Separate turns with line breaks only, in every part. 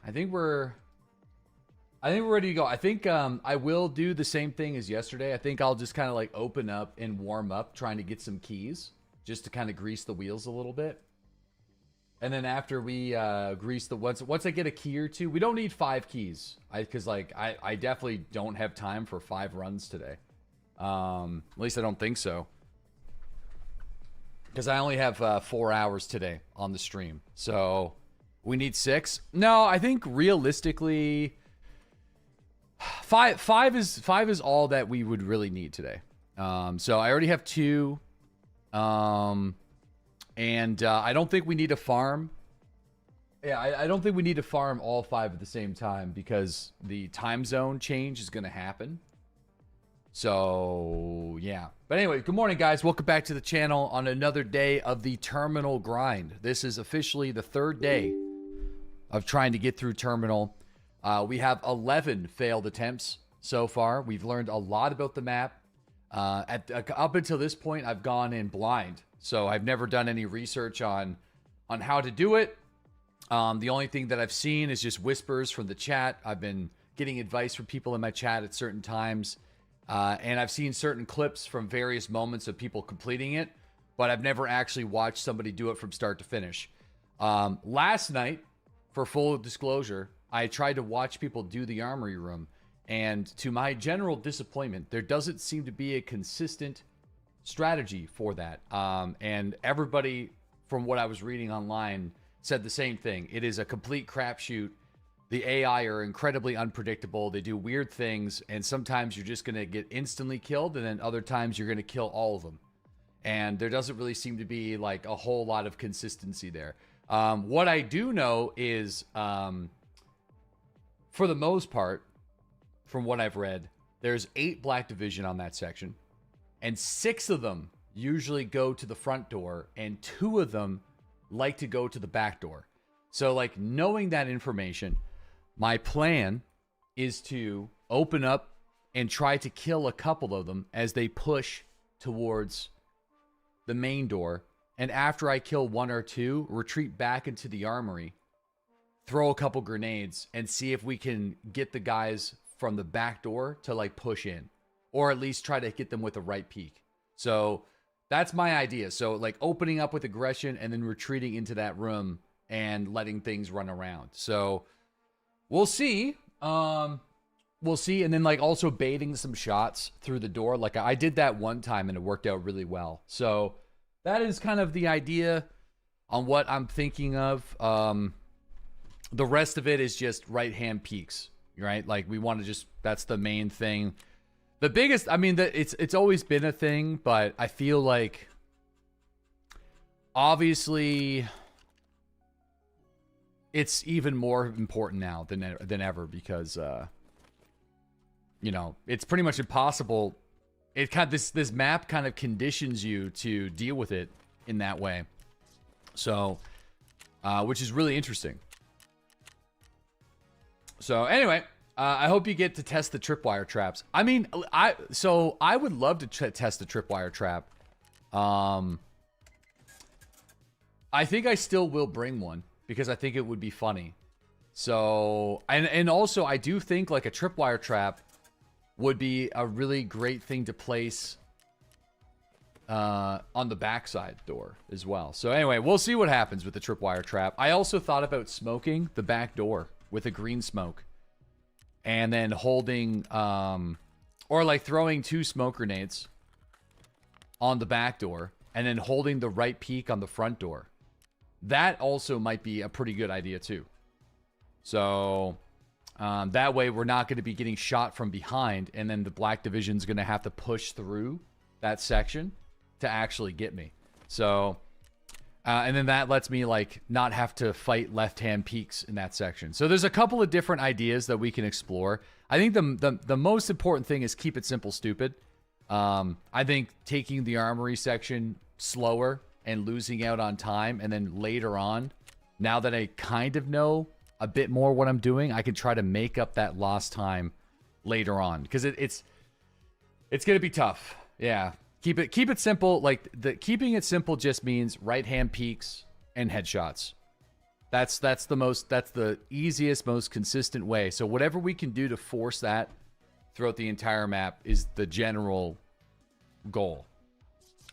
I think we're ready to go. I think I will do the same thing as yesterday. I think I'll just kind of like open up and warm up, trying to get some keys, just to kind of grease the wheels a little bit. And then after we grease the once I get a key or two, we don't need 5 keys. Because like I definitely don't have time for 5 runs today. At least I don't think so. Because I only have 4 hours today on the stream, so we need 6. No, I think realistically, five is all that we would really need today. So I already have 2. And I don't think we need to farm. Yeah, I don't think we need to farm all 5 at the same time because the time zone change is going to happen. So, yeah. But anyway, good morning, guys. Welcome back to the channel on another day of the terminal grind. This is officially the 3rd day of trying to get through terminal. We have 11 failed attempts so far. We've learned a lot about the map. Up until this point, I've gone in blind. So I've never done any research on how to do it. The only thing that I've seen is just whispers from the chat. I've been getting advice from people in my chat at certain times. And I've seen certain clips from various moments of people completing it, but I've never actually watched somebody do it from start to finish. Last night, for full disclosure, I tried to watch people do the armory room, and to my general disappointment, there doesn't seem to be a consistent strategy for that. And everybody, from what I was reading online, said the same thing. It is a complete crapshoot. The AI are incredibly unpredictable. They do weird things, and sometimes you're just going to get instantly killed, and then other times you're going to kill all of them. And there doesn't really seem to be like a whole lot of consistency there. What I do know is, for the most part, from what I've read, there's 8 Black Division on that section, and 6 of them usually go to the front door, and 2 of them like to go to the back door. So, like, knowing that information, my plan is to open up and try to kill a couple of them as they push towards the main door. And after I kill 1 or 2, retreat back into the armory, throw a couple grenades, and see if we can get the guys from the back door to like push in. Or at least try to get them with the right peek. So that's my idea. So like opening up with aggression and then retreating into that room and letting things run around. So we'll see. We'll see. And then like also baiting some shots through the door. Like I did that one time and it worked out really well. So that is kind of the idea on what I'm thinking of. The rest of it is just right-hand peeks, right? Like we want to just, that's the main thing. The biggest, I mean, it's always been a thing, but I feel like obviously it's even more important now than ever because you know, it's pretty much impossible. It kind of, this map kind of conditions you to deal with it in that way. So, which is really interesting. So anyway, I hope you get to test the tripwire traps. I mean, I would love to test the tripwire trap. I think I still will bring one because I think it would be funny. So, and also I do think like a tripwire trap would be a really great thing to place on the backside door as well. So anyway, we'll see what happens with the tripwire trap. I also thought about smoking the back door with a green smoke. And then holding, or like throwing 2 smoke grenades on the back door. And then holding the right peak on the front door. That also might be a pretty good idea too. So, that way we're not going to be getting shot from behind. And then the Black Division's going to have to push through that section to actually get me. So, and then that lets me like not have to fight left-hand peeks in that section. So there's a couple of different ideas that we can explore. I think the most important thing is keep it simple, stupid. I think taking the armory section slower and losing out on time, and then later on, now that I kind of know a bit more what I'm doing, I can try to make up that lost time later on, because it's gonna be tough. Yeah. Keep it simple. Like keeping it simple just means right hand peeks and headshots. That's the easiest, most consistent way. So whatever we can do to force that throughout the entire map is the general goal.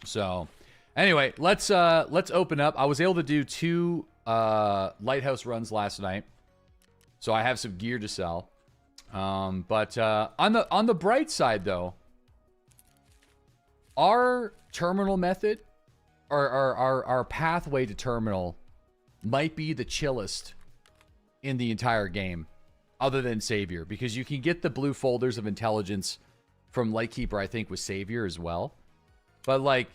So anyway, let's open up. I was able to do 2 lighthouse runs last night, so I have some gear to sell. But on the bright side though, our terminal method, or our pathway to terminal, might be the chillest in the entire game, other than Savior, because you can get the blue folders of intelligence from Lightkeeper, I think, with Savior as well. But like,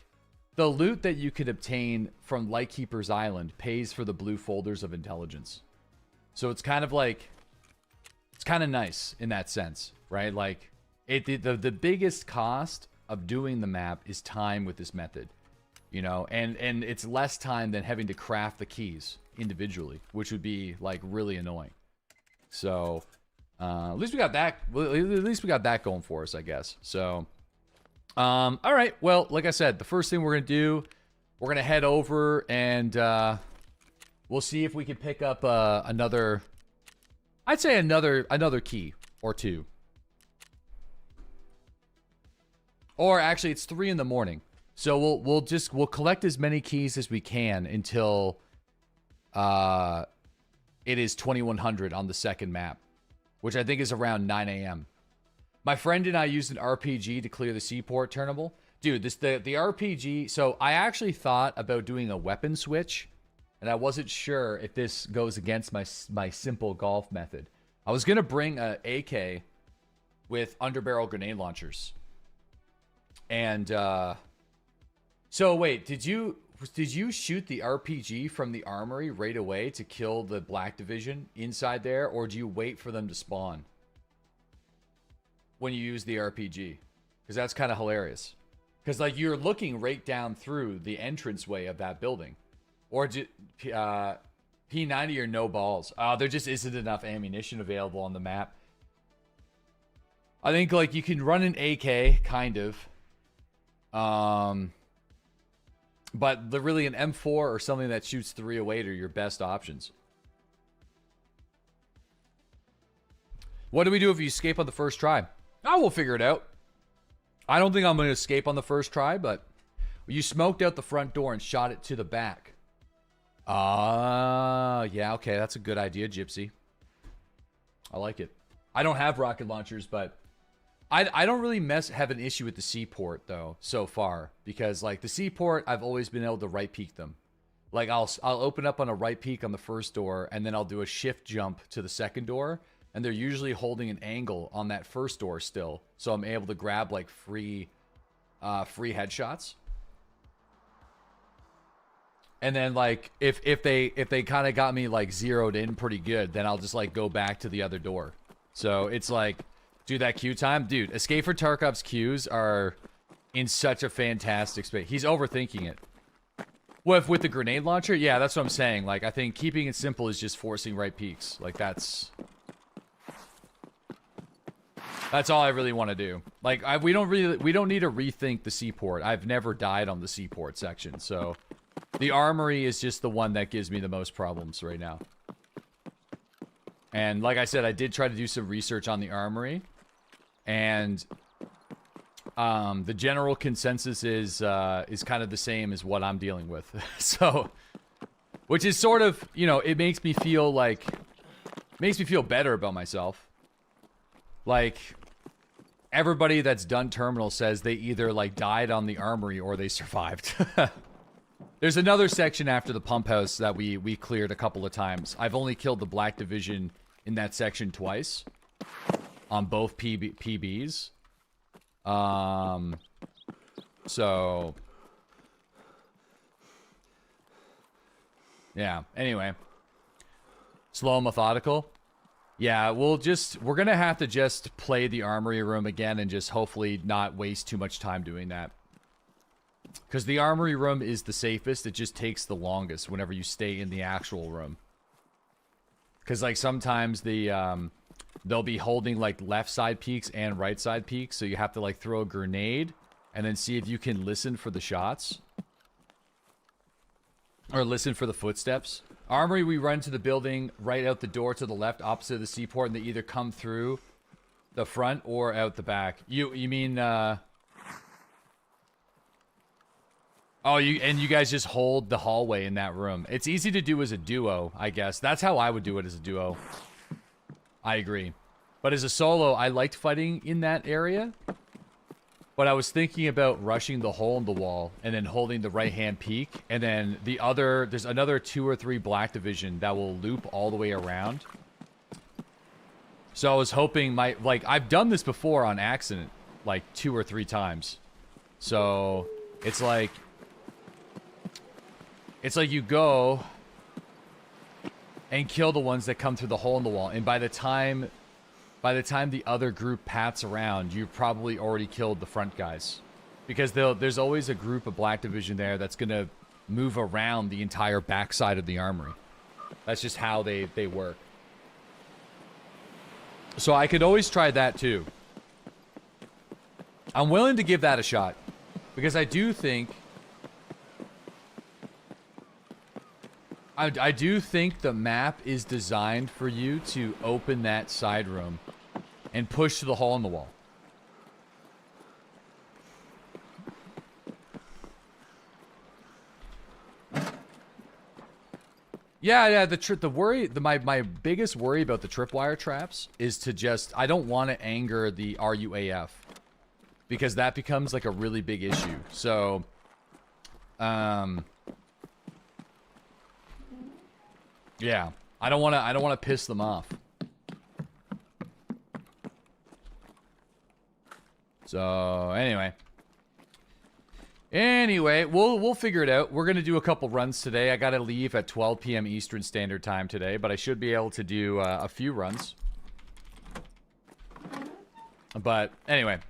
the loot that you could obtain from Lightkeeper's Island pays for the blue folders of intelligence. So it's kind of like, it's kind of nice in that sense, right? Like, the biggest cost of doing the map is time with this method, you know, and it's less time than having to craft the keys individually, which would be like really annoying. So at least we got that. At least we got that going for us, I guess. So all right. Well, like I said, the first thing we're gonna do, we're gonna head over and we'll see if we can pick up another. I'd say another key or 2. Or actually, it's 3 in the morning. So we'll collect as many keys as we can until it is 2100 on the second map, which I think is around 9 a.m. My friend and I used an RPG to clear the seaport terminal. Dude, the RPG. So I actually thought about doing a weapon switch, and I wasn't sure if this goes against my simple golf method. I was gonna bring a AK with underbarrel grenade launchers. And so wait, did you shoot the RPG from the armory right away to kill the Black Division inside there, or do you wait for them to spawn when you use the RPG? Because that's kind of hilarious. Because like, you're looking right down through the entranceway of that building. Or P90 or no balls. There just isn't enough ammunition available on the map. I think like you can run an AK, kind of. But really an M4 or something that shoots 308 are your best options. What do we do if you escape on the first try? We'll figure it out. I don't think I'm going to escape on the first try, but you smoked out the front door and shot it to the back. Yeah, okay, that's a good idea, Gypsy. I like it. I don't have rocket launchers, but I don't really have an issue with the seaport though so far, because like the seaport, I've always been able to right peek them. Like I'll open up on a right peek on the first door, and then I'll do a shift jump to the second door, and they're usually holding an angle on that first door still, so I'm able to grab like free headshots. And then like if they kind of got me like zeroed in pretty good, then I'll just like go back to the other door. So it's like, dude, that queue time, dude, Escape for Tarkov's queues are in such a fantastic space. He's overthinking it. With the grenade launcher, yeah, that's what I'm saying. Like, I think keeping it simple is just forcing right peaks. Like, that's all I really want to do. Like, we don't need to rethink the seaport. I've never died on the seaport section, so the armory is just the one that gives me the most problems right now. And like I said, I did try to do some research on the armory, and the general consensus is kind of the same as what I'm dealing with. So, which is sort of, you know, it makes me feel better about myself. Like, everybody that's done terminal says they either like died on the armory or they survived. There's another section after the pump house that we cleared a couple of times. I've only killed the Black Division in that section twice on both PBs. So yeah, anyway, slow and methodical. Yeah, we're gonna have to just play the armory room again and just hopefully not waste too much time doing that. Because the armory room is the safest. It just takes the longest whenever you stay in the actual room. Because, like, sometimes they'll be holding, like, left side peaks and right side peaks. So you have to, like, throw a grenade and then see if you can listen for the shots. Or listen for the footsteps. Armory, we run to the building right out the door to the left, opposite of the seaport, and they either come through the front or out the back. You mean, oh, you guys just hold the hallway in that room. It's easy to do as a duo, I guess. That's how I would do it as a duo. I agree. But as a solo, I liked fighting in that area. But I was thinking about rushing the hole in the wall and then holding the right-hand peak. And then there's another 2 or 3 black division that will loop all the way around. So I was hoping I've done this before on accident, like 2 or 3 times. So it's like you go and kill the ones that come through the hole in the wall. And by the time the other group pats around, you've probably already killed the front guys. Because there's always a group of black division there that's going to move around the entire backside of the armory. That's just how they work. So I could always try that too. I'm willing to give that a shot. Because I do think... I do think the map is designed for you to open that side room and push to the hole in the wall. Yeah, my biggest worry about the tripwire traps is to just, I don't want to anger the RUAF because that becomes like a really big issue. So, yeah, I don't want to piss them off. So, anyway, we'll figure it out. We're going to do a couple runs today. I got to leave at 12 p.m. Eastern Standard Time today, but I should be able to do a few runs. But anyway,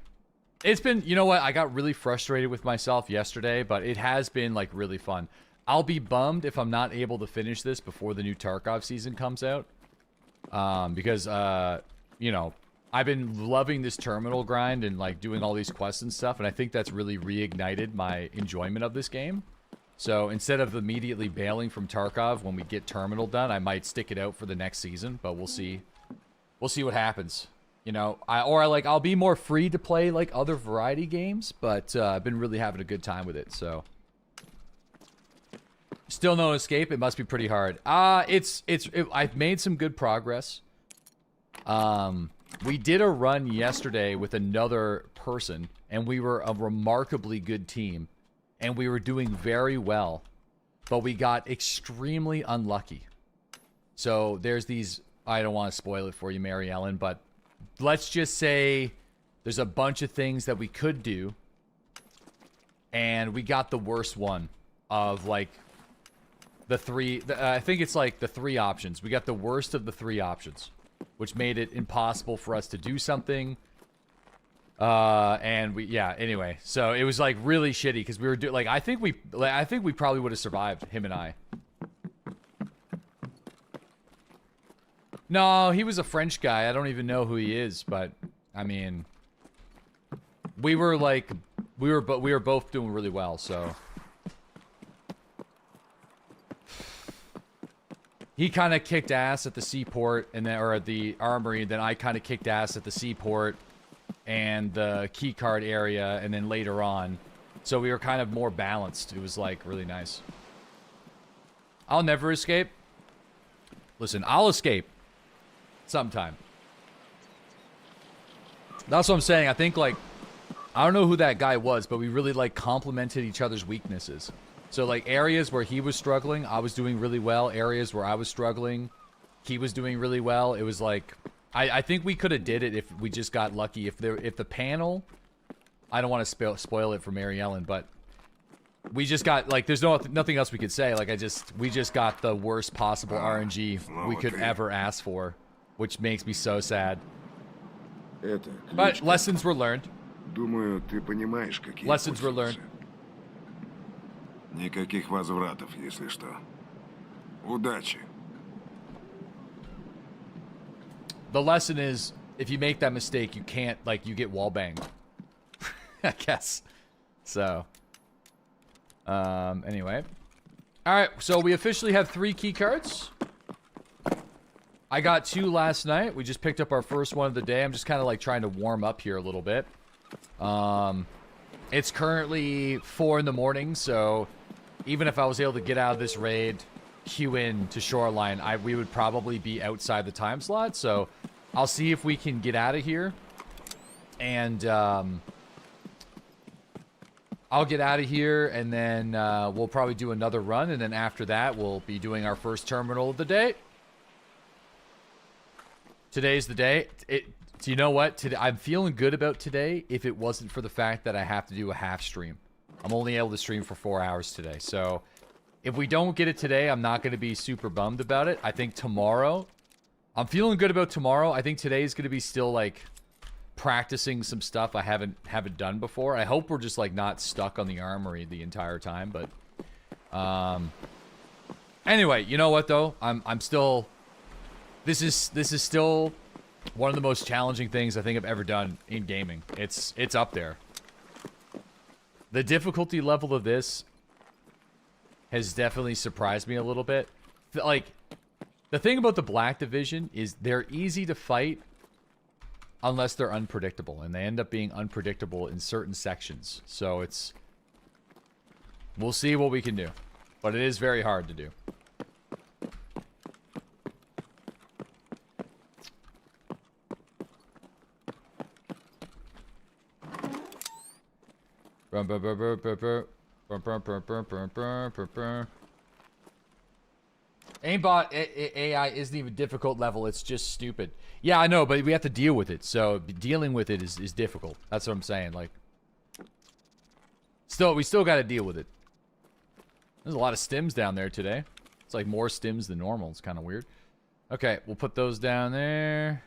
it's been, you know what? I got really frustrated with myself yesterday, but it has been like really fun. I'll be bummed if I'm not able to finish this before the new Tarkov season comes out. Because, you know, I've been loving this terminal grind and like doing all these quests and stuff, and I think that's really reignited my enjoyment of this game. So instead of immediately bailing from Tarkov when we get terminal done, I might stick it out for the next season, but we'll see. We'll see what happens. You know, I'll be more free to play like other variety games, but I've been really having a good time with it, so. Still no escape. It must be pretty hard. I've made some good progress. We did a run yesterday with another person, and we were a remarkably good team, and we were doing very well, but we got extremely unlucky. So there's these, I don't want to spoil it for you, Mary Ellen, but let's just say there's a bunch of things that we could do, and we got the worst one of like the three, I think it's like the 3 options. We got the worst of the 3 options, which made it impossible for us to do something. And yeah, anyway, so it was like really shitty because we were doing, like, I think we probably would have survived, him and I. No, he was a French guy. I don't even know who he is, but I mean, we were like, we were both doing really well, so. He kind of kicked ass at the seaport and then, or at the armory, and then I kind of kicked ass at the seaport and the key card area, and then later on. So we were kind of more balanced. It was like really nice. I'll never escape. Listen, I'll escape sometime. That's what I'm saying. I think like, I don't know who that guy was, but we really like complemented each other's weaknesses. So, like, areas where he was struggling, I was doing really well. Areas where I was struggling, he was doing really well. It was like, I think we could have did it if we just got lucky. If the panel, I don't want to spoil it for Mary Ellen, but we just got, like, there's nothing else we could say. Like, we just got the worst possible RNG we could ever ask for, which makes me so sad. But lessons were learned. Lessons were learned.
Никаких возвратов, если что. Удачи.
The lesson is, if you make that mistake, you can't, like, you get wall banged. I guess. So. Anyway. All right, so we officially have 3 key cards. I got 2 last night. We just picked up our first one of the day. I'm just kind of like trying to warm up here a little bit. It's currently 4 in the morning, so even if I was able to get out of this raid, queue in to Shoreline, we would probably be outside the time slot. So I'll see if we can get out of here, and I'll get out of here, and then we'll probably do another run, and then after that, we'll be doing our first terminal of the day. Today's the day. So you know what? Today, I'm feeling good about today if it wasn't for the fact that I have to do a half stream. I'm only able to stream for 4 hours today. So if we don't get it today, I'm not going to be super bummed about it. I think tomorrow, I'm feeling good about tomorrow. I think today is going to be still like practicing some stuff I haven't done before. I hope we're just like not stuck on the armory the entire time. But anyway, you know what though? I'm still. This is still one of the most challenging things I think I've ever done in gaming. It's up there. The difficulty level of this has definitely surprised me a little bit. Like, the thing about the Black Division is they're easy to fight unless they're unpredictable, and they end up being unpredictable in certain sections. So it's... we'll see what we can do. But it is very hard to do. Aimbot AI isn't even difficult level, it's just stupid. Yeah, I know, but we have to deal with it. So dealing with it is difficult. That's what I'm saying. Like, we still got to deal with it. There's a lot of stims down there today. It's like more stims than normal. It's kind of weird. Okay, we'll put those down there.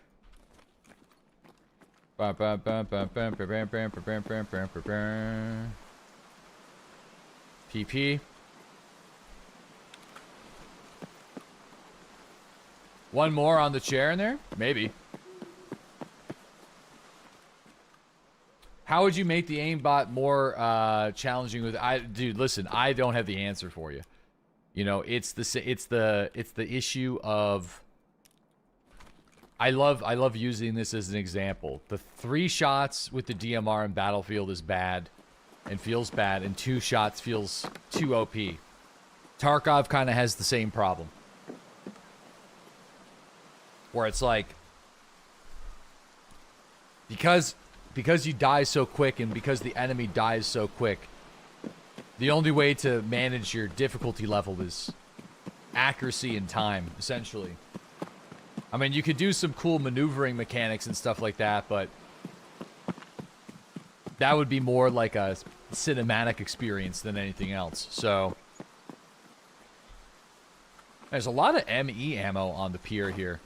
PP. One more on the chair in there? Maybe. How would you make the aimbot more challenging with dude, listen, I don't have the answer for you. You know, it's the issue of I love using this as an example. The 3 shots with the DMR in Battlefield is bad and feels bad, and 2 shots feels too OP. Tarkov kind of has the same problem. Where it's like, because you die so quick and because the enemy dies so quick, the only way to manage your difficulty level is accuracy and time, essentially. I mean, you could do some cool maneuvering mechanics and stuff like that, but that would be more like a cinematic experience than anything else. So there's a lot of ME ammo on the pier here.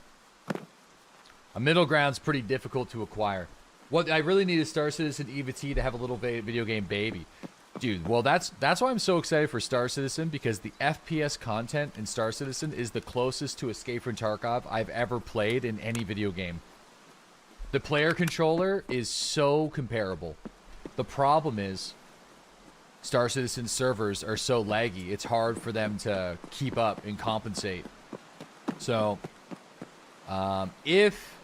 A middle ground's pretty difficult to acquire. What I really need is Star Citizen EVT to have a little video game baby. Dude, well, that's why I'm so excited for Star Citizen, because the FPS content in Star Citizen is the closest to Escape from Tarkov I've ever played in any video game. The player controller is so comparable. The problem is Star Citizen servers are so laggy, it's hard for them to keep up and compensate. So, if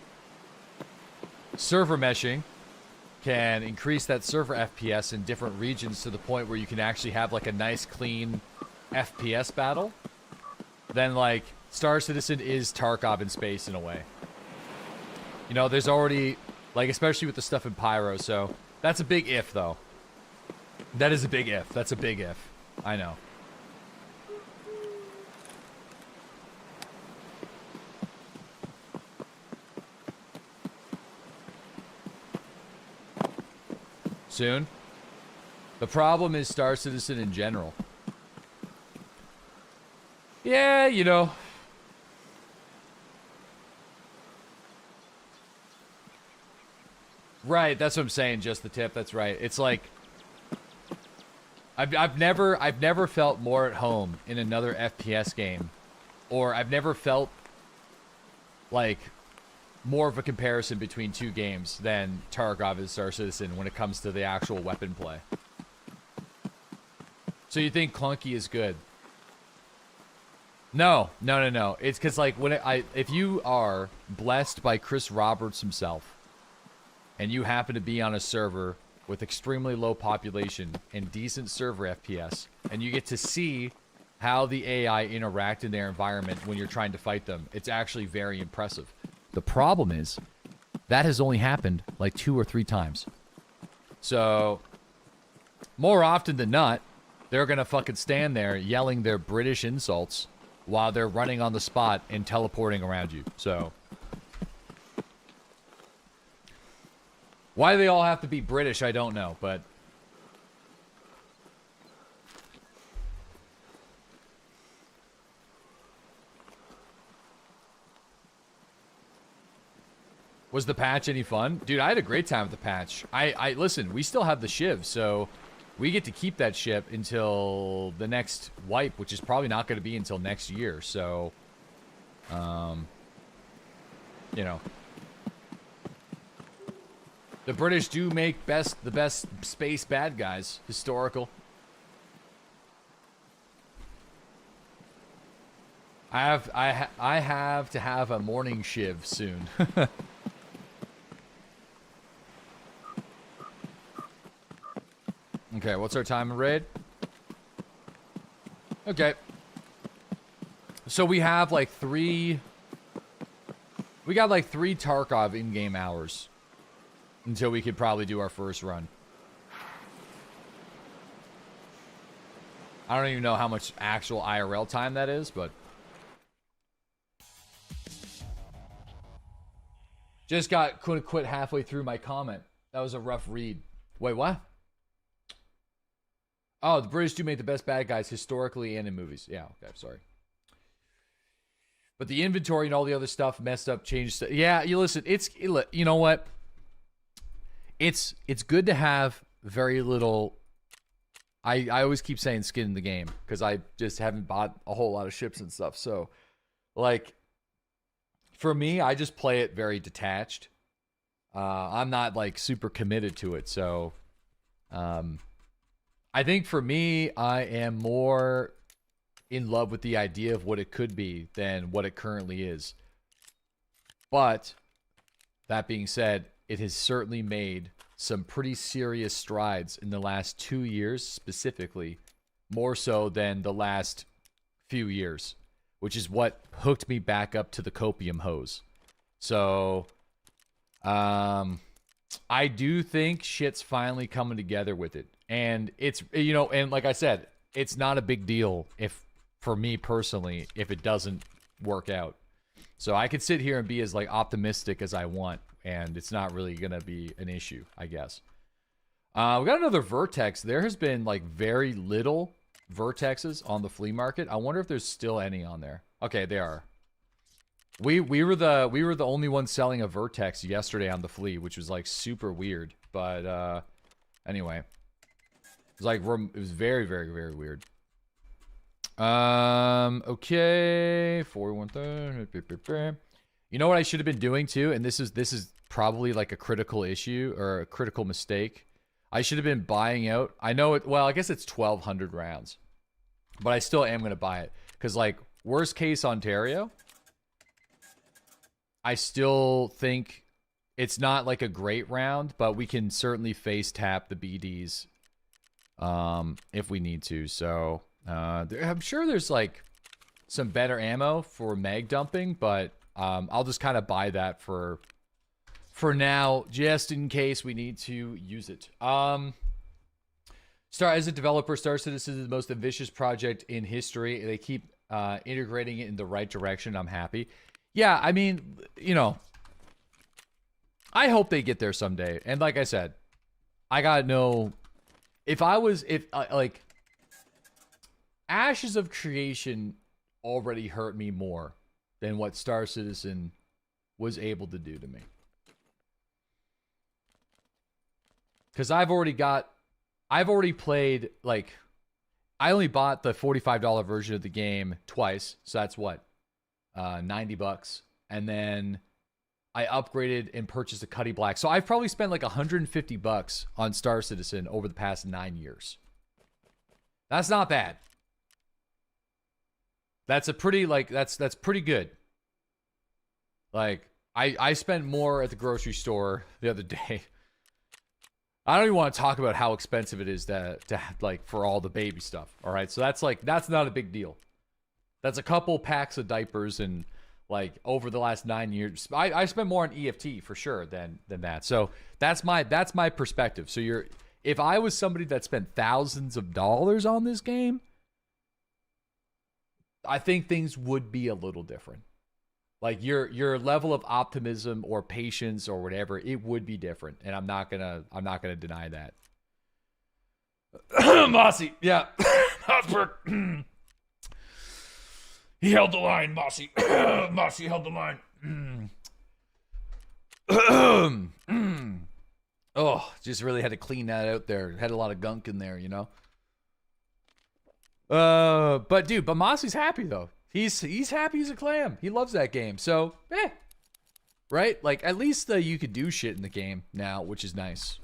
server meshing can increase that server FPS in different regions to the point where you can actually have like a nice clean FPS battle, then like Star Citizen is Tarkov in space in a way. You know, there's already, like, especially with the stuff in Pyro, so that's a big if though. That is a big if. That's a big if. I know. Soon. The problem is Star Citizen in general. Yeah, you know. Right, that's what I'm saying, just the tip, that's right. It's like I've never felt more at home in another FPS game, or I've never felt like more of a comparison between 2 games than Tarkov and Star Citizen when it comes to the actual weapon play. So you think clunky is good? No. It's because like if you are blessed by Chris Roberts himself, and you happen to be on a server with extremely low population and decent server FPS, and you get to see how the AI interact in their environment when you're trying to fight them, it's actually very impressive. The problem is that has only happened like 2 or 3 times. So more often than not, they're gonna fucking stand there yelling their British insults while they're running on the spot and teleporting around you. So why they all have to be British, I don't know, but was the patch any fun? Dude, I had a great time with the patch. Listen, we still have the Shiv, so we get to keep that ship until the next wipe, which is probably not going to be until next year. So, you know, the British do make the best space bad guys. Historical. I have to have a morning Shiv soon. Okay, what's our time in raid? Okay. So we have like 3... We got like 3 Tarkov in-game hours until we could probably do our first run. I don't even know how much actual IRL time that is, but... Just got quit halfway through my comment. That was a rough read. Wait, what? Oh, the British do make the best bad guys historically and in movies. Yeah, okay, sorry. But the inventory and all the other stuff messed up, changed. Yeah, you listen, you know what? It's good to have very little. I always keep saying skin in the game because I just haven't bought a whole lot of ships and stuff. So, like, for me, I just play it very detached. I'm not like super committed to it, so I think for me, I am more in love with the idea of what it could be than what it currently is. But that being said, it has certainly made some pretty serious strides in the last 2 years specifically, more so than the last few years, which is what hooked me back up to the copium hose. So, I do think shit's finally coming together with it. And it's, you know, and like I said, it's not a big deal for me personally, if it doesn't work out. So I could sit here and be as like optimistic as I want, and it's not really going to be an issue, I guess. We got another Vertex. There has been like very little Vertexes on the flea market. I wonder if there's still any on there. Okay, they are. We were the only ones selling a Vertex yesterday on the flea, which was like super weird. But anyway, it was like it was very, very, very weird. Okay, 41. You know what I should have been doing too, and this is probably like a critical issue or a critical mistake. I should have been buying out. I know it. Well, I guess it's 1,200 rounds, but I still am gonna buy it because, like, worst case Ontario, I still think it's not like a great round, but we can certainly face tap the BDs if we need to. So I'm sure there's like some better ammo for mag dumping, but I'll just kind of buy that for now, just in case we need to use it. As a developer, Star Citizen is the most ambitious project in history. They keep integrating it in the right direction. I'm happy. Yeah, I mean, you know, I hope they get there someday. And like I said, I got no... like, Ashes of Creation already hurt me more than what Star Citizen was able to do to me. Because I've already played, like, I only bought the $45 version of the game twice. So that's what? $90. And then I upgraded and purchased a Cuddy Black. So I've probably spent like $150 on Star Citizen over the past 9 years. That's not bad. That's a pretty, like, that's pretty good. Like, I spent more at the grocery store the other day. I don't even want to talk about how expensive it is to like, for all the baby stuff. All right. So that's not a big deal. That's a couple packs of diapers, and like over the last 9 years, I spent more on EFT for sure than that. So that's my perspective. So if I was somebody that spent thousands of dollars on this game, I think things would be a little different. Like your level of optimism or patience or whatever, it would be different, and I'm not gonna deny that. Mossy, yeah, Hotspur. He held the line, Mossy. Mossy held the line. Oh, just really had to clean that out there. Had a lot of gunk in there, you know. But Mossy's happy though. He's happy as a clam. He loves that game. So, right? Like, at least you could do shit in the game now, which is nice.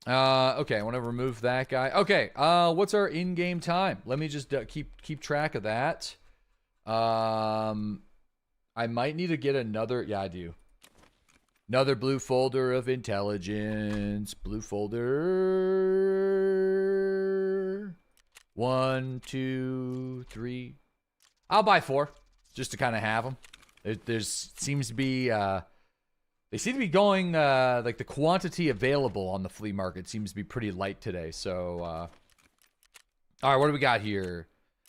Okay, I want to remove that guy. Okay, what's our in-game time? Let me just keep track of that. I might need to get another. Yeah, I do. Another blue folder of intelligence. Blue folder. 1, 2, 3. I'll buy 4 just to kind of have them. Seems to be they seem to be going like the quantity available on the flea market seems to be pretty light today. So all right, what do we got here?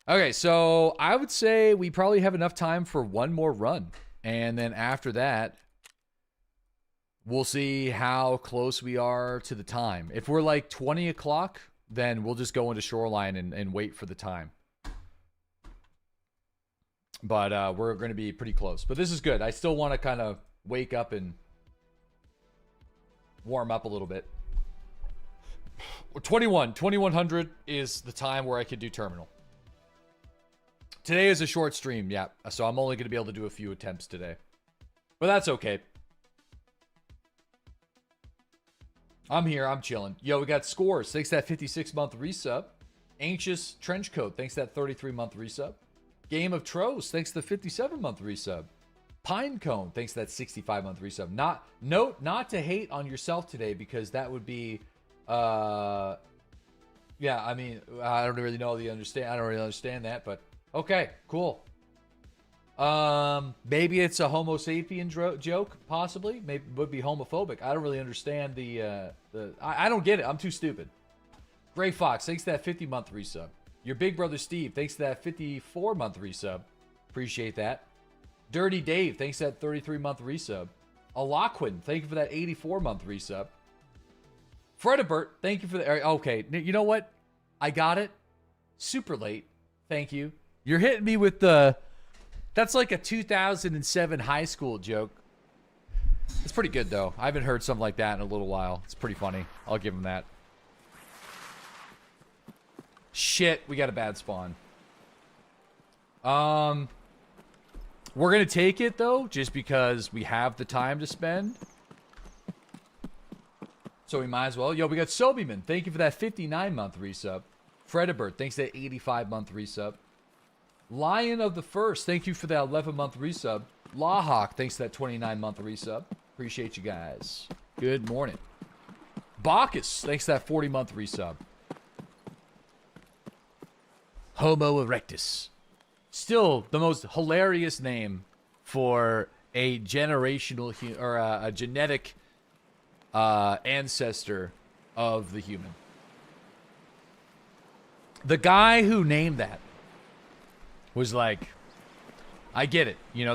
Okay, so I would say we probably have enough time for one more run, and then after that we'll see how close we are to the time. If we're like 20 o'clock, then we'll just go into Shoreline and wait for the time. But we're going to be pretty close. But this is good. I still want to kind of wake up and warm up a little bit. 2100 is the time where I could do terminal. Today is a short stream, yeah. So I'm only going to be able to do a few attempts today. But that's okay. I'm here. I'm chilling. Yo, we got Scores. Thanks to that 56-month resub. Anxious Trenchcoat. Thanks to that 33-month resub. Game of Tros. Thanks to the 57-month resub. Pinecone. Thanks to that 65-month resub. Not to hate on yourself today, because that would be, yeah. I mean, I don't really know the understand. I don't really understand that, but okay, cool. Maybe it's a Homo sapien joke, possibly. Maybe it would be homophobic. I don't really understand I don't get it. I'm too stupid. Gray Fox, thanks to that 50-month resub. Your big brother Steve, thanks to that 54-month resub. Appreciate that. Dirty Dave, thanks to that 33-month resub. Alaquin, thank you for that 84-month resub. Fredibert, thank you for the... Okay, you know what? I got it. Super late. Thank you. You're hitting me with the... That's like a 2007 high school joke. It's pretty good, though. I haven't heard something like that in a little while. It's pretty funny. I'll give him that. Shit, we got a bad spawn. We're going to take it, though, just because we have the time to spend. So we might as well. Yo, we got Sobiman. Thank you for that 59-month resub. Fredibert, thanks to that 85-month resub. Lion of the First, thank you for that 11-month resub. Lawhawk, thanks to that 29-month resub. Appreciate you guys. Good morning. Bacchus, thanks to that 40-month resub. Homo erectus. Still the most hilarious name for a generational or a genetic ancestor of the human. The guy who named that was like, I get it. You know,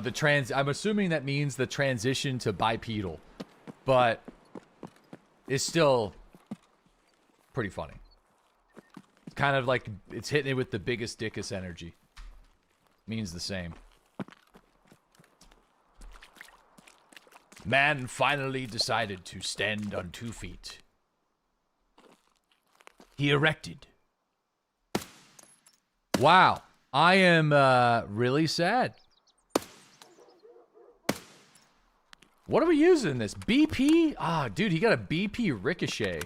I'm assuming that means the transition to bipedal, but it's still pretty funny. It's kind of like it's hitting it with the biggest dickus energy. Means the same. Man finally decided to stand on 2 feet. He erected. Wow. I am really sad. What are we using in this? BP? Ah, dude, he got a BP Ricochet.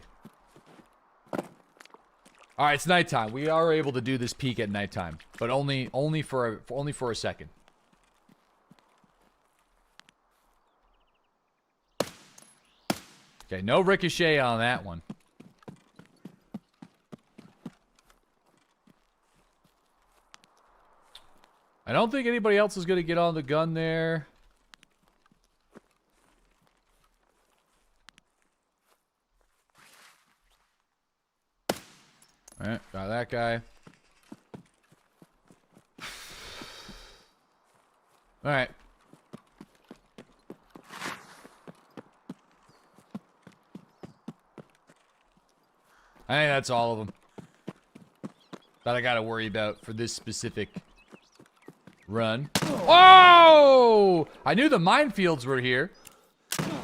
All right, it's nighttime. We are able to do this peek at nighttime, but only for a second. Okay, no ricochet on that one. I don't think anybody else is going to get on the gun there. Alright, got that guy. Alright. I think that's all of them that I gotta worry about for this specific run. Oh! I knew the minefields were here.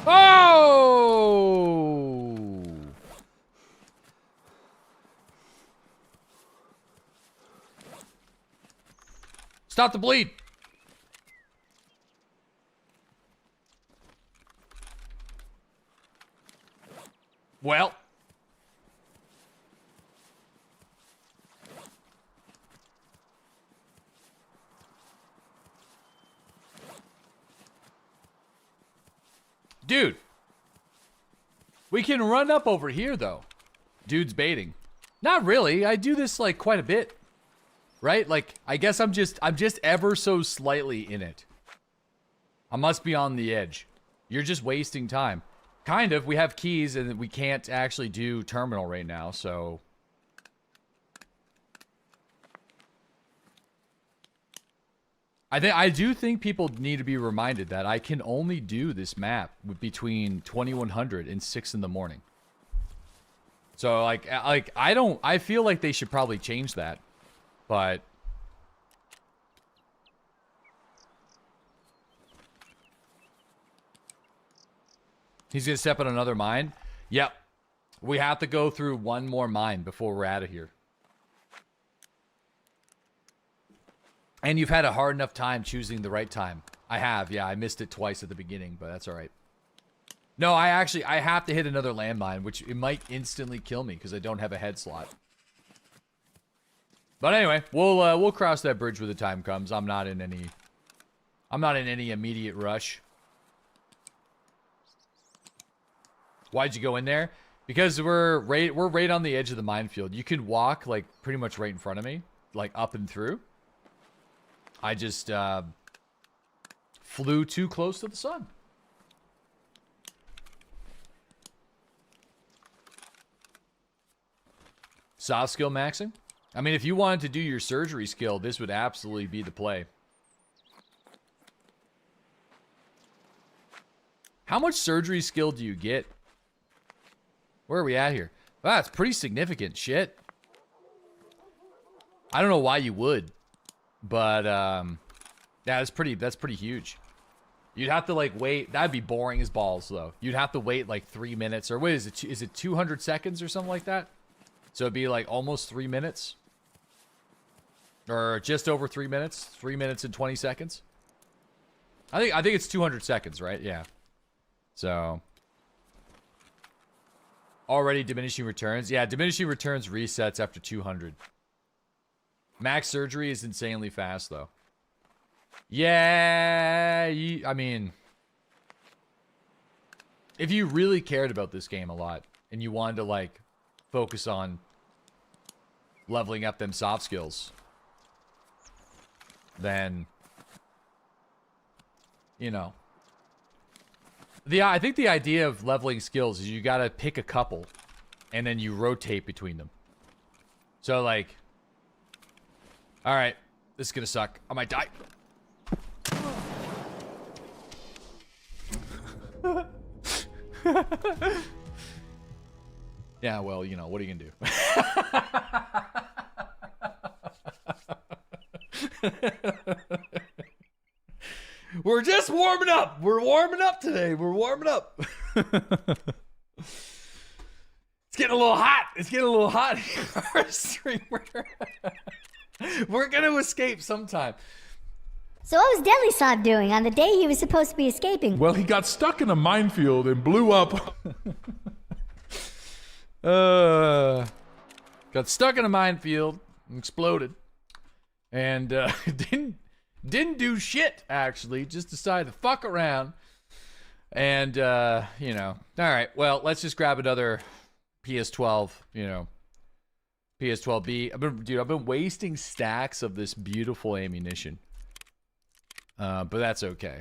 Oh! Stop the bleed. Well. Dude. We can run up over here, though. Dude's baiting. Not really. I do this, like, quite a bit. Right? Like, I guess I'm just ever so slightly in it. I must be on the edge. You're just wasting time. Kind of. We have keys, and we can't actually do terminal right now, so... I do think people need to be reminded that I can only do this map between 2100 and 6 in the morning. So like I feel like they should probably change that. But he's gonna step on another mine? Yep. We have to go through one more mine before we're out of here. And you've had a hard enough time choosing the right time. I have, yeah. I missed it twice at the beginning, but that's all right. No, I have to hit another landmine, which it might instantly kill me because I don't have a head slot. But anyway, we'll cross that bridge when the time comes. I'm not in any immediate rush. Why'd you go in there? Because we're right on the edge of the minefield. You can walk like pretty much right in front of me, like up and through. I just flew too close to the sun. Soft skill maxing? I mean, if you wanted to do your surgery skill, this would absolutely be the play. How much surgery skill do you get? Where are we at here? Wow, that's pretty significant shit. I don't know why you would. But, yeah, that's pretty huge. You'd have to, like, wait. That'd be boring as balls, though. You'd have to wait, like, 3 minutes. Or, wait, is it 200 seconds or something like that? So it'd be, like, almost 3 minutes. Or just over 3 minutes. 3 minutes and 20 seconds. I think it's 200 seconds, right? Yeah. So. Already diminishing returns. Yeah, diminishing returns resets after 200. Max surgery is insanely fast, though. Yeah, I mean, if you really cared about this game a lot and you wanted to, like, focus on leveling up them soft skills, then, you know. I think the idea of leveling skills is you gotta pick a couple and then you rotate between them. So, like... Alright, this is gonna suck. I might die. Yeah, well, you know, what are you gonna do? We're just warming up. We're warming up today. We're warming up. It's getting a little hot. It's getting a little hot here, our streamer. We're gonna escape sometime.
So what was DeadlySlob doing on the day he was supposed to be escaping?
Well, he got stuck in a minefield and blew up.
Got stuck in a minefield and exploded. And didn't do shit, actually. Just decided to fuck around. And, you know. Alright, well, let's just grab another PS12, you know. PS12B. I've been wasting stacks of this beautiful ammunition. But that's okay.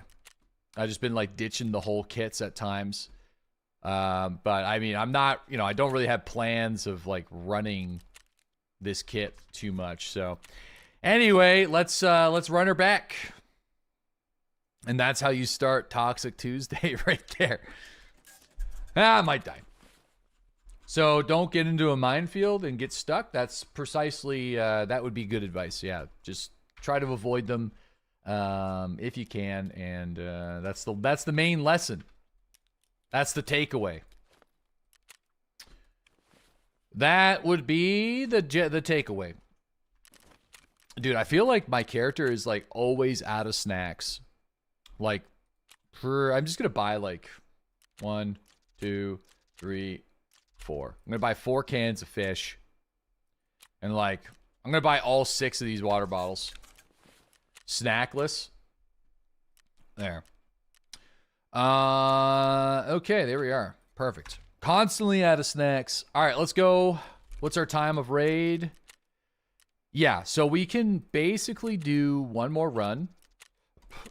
I've just been, like, ditching the whole kits at times. But, I mean, I'm not, you know, I don't really have plans of, like, running this kit too much, so... Anyway, let's run her back. And that's how you start Toxic Tuesday right there. I might die. So don't get into a minefield and get stuck. That's precisely, that would be good advice. Yeah, just try to avoid them if you can. And that's the main lesson. That's the takeaway. That would be the takeaway. Dude, I feel like my character is, like, always out of snacks. Like, I'm just gonna buy, like, 1, 2, 3, 4. I'm gonna buy 4 cans of fish. And, like, I'm gonna buy all 6 of these water bottles. Snackless. There. Okay, there we are. Perfect. Constantly out of snacks. Alright, let's go. What's our time of raid? Yeah, so we can basically do one more run.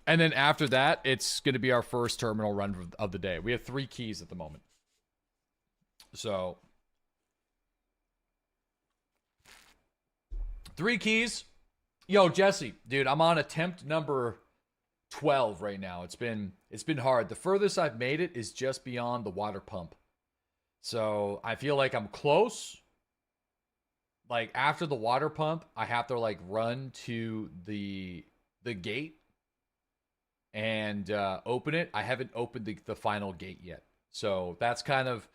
And then after that, it's going to be our first terminal run of the day. We have 3 keys at the moment. So 3 keys. Yo, Jesse, dude, I'm on attempt number 12 right now. It's been hard. The furthest I've made it is just beyond the water pump. So I feel like I'm close. Like, after the water pump, I have to, like, run to the gate and open it. I haven't opened the final gate yet. So that's kind of...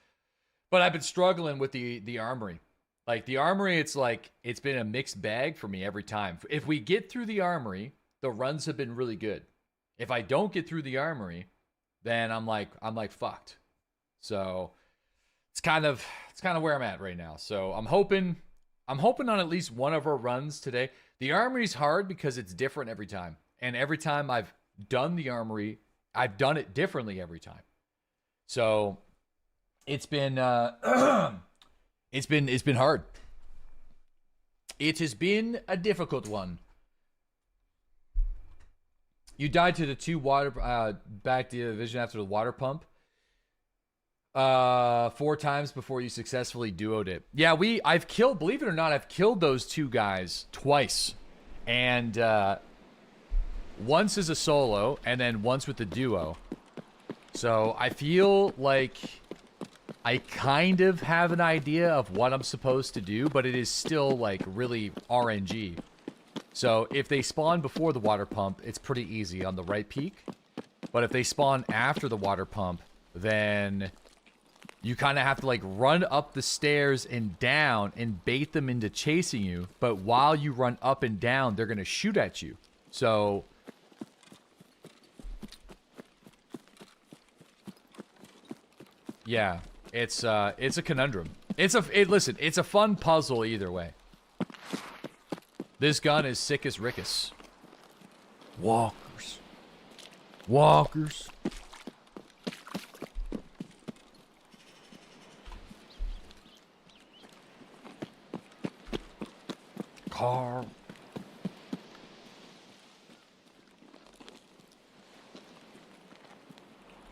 But I've been struggling with the armory. Like, the armory, it's like, it's been a mixed bag for me every time. If we get through the armory, the runs have been really good. If I don't get through the armory, then I'm like fucked. So it's kind of where I'm at right now. So I'm hoping on at least one of our runs today. The armory's hard because it's different every time. And every time I've done the armory, I've done it differently every time. So it's been it's been hard. It has been a difficult one. You died to the 2 water back to the division after the water pump. 4 times before you successfully duoed it. Yeah, I've killed, believe it or not, I've killed those 2 guys twice. And once as a solo, and then once with the duo. So I feel like I kind of have an idea of what I'm supposed to do, but it is still, like, really RNG. So if they spawn before the water pump, it's pretty easy on the right peak. But if they spawn after the water pump, then you kind of have to, like, run up the stairs and down and bait them into chasing you. But while you run up and down, they're going to shoot at you. So yeah, it's a conundrum. Listen, it's a fun puzzle either way. This gun is sick as Rickus. Walkers. Walkers. Car.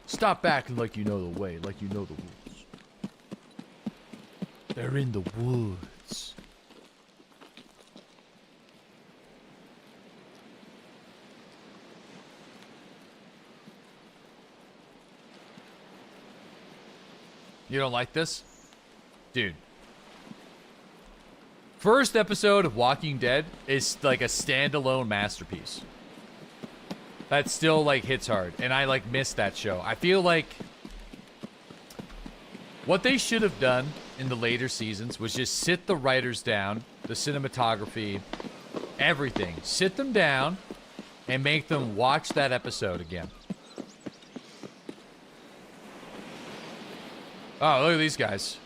Stop acting like you know the way, like you know the rules. They're in the woods. You don't like this? Dude. First episode of Walking Dead is like a standalone masterpiece. That still, like, hits hard. And I, like, miss that show. I feel like what they should have done in the later seasons was just sit the writers down, the cinematography, everything. Sit them down and make them watch that episode again. Oh, look at these guys.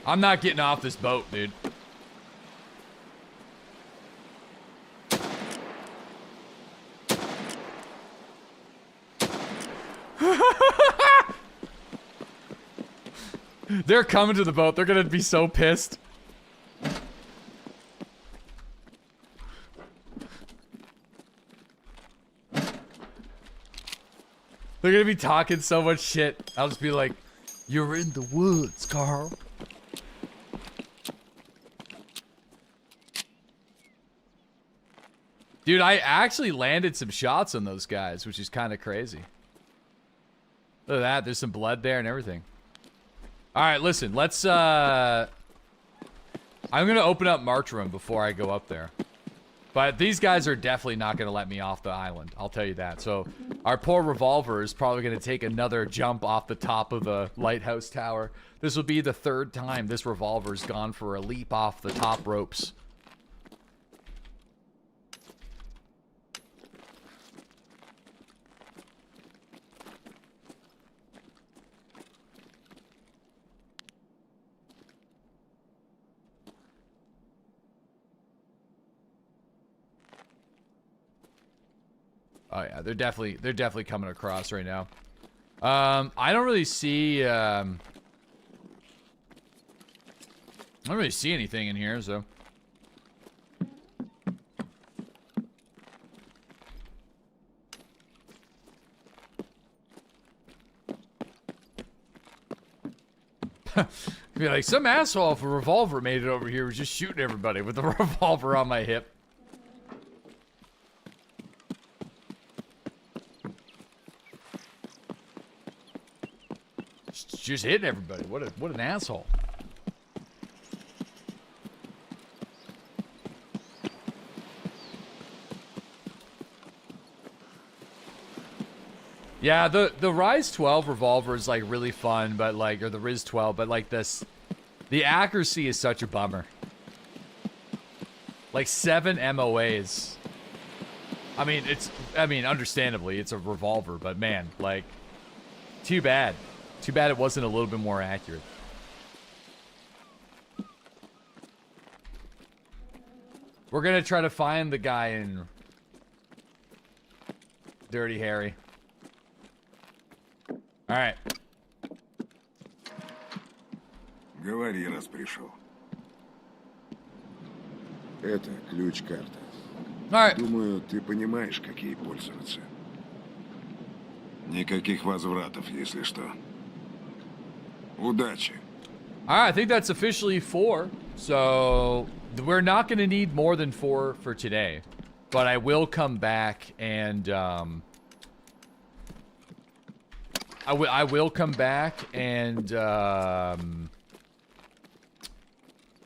I'm not getting off this boat, dude. They're coming to the boat. They're gonna be so pissed. They're gonna be talking so much shit. I'll just be like, "You're in the woods, Carl." Dude, I actually landed some shots on those guys, which is kind of crazy. Look at that. There's some blood there and everything. All right, listen. Let's, I'm gonna open up March Room before I go up there. But these guys are definitely not gonna let me off the island. I'll tell you that. So our poor revolver is probably gonna take another jump off the top of the lighthouse tower. This will be the third time this revolver's gone for a leap off the top ropes. Oh yeah, they're definitely coming across right now. I don't really see I don't really see anything in here, so. Be like, some asshole with a revolver made it over here, was just shooting everybody with a revolver on my hip. Just hitting everybody. What an asshole. Yeah, the Rise 12 revolver is like really fun, but like, or the Riz 12, but like this, the accuracy is such a bummer. Like 7 MOAs. I mean, understandably, it's a revolver, but man, like, too bad. Too bad it wasn't a little bit more accurate. We're gonna try to find the guy in Dirty Harry. Alright.
Говори, раз пришел.
Это ключ-карта.
Alright.
Думаю, ты понимаешь, как ей пользоваться. Никаких возвратов, если что. Удачи.
Alright, I think that's officially 4. So, we're not going to need more than 4 for today. But I will come back and, I will come back and,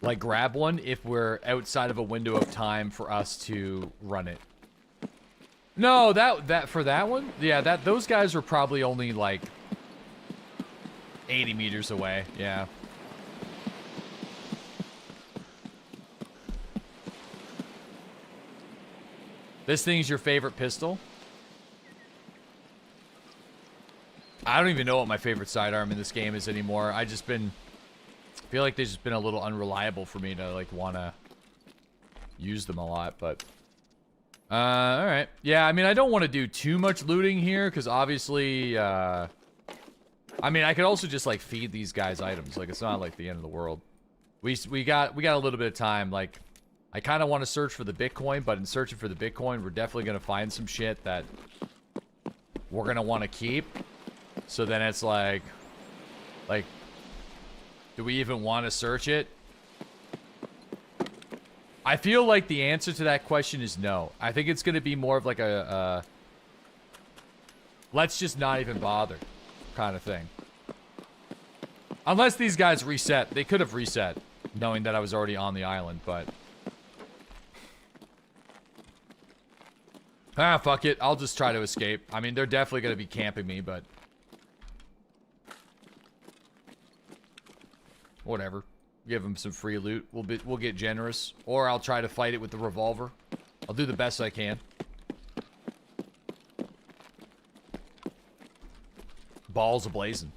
like, grab one if we're outside of a window of time for us to run it. No, for that one? Yeah, those guys are probably only, like, 80 meters away, yeah. This thing's your favorite pistol? I don't even know what my favorite sidearm in this game is anymore. I feel like they've just been a little unreliable for me to, like, want to use them a lot, but... alright. Yeah, I mean, I don't want to do too much looting here, because obviously, I mean, I could also just, like, feed these guys items. Like, it's not, like, the end of the world. We got a little bit of time. Like, I kind of want to search for the Bitcoin, but in searching for the Bitcoin, we're definitely going to find some shit that we're going to want to keep. So then it's like, do we even want to search it? I feel like the answer to that question is no. I think it's going to be more of like a let's just not even bother kind of thing. Unless these guys reset. They could have reset, knowing that I was already on the island, but... Ah, fuck it. I'll just try to escape. I mean, they're definitely going to be camping me, but... Whatever. Give them some free loot. We'll get generous. Or I'll try to fight it with the revolver. I'll do the best I can. Balls a-blazing.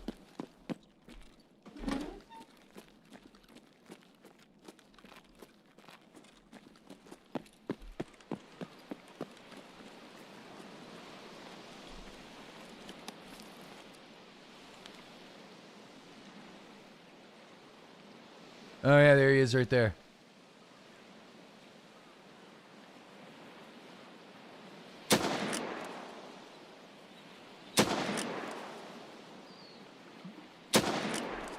Oh yeah, there he is right there.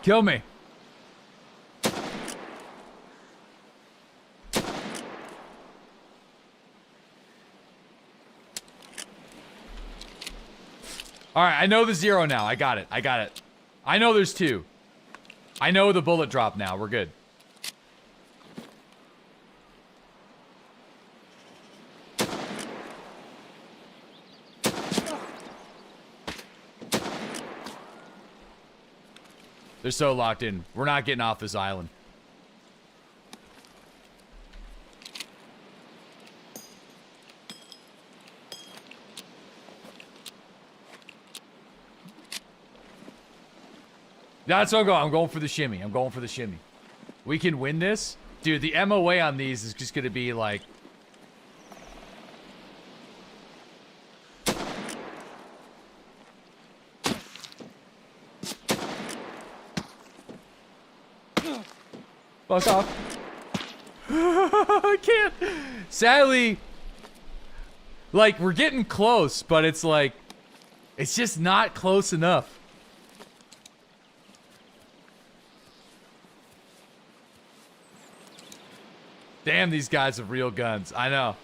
Kill me. All right, I know the 0 now. I got it. I got it. I know there's 2. I know the bullet drop now. We're good. They're so locked in. We're not getting off this island. That's what I'm going. I'm going for the shimmy. I'm going for the shimmy. We can win this. Dude, the MOA on these is just going to be like... Fuck off. I can't. Sadly, like, we're getting close, but it's like... It's just not close enough. Damn, these guys have real guns. I know.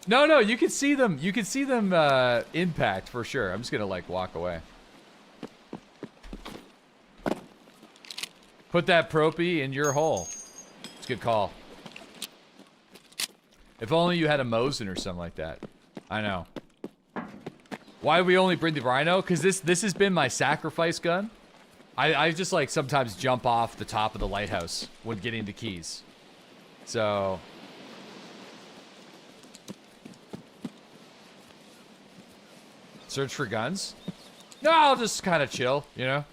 No, you can see them. You can see them impact for sure. I'm just gonna like walk away. Put that propy in your hole. It's a good call. If only you had a Mosin or something like that. I know. Why do we only bring the Rhino? Because this has been my sacrifice gun. I just like sometimes jump off the top of the lighthouse when getting the keys. So search for guns? No, I'll just kind of chill, you know?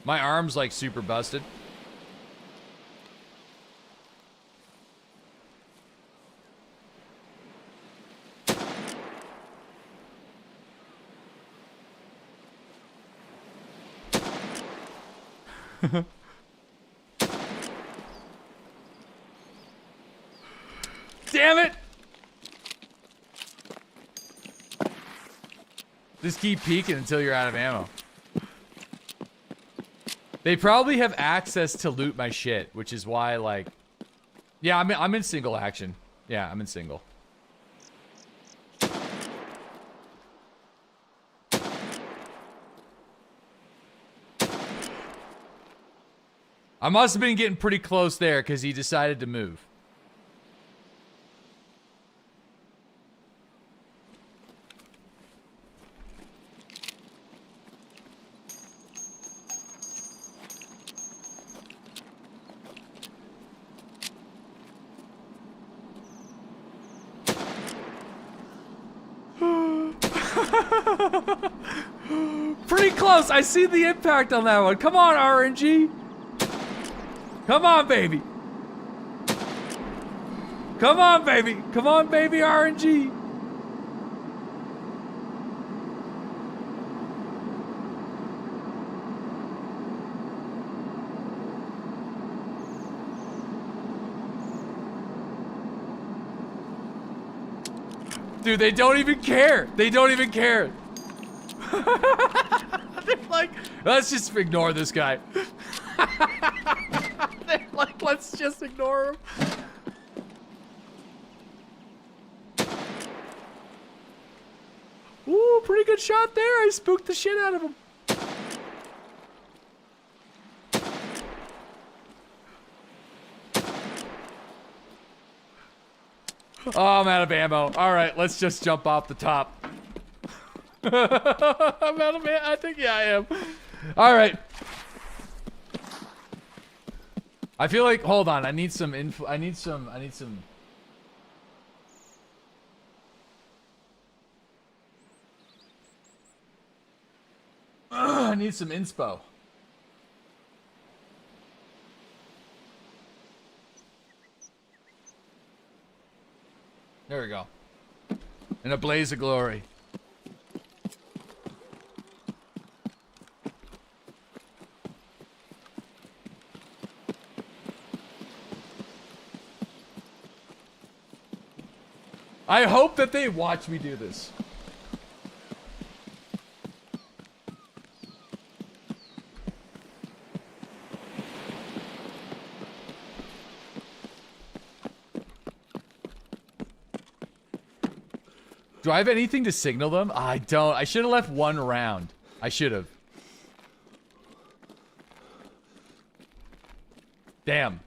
My arm's like super busted. Damn it! Just keep peeking until you're out of ammo. They probably have access to loot my shit, which is why, like... Yeah, I'm in single action. Yeah, I'm in single. I must have been getting pretty close there because he decided to move. Pretty close. I see the impact on that one. Come on, RNG. Come on, baby. Come on, baby. Come on, baby, RNG. Dude, they don't even care. They don't even care. They're like, let's just ignore this guy. They're like, let's just ignore him. Ooh, pretty good shot there. I spooked the shit out of him. Oh, I'm out of ammo. All right, let's just jump off the top. I'm out of ammo. I think, yeah, I am. All right. I feel like, hold on, I need some info. I need some. I need some inspo. There we go. In a blaze of glory. I hope that they watch me do this. Do I have anything to signal them? I don't. I should have left one round. I should have. Damn.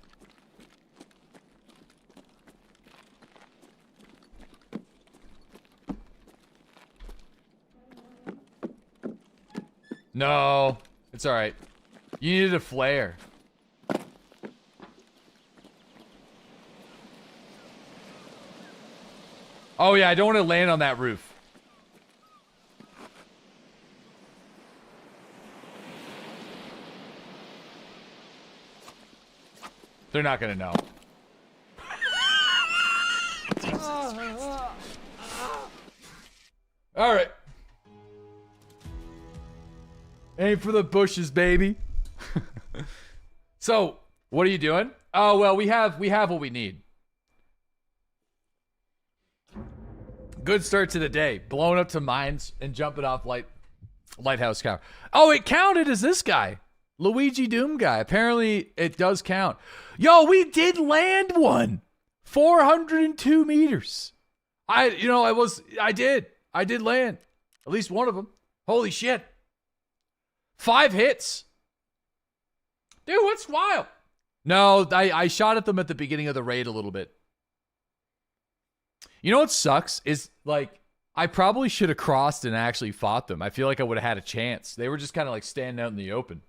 No. It's alright. You needed a flare. Oh yeah, I don't want to land on that roof. They're not gonna know. Alright. Aim for the bushes, baby. So, what are you doing? Oh well, we have what we need. Good start to the day. Blowing up to mines and jumping off lighthouse tower. Oh, it counted as this guy. Luigi Doom guy. Apparently, it does count. Yo, we did land one. 402 meters. I did land. At least one of them. Holy shit. 5 hits. Dude, what's wild? No, I shot at them at the beginning of the raid a little bit. You know what sucks is, like, I probably should have crossed and actually fought them. I feel like I would have had a chance. They were just kind of like standing out in the open.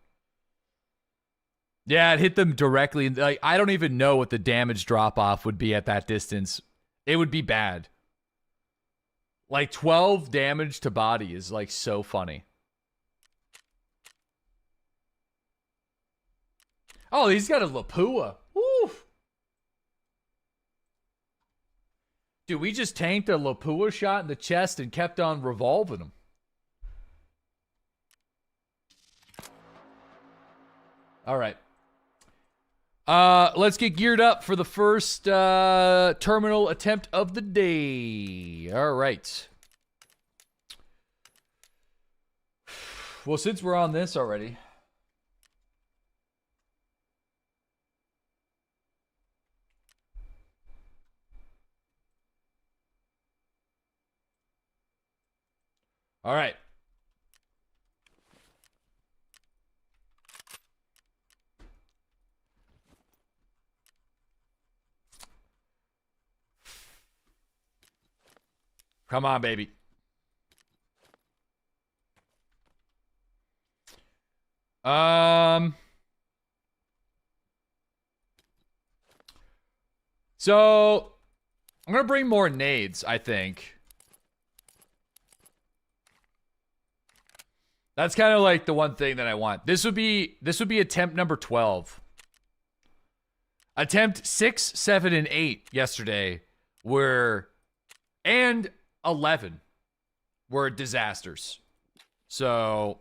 Yeah, it hit them directly. Like, I don't even know what the damage drop-off would be at that distance. It would be bad. Like, 12 damage to body is, like, so funny. Oh, he's got a Lapua. Woo! Dude, we just tanked a Lapua shot in the chest and kept on revolving him. All right. Let's get geared up for the first terminal attempt of the day. All right. Well, since we're on this already. All right. Come on, baby. So I'm gonna bring more nades, I think. That's kind of like the one thing that I want. This would be attempt number 12. Attempt 6, 7, and 8 yesterday were, and 11 were disasters. So,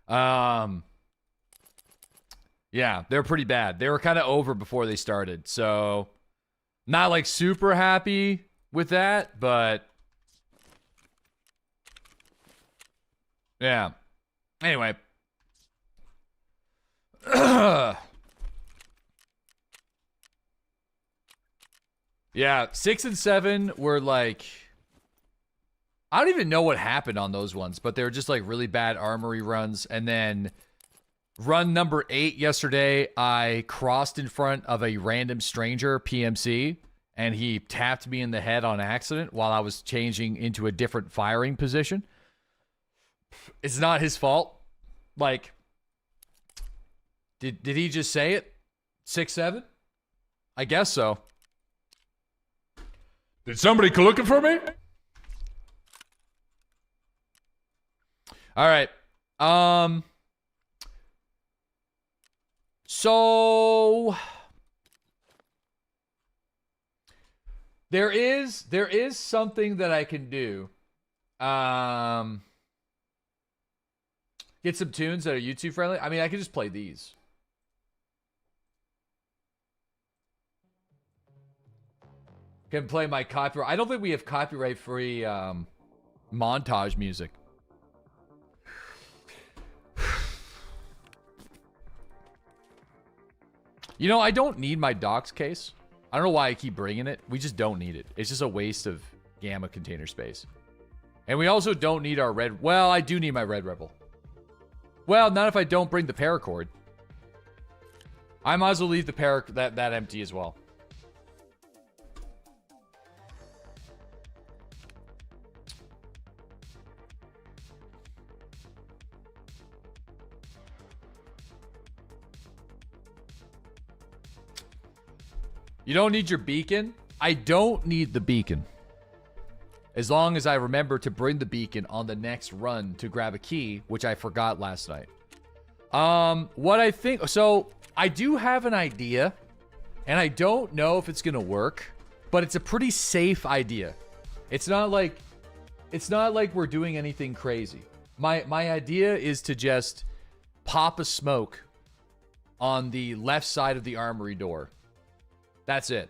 yeah, they're pretty bad. They were kind of over before they started. So, not like super happy with that, but yeah. Anyway. Yeah, 6 and 7 were like, I don't even know what happened on those ones, but they were just like really bad armory runs. And then run number 8 yesterday, I crossed in front of a random stranger PMC, and he tapped me in the head on accident while I was changing into a different firing position. It's not his fault. Like, did he just say it? 6-7? I guess so. Did somebody come looking for me? All right. So there is something that I can do. Get some tunes that are YouTube friendly. I mean, I could just play these. Can play my copyright. I don't think we have copyright-free montage music. You know, I don't need my docs case. I don't know why I keep bringing it. We just don't need it. It's just a waste of gamma container space. And we also don't need our red... Well, I do need my red rebel. Well, not if I don't bring the paracord. I might as well leave the that empty as well. You don't need your beacon? I don't need the beacon. As long as I remember to bring the beacon on the next run to grab a key, which I forgot last night. What I think... So, I do have an idea, and I don't know if it's going to work, but it's a pretty safe idea. It's not like we're doing anything crazy. My idea is to just pop a smoke on the left side of the armory door. That's it.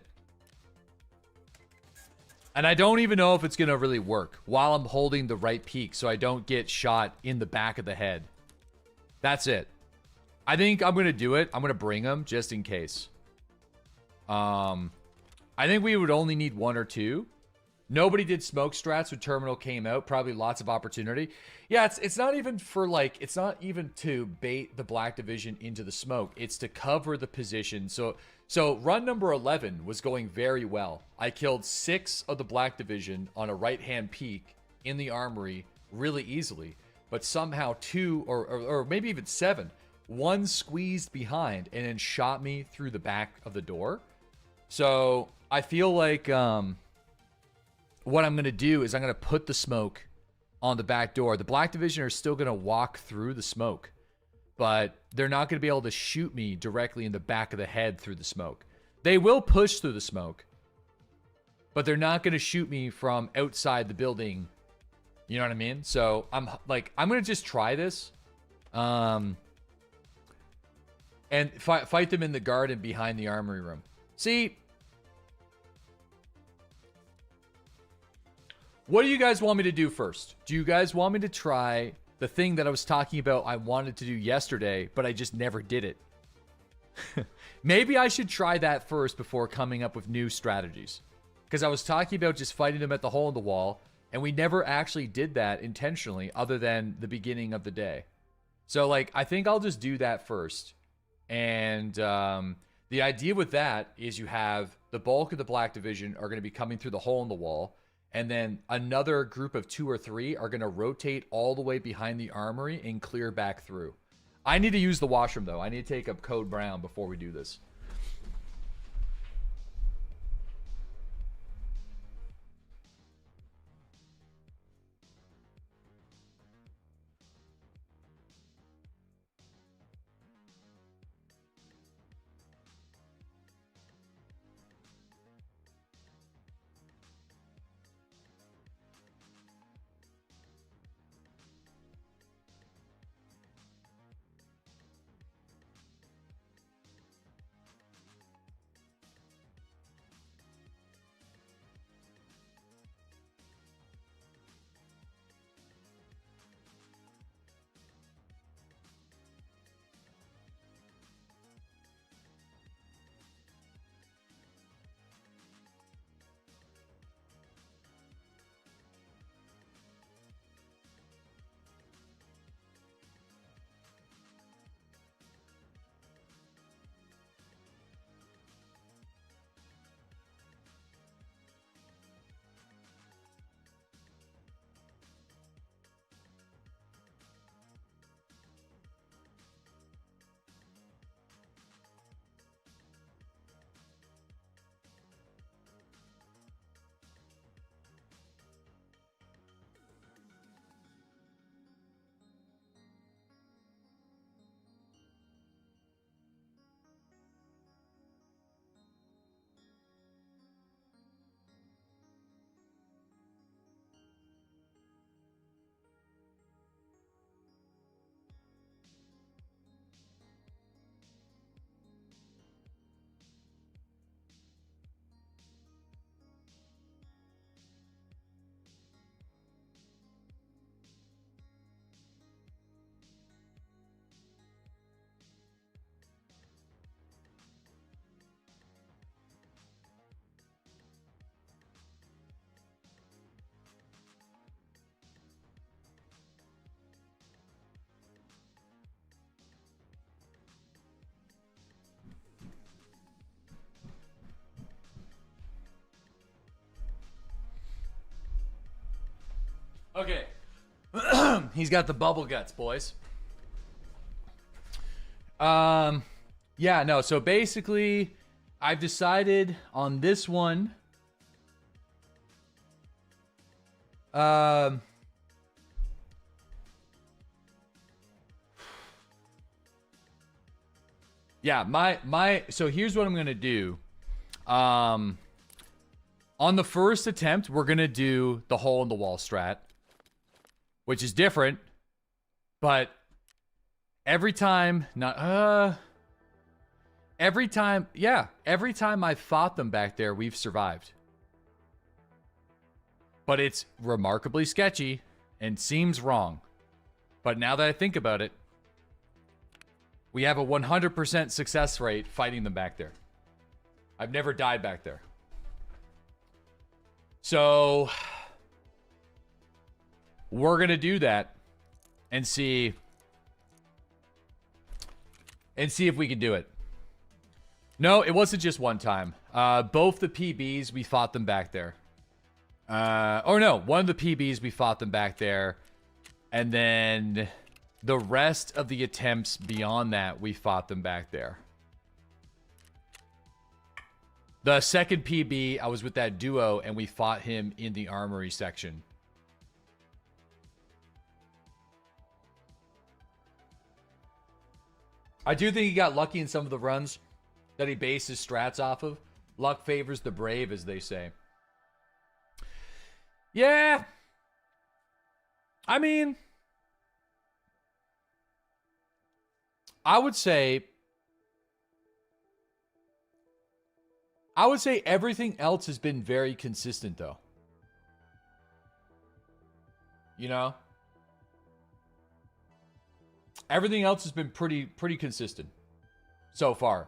And I don't even know if it's going to really work while I'm holding the right peak so I don't get shot in the back of the head. That's it. I think I'm going to do it. I'm going to bring them just in case. I think we would only need 1 or 2. Nobody did smoke strats when Terminal came out. Probably lots of opportunity. Yeah, it's not even for like... It's not even to bait the Black Division into the smoke. It's to cover the position. So run number 11 was going very well. I killed 6 of the Black Division on a right-hand peak in the armory really easily. But somehow 2 or maybe even 7, one squeezed behind and then shot me through the back of the door. So I feel like what I'm going to do is I'm going to put the smoke on the back door. The Black Division are still going to walk through the smoke, but they're not going to be able to shoot me directly in the back of the head through the smoke. They will push through the smoke, but they're not going to shoot me from outside the building. You know what I mean? So I'm going to just try this. And fight them in the garden behind the armory room. See, what do you guys want me to do first? Do you guys want me to try the thing that I was talking about I wanted to do yesterday, but I just never did it? Maybe I should try that first before coming up with new strategies. Because I was talking about just fighting them at the hole in the wall, and we never actually did that intentionally other than the beginning of the day. So, like, I think I'll just do that first. And the idea with that is you have the bulk of the Black Division are going to be coming through the hole in the wall. And then another group of 2 or 3 are going to rotate all the way behind the armory and clear back through. I need to use the washroom, though. I need to take up Code Brown before we do this. Okay. He's got the bubble guts, boys. Yeah, no, so basically, I've decided on this one. Yeah, so here's what I'm gonna do. On the first attempt, we're gonna do the hole in the wall strat, which is different, but every time I fought them back there, we've survived. But it's remarkably sketchy and seems wrong. But now that I think about it, we have a 100% success rate fighting them back there. I've never died back there. So we're going to do that and see if we can do it. No, it wasn't just one time. Both the PBs, we fought them back there. Or no, one of the PBs, we fought them back there. And then the rest of the attempts beyond that, we fought them back there. The second PB, I was with that duo, and we fought him in the armory section. I do think he got lucky in some of the runs that he based his strats off of. Luck favors the brave, as they say. Yeah. I mean, I would say everything else has been very consistent, though. You know? Everything else has been pretty consistent so far.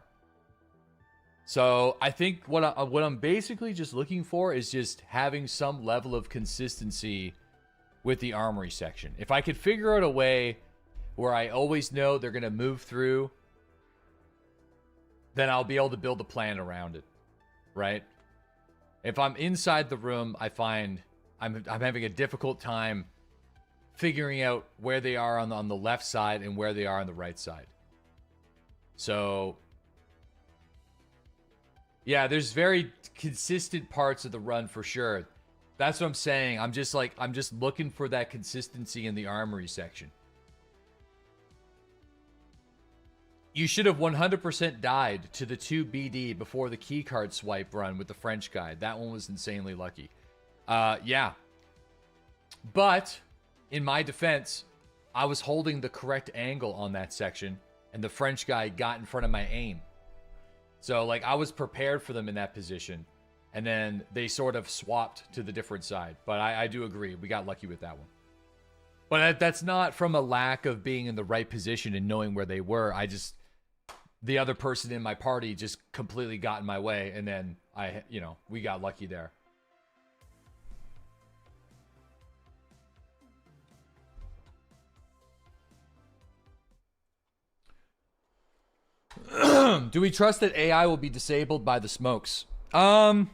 So I think what I'm basically just looking for is just having some level of consistency with the armory section. If I could figure out a way where I always know they're going to move through, then I'll be able to build a plan around it, right? If I'm inside the room, I find I'm having a difficult time figuring out where they are on the left side and where they are on the right side. So yeah, there's very consistent parts of the run for sure. That's what I'm saying. I'm just looking for that consistency in the armory section. You should have 100% died to the 2 BD before the keycard swipe run with the French guy. That one was insanely lucky. Yeah. But in my defense, I was holding the correct angle on that section, and the French guy got in front of my aim. So, like, I was prepared for them in that position, and then they sort of swapped to the different side. But I do agree. We got lucky with that one. But that's not from a lack of being in the right position and knowing where they were. The other person in my party just completely got in my way, and then we got lucky there. Do we trust that AI will be disabled by the smokes? They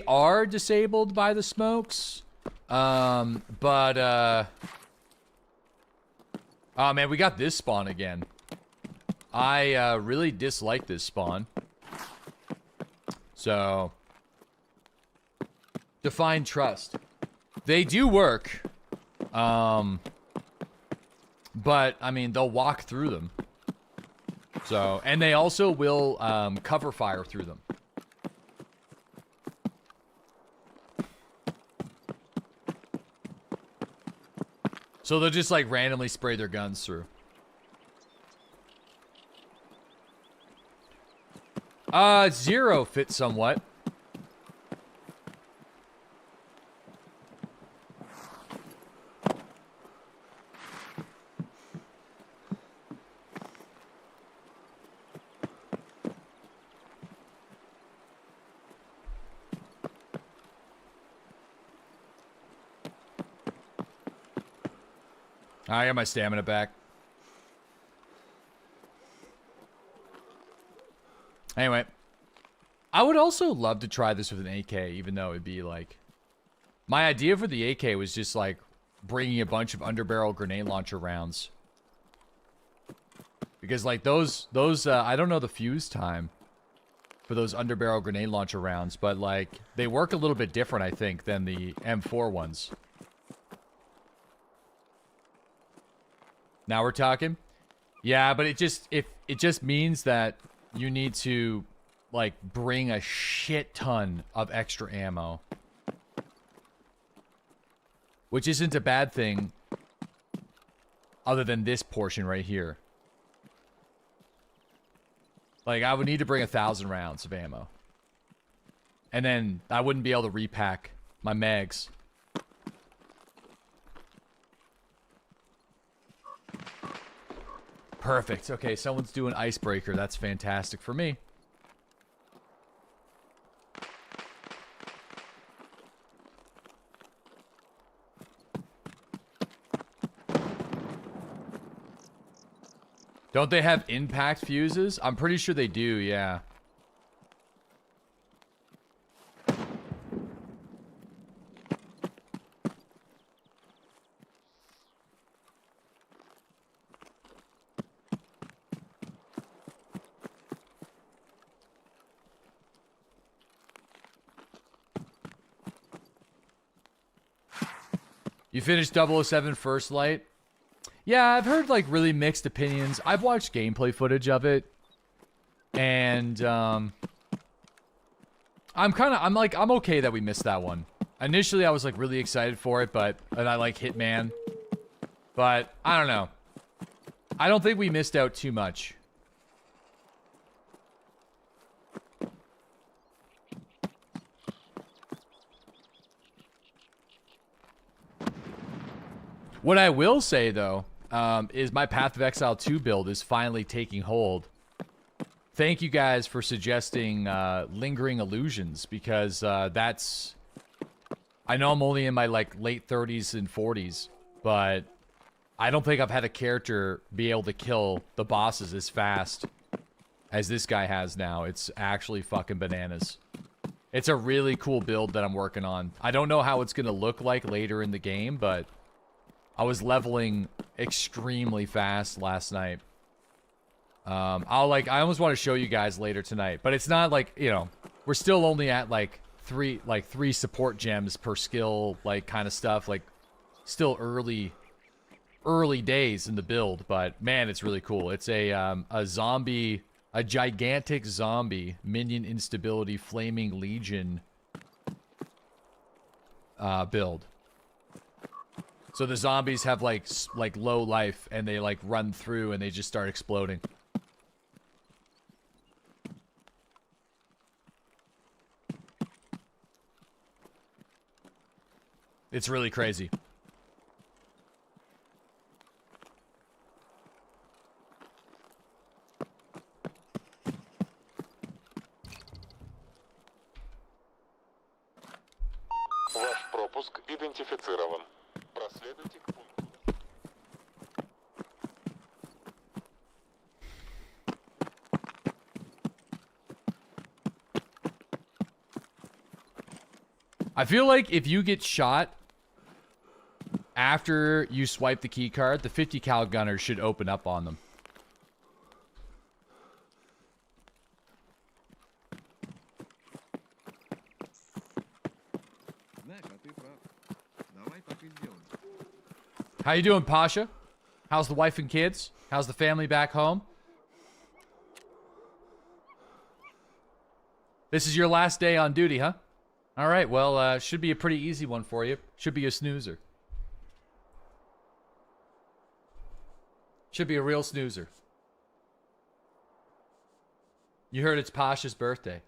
are disabled by the smokes. Oh man, we got this spawn again. I really dislike this spawn. So, define trust. They do work. But I mean, they'll walk through them. So, and they also will cover fire through them. So they'll just like randomly spray their guns through. Zero fits somewhat. I got my stamina back. Anyway, I would also love to try this with an AK, even though it'd be like My idea for the AK was just like bringing a bunch of underbarrel grenade launcher rounds. Because like those I don't know the fuse time for those underbarrel grenade launcher rounds, but like they work a little bit different, I think, than the M4 ones. Now we're talking? Yeah, but it just means that you need to like bring a shit ton of extra ammo. Which isn't a bad thing other than this portion right here. Like, I would need to bring 1,000 rounds of ammo. And then I wouldn't be able to repack my mags. Perfect. Okay, someone's doing icebreaker. That's fantastic for me. Don't they have impact fuses? I'm pretty sure they do, yeah. You finished 007 First Light? Yeah, I've heard like really mixed opinions. I've watched gameplay footage of it, and I'm okay that we missed that one. Initially, I was like really excited for it, and I like Hitman, but I don't know. I don't think we missed out too much. What I will say though, is my Path of Exile 2 build is finally taking hold. Thank you guys for suggesting Lingering Illusions, because that's... I know I'm only in my like late 30s and 40s, but I don't think I've had a character be able to kill the bosses as fast as this guy has now. It's actually fucking bananas. It's a really cool build that I'm working on. I don't know how it's going to look like later in the game, but I was leveling extremely fast last night. I almost want to show you guys later tonight, but it's not like, you know, we're still only at like three support gems per skill, like kind of stuff, like still early days in the build, but man, it's really cool. It's a gigantic zombie minion instability flaming legion build. So the zombies have like low life, and they like run through and they just start exploding. It's really crazy.
Ваш пропуск идентифицирован. Проследуйте к пункту.
I feel like if you get shot after you swipe the key card, the 50 cal gunner should open up on them. How you doing, Pasha? How's the wife and kids? How's the family back home? This is your last day on duty, huh? All right, well, should be a pretty easy one for you. Should be a snoozer. Should be a real snoozer. You heard it's Pasha's birthday.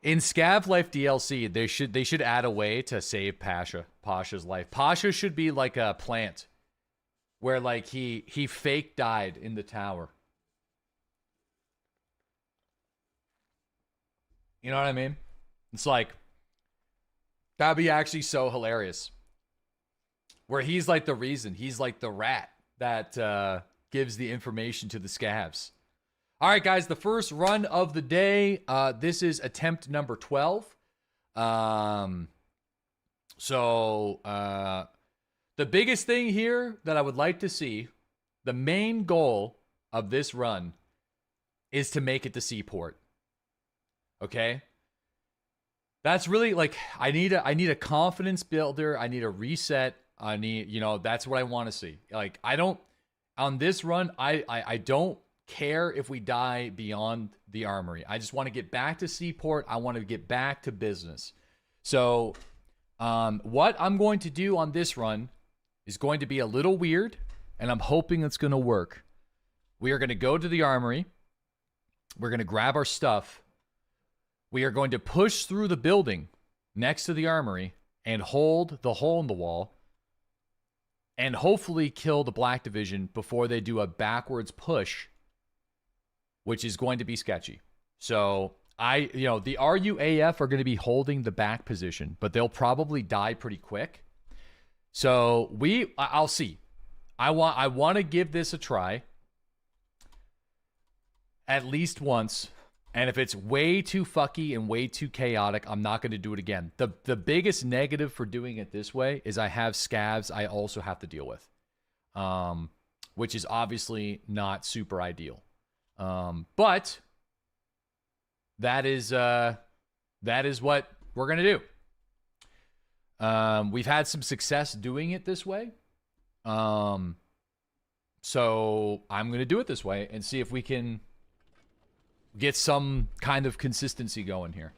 In Scav Life DLC, they should add a way to save Pasha's life. Pasha should be like a plant where like he fake died in the tower. You know what I mean? It's like, that'd be actually so hilarious. Where he's like the reason, he's like the rat that gives the information to the scavs. All right, guys, the first run of the day. This is attempt number 12. So, the biggest thing here that I would like to see, the main goal of this run is to make it to Seaport. Okay? That's really like I need a confidence builder, I need a reset. I need, that's what I want to see. Like on this run, I don't care if we die beyond the armory. I just want to get back to Seaport. I want to get back to business. So, what I'm going to do on this run is going to be a little weird, and I'm hoping it's going to work. We are going to go to the armory. We're going to grab our stuff. We are going to push through the building next to the armory and hold the hole in the wall and hopefully kill the Black Division before they do a backwards push, which is going to be sketchy. So the RUAF are going to be holding the back position, but they'll probably die pretty quick. So I'll see. I want to give this a try at least once. And if it's way too fucky and way too chaotic, I'm not going to do it again. The biggest negative for doing it this way is I have scavs I also have to deal with, which is obviously not super ideal. But that is what we're going to do. We've had some success doing it this way. So I'm going to do it this way and see if we can get some kind of consistency going here.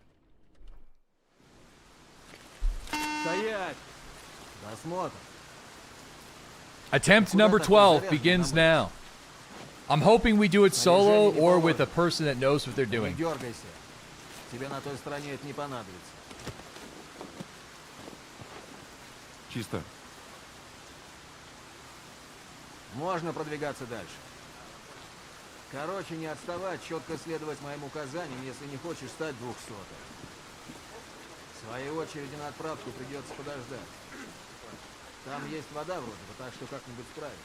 Attempt number 12 begins now. I'm hoping we do it solo or with a person that knows what they're doing.
Чисто.
Можно продвигаться дальше. Короче, не отставать, четко следовать моим указаниям, если не хочешь стать 200-м. В своей очереди на отправку придется подождать. Там есть вода вроде бы, так что как-нибудь справишься.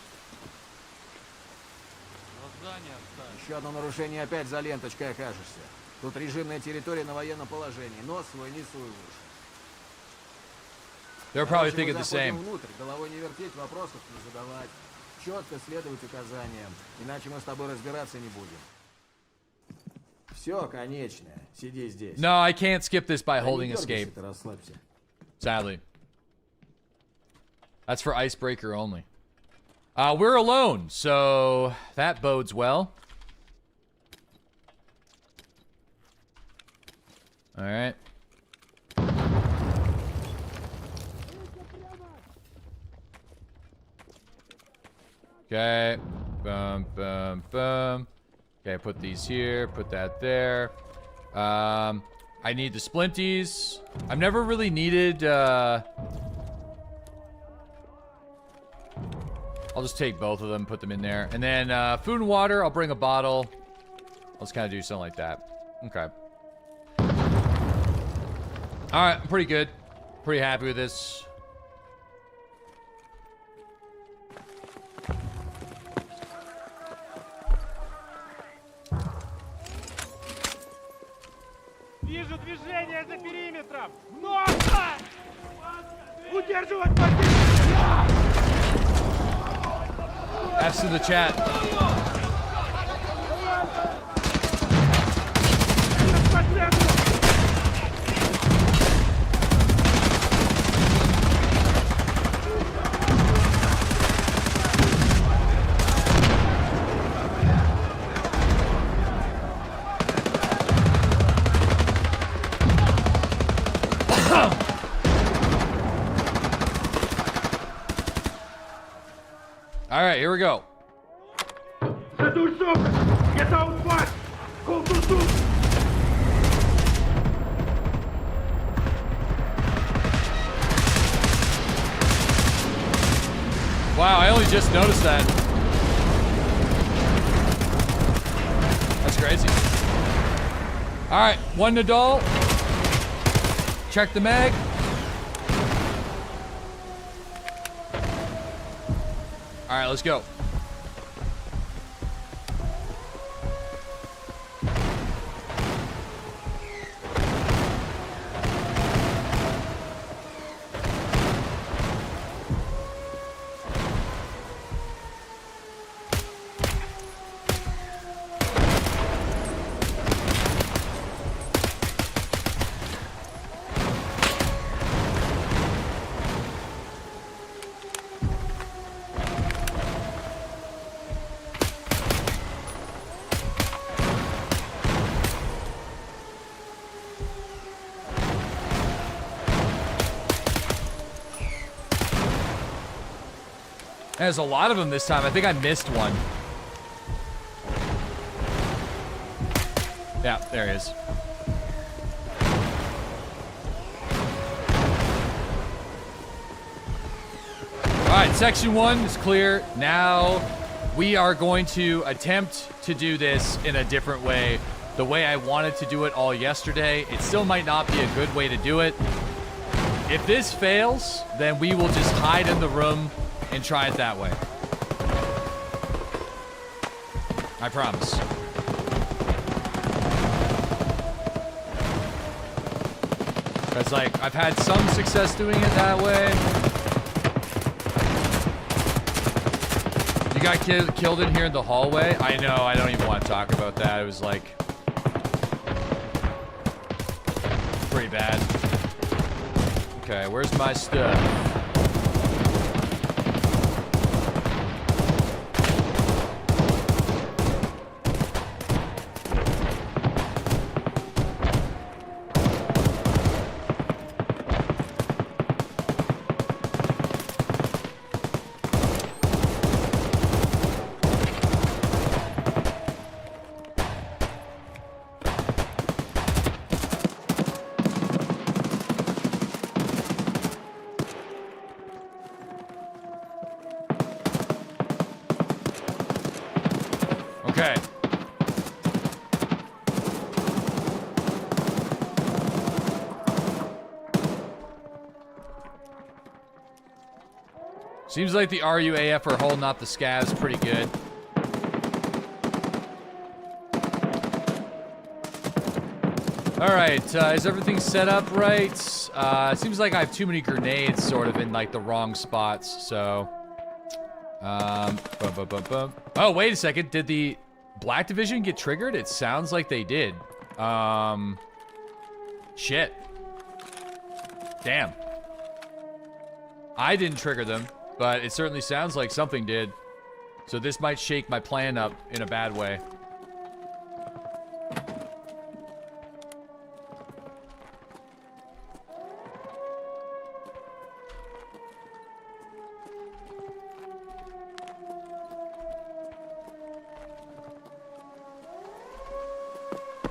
Еще одно нарушение, опять за ленточкой окажешься. Тут режимная территория на военном положении. Нос свой не суй в уши.
They're probably thinking the same.
Внутрь, головой не вертеть, вопросов не задавать. Четко следовать указаниям, иначе мы с тобой разбираться не будем. Все, конечно. Сиди здесь.
No, I can't skip this by holding escape. Sadly. That's for icebreaker only. We're alone, so that bodes well. All right. Okay. Boom, boom, boom. Okay, put these here. Put that there. I need the splinties. I've never really needed... I'll just take both of them, put them in there. And then food and water, I'll bring a bottle. I'll just kind of do something like that. Okay. Alright, I'm pretty good. Pretty happy with this.
Вижу движение за периметром! Нужно! Удерживать позицию!
F's in the chat. All right, here we go. Wow, I only just noticed that. That's crazy. All right, one Nadal. Check the mag. All right, let's go. There's a lot of them this time. I think I missed one. Yeah, there he is. Alright, section 1 is clear. Now we are going to attempt to do this in a different way. The way I wanted to do it all yesterday. It still might not be a good way to do it. If this fails, then we will just hide in the room and try it that way. I promise. Because, like, I've had some success doing it that way. You got killed in here in the hallway? I know, I don't even want to talk about that. It was, like, pretty bad. Okay, where's my stuff? Okay. Seems like the RUAF are holding up the scavs pretty good. Alright, is everything set up right? Seems like I have too many grenades sort of in like the wrong spots, so... Oh, wait a second. Did the Black Division get triggered? It sounds like they did. Shit. Damn. I didn't trigger them, but it certainly sounds like something did. So this might shake my plan up in a bad way.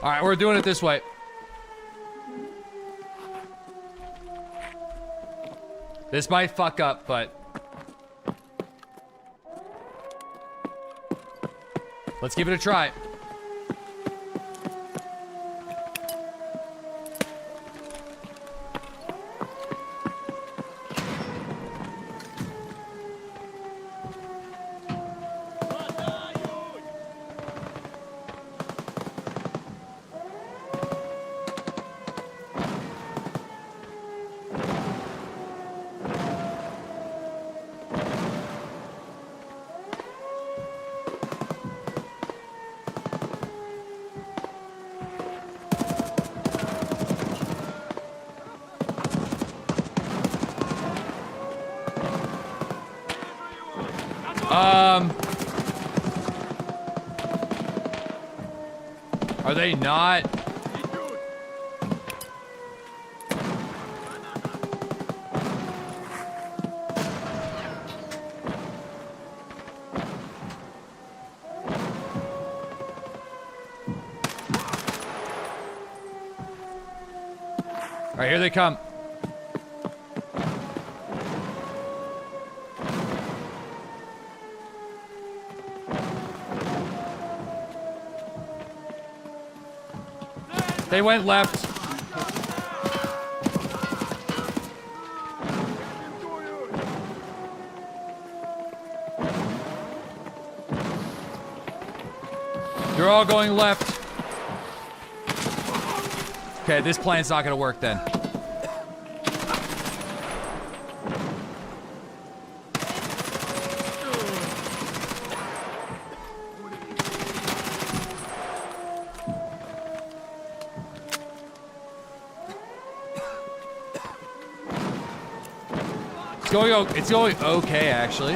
All right, we're doing it this way. This might fuck up, but... let's give it a try. Are they not? All right, here they come. They went left. They're all going left. Okay, this plan's not gonna work then. It's going okay, actually.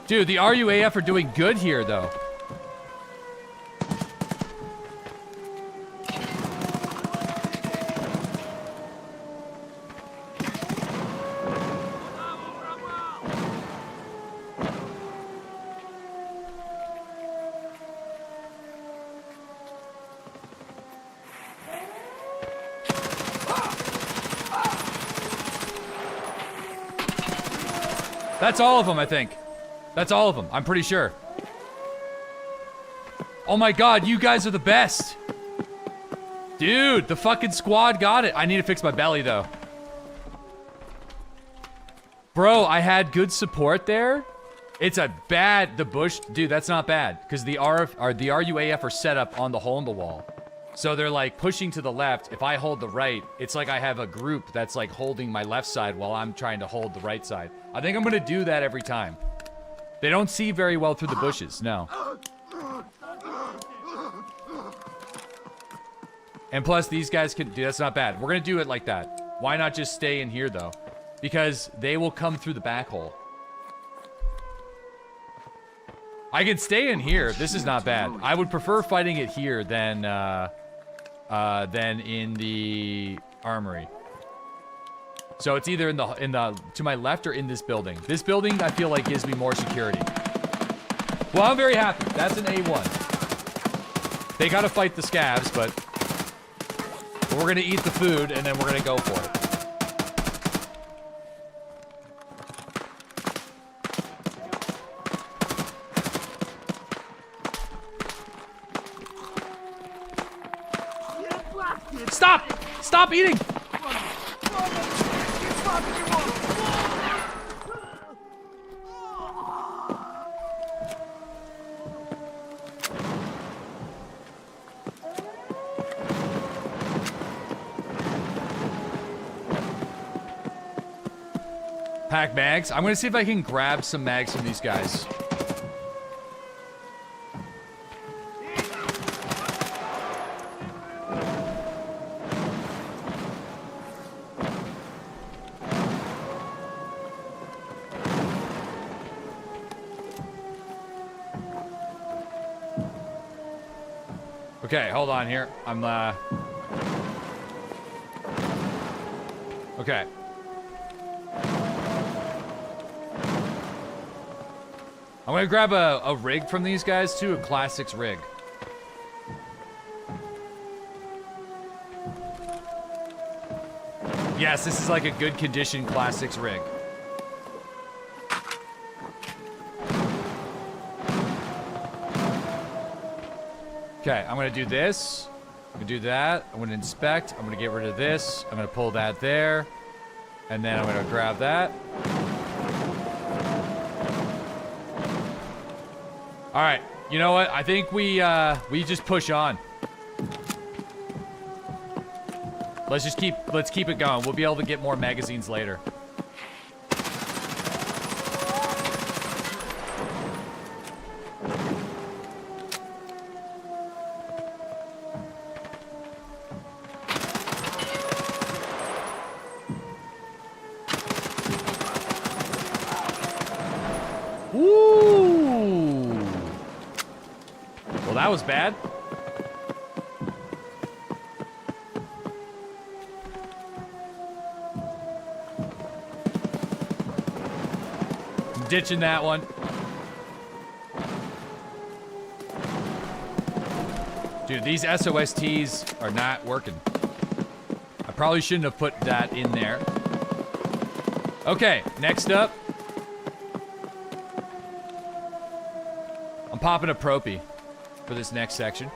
Dude, the RUAF are doing good here, though. That's all of them, I think. That's all of them. I'm pretty sure. Oh my god, you guys are the best. Dude, the fucking squad got it. I need to fix my belly, though. Bro, I had good support there. It's a bad... The bush... Dude, that's not bad. Because the RUAF are set up on the hole in the wall. So they're, like, pushing to the left. If I hold the right, it's like I have a group that's, like, holding my left side while I'm trying to hold the right side. I think I'm going to do that every time. They don't see very well through the bushes. No. And plus, these guys can... Dude, that's not bad. We're going to do it like that. Why not just stay in here, though? Because they will come through the back hole. I can stay in here. This is not bad. I would prefer fighting it here than in the armory. So it's either in the to my left or in this building. This building, I feel like, gives me more security. Well, I'm very happy. That's an A1. They gotta fight the scavs, but we're gonna eat the food and then we're gonna go for it. Stop! Stop eating! Pack mags. I'm gonna see if I can grab some mags from these guys. Okay, hold on here. I'm, okay. I'm gonna grab a rig from these guys, too. A Classics rig. Yes, this is like a good condition Classics rig. Okay, I'm gonna do this. I'm gonna do that. I'm gonna inspect. I'm gonna get rid of this. I'm gonna pull that there. And then I'm gonna grab that. All right, you know what? I think we just push on. Let's keep it going. We'll be able to get more magazines later. Ooh. Well, that was bad. I'm ditching that one. Dude, these SOSTs are not working. I probably shouldn't have put that in there. Okay, next up. I'm popping a propy for this next section.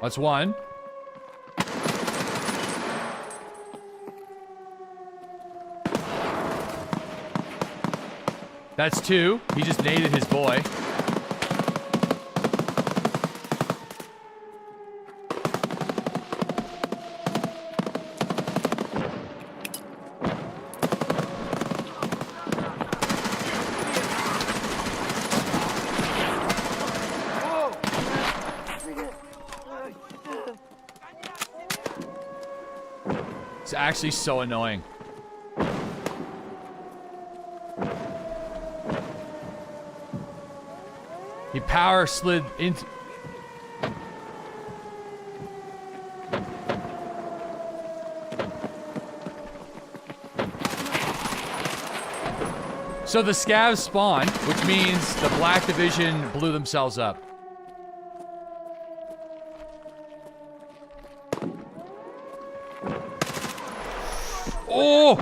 That's one. That's two. He just naded his boy. It's actually so annoying. He power slid into... So the scavs spawned, which means the Black Division blew themselves up. Oh!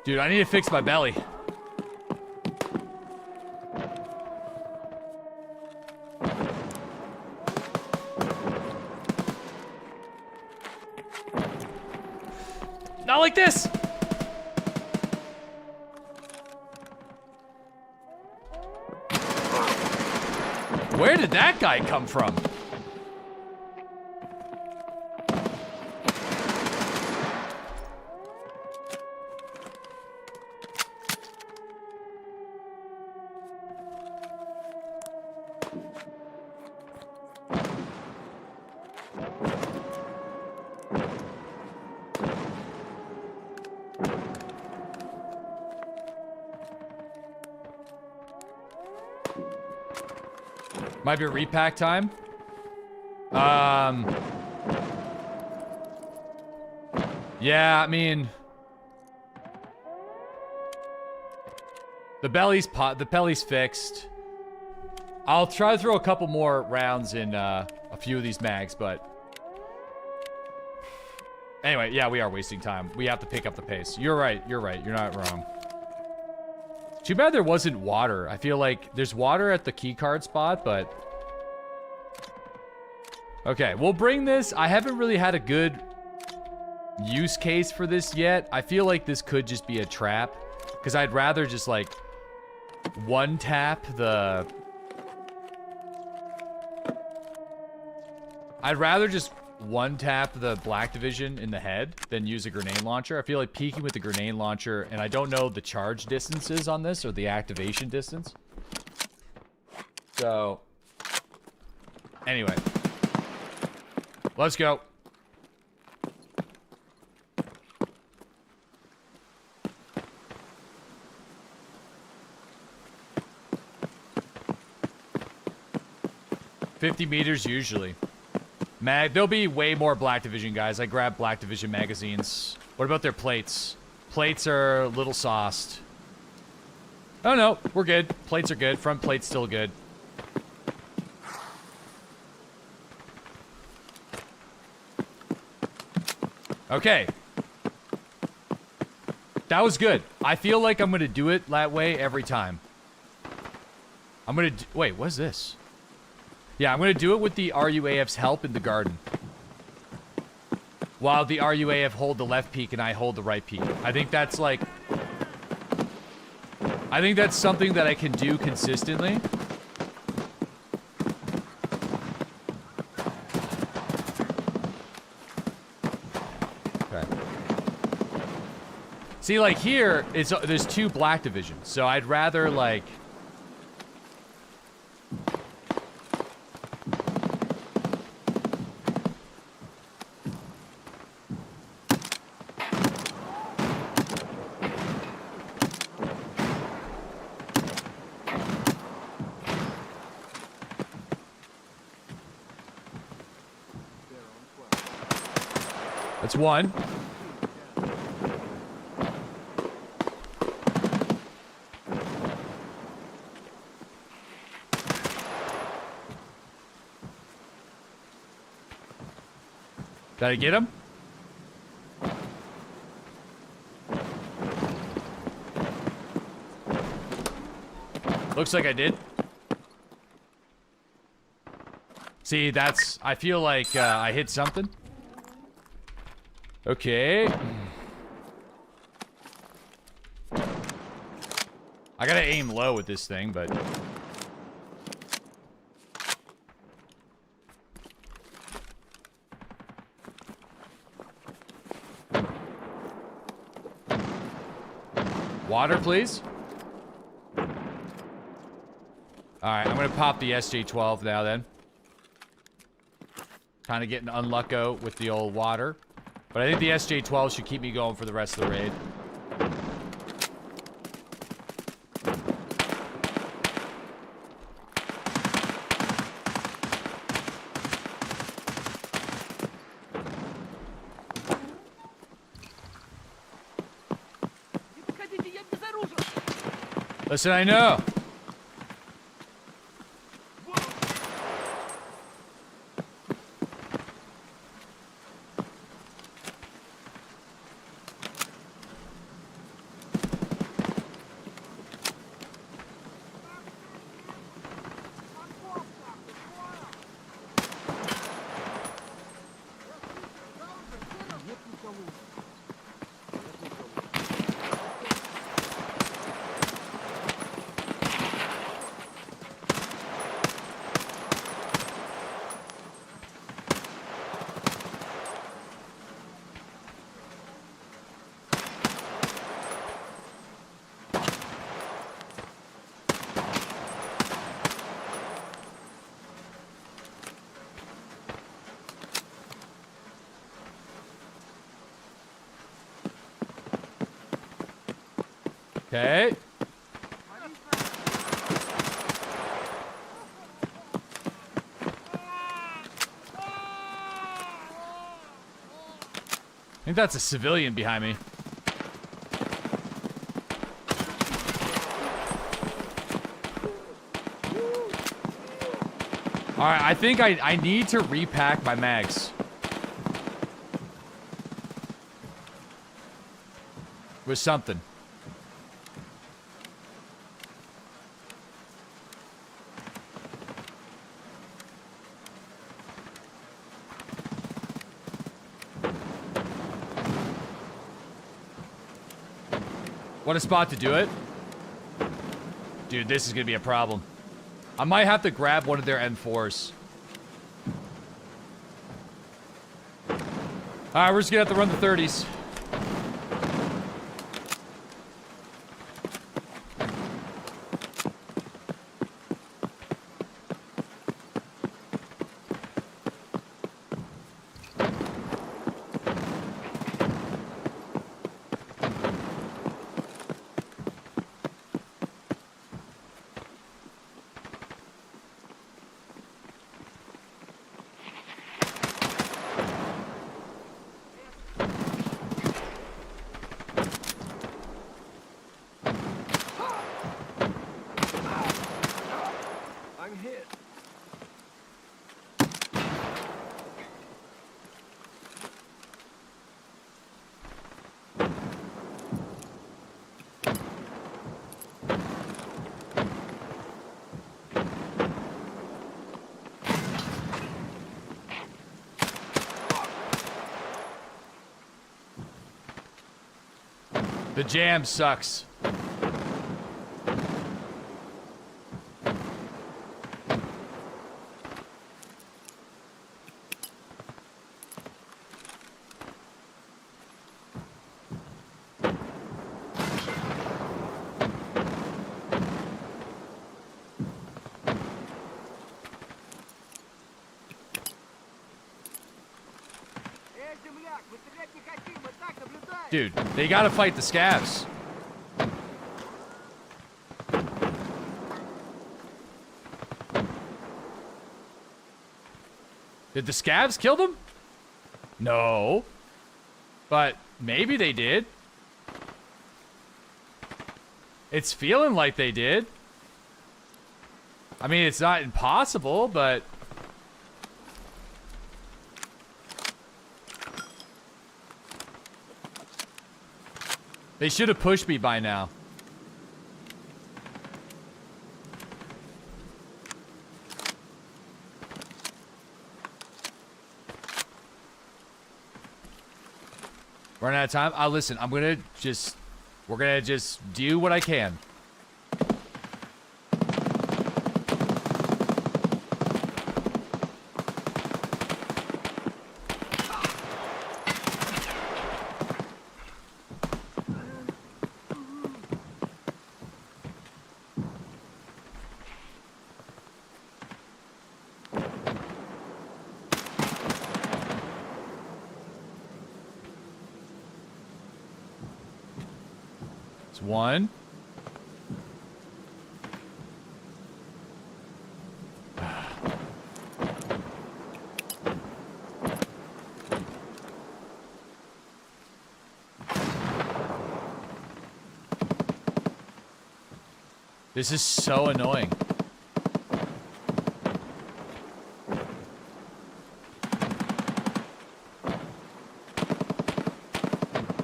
Dude, I need to fix my belly. Not like this! Where did that guy come from? Might be repack time. Yeah, I mean, the belly's fixed. I'll try to throw a couple more rounds in a few of these mags, but anyway, yeah, we are wasting time. We have to pick up the pace. You're right. You're right. You're not wrong. Too bad there wasn't water. I feel like there's water at the keycard spot, but... Okay, we'll bring this. I haven't really had a good use case for this yet. I feel like this could just be a trap, because I'd rather just, like, one-tap the... I'd rather just one-tap the Black Division in the head than use a grenade launcher. I feel like peeking with the grenade launcher, and I don't know the charge distances on this or the activation distance. So, anyway, let's go. $50 meters usually. There'll be way more Black Division guys. I grabbed Black Division magazines. What about their plates? Plates are a little sauced. Oh no, we're good. Plates are good. Front plate's still good. Okay. That was good. I feel like I'm gonna do it that way every time. I'm gonna wait, what is this? Yeah, I'm gonna do it with the RUAF's help in the garden. While the RUAF hold the left peak and I hold the right peak. I think that's like... I think that's something that I can do consistently. Okay. See, like here, there's two Black Divisions, so I'd rather like... That's one. Did I get him? Looks like I did. See, that's... I feel like I hit something. Okay. I gotta aim low with this thing, but... Water, please. Alright, I'm gonna pop the SJ-12 now then. Kind of getting unlucko with the old water. But I think the SJ-12 should keep me going for the rest of the raid. Listen, I know. Okay. I think that's a civilian behind me. Alright, I think I need to repack my mags. With something. What a spot to do it. Dude, this is gonna be a problem. I might have to grab one of their M4s. Alright, we're just gonna have to run the 30s. The jam sucks. Dude, they gotta fight the scavs. Did the scavs kill them? No. But maybe they did. It's feeling like they did. I mean, it's not impossible, but... They should have pushed me by now. Running out of time? Listen, we're gonna just do what I can. It's one. This is so annoying.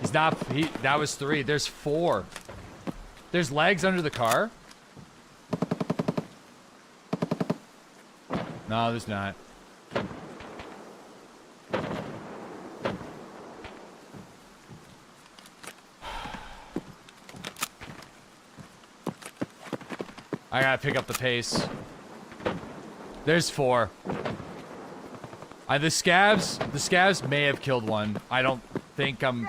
He's not, that was 3. There's 4. There's legs under the car? No, there's not. I gotta pick up the pace. There's 4. The scavs may have killed one. I don't think I'm...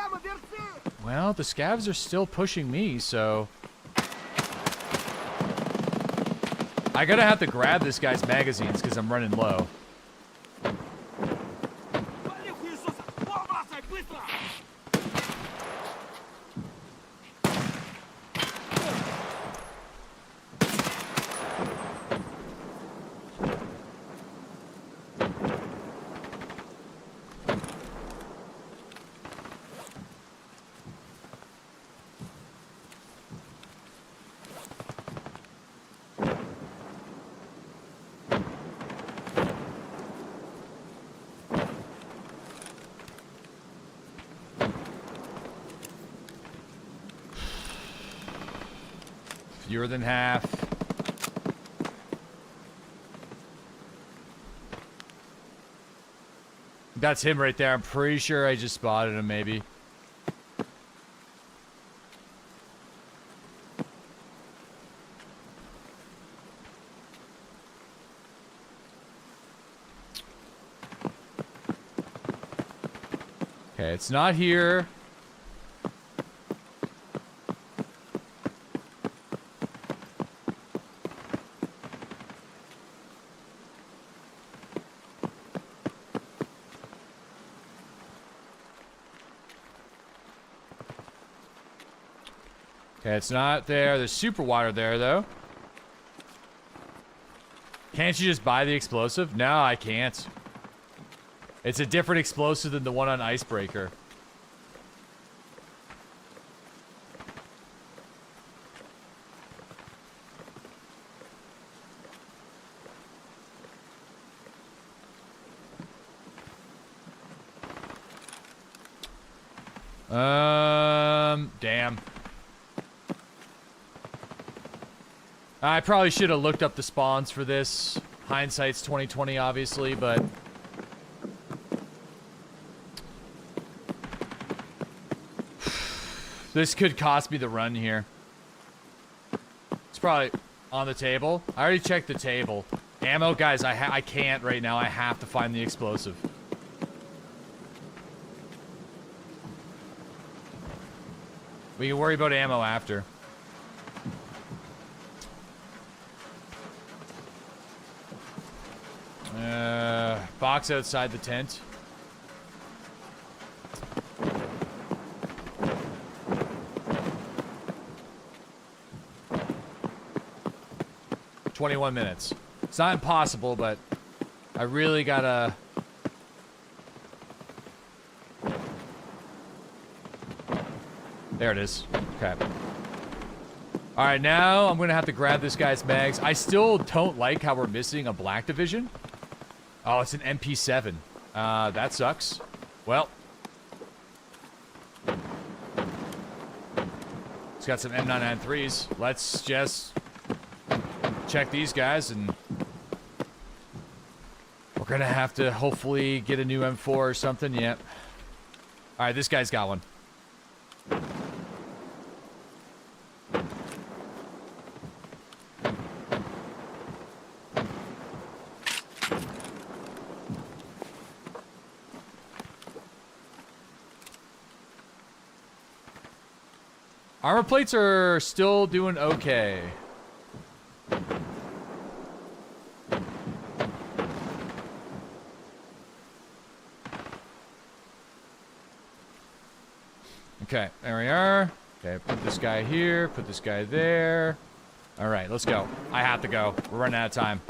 Well, the scavs are still pushing me, so... I gotta have to grab this guy's magazines because I'm running low. Fewer than half. That's him right there. I'm pretty sure I just spotted him, maybe. Okay, it's not here. Okay, it's not there. There's super water there, though. Can't you just buy the explosive? No, I can't. It's a different explosive than the one on Icebreaker. Damn. I probably should have looked up the spawns for this. Hindsight's 2020, obviously, but... This could cost me the run here. It's probably on the table. I already checked the table. Ammo, guys, I can't right now. I have to find the explosive. We can worry about ammo after. Box outside the tent. "21 minutes. It's not impossible, but I really gotta... There it is. Okay. Alright, now I'm gonna have to grab this guy's mags. I still don't like how we're missing a black division. Oh, it's an MP7. That sucks. Well. It's got some M993s. Let's just check these guys, and we're gonna have to hopefully get a new M4 or something. Yep. Alright, this guy's got one. Armor plates are still doing okay. Okay, there we are. Okay, put this guy here, put this guy there. All right, let's go. I have to go. We're running out of time.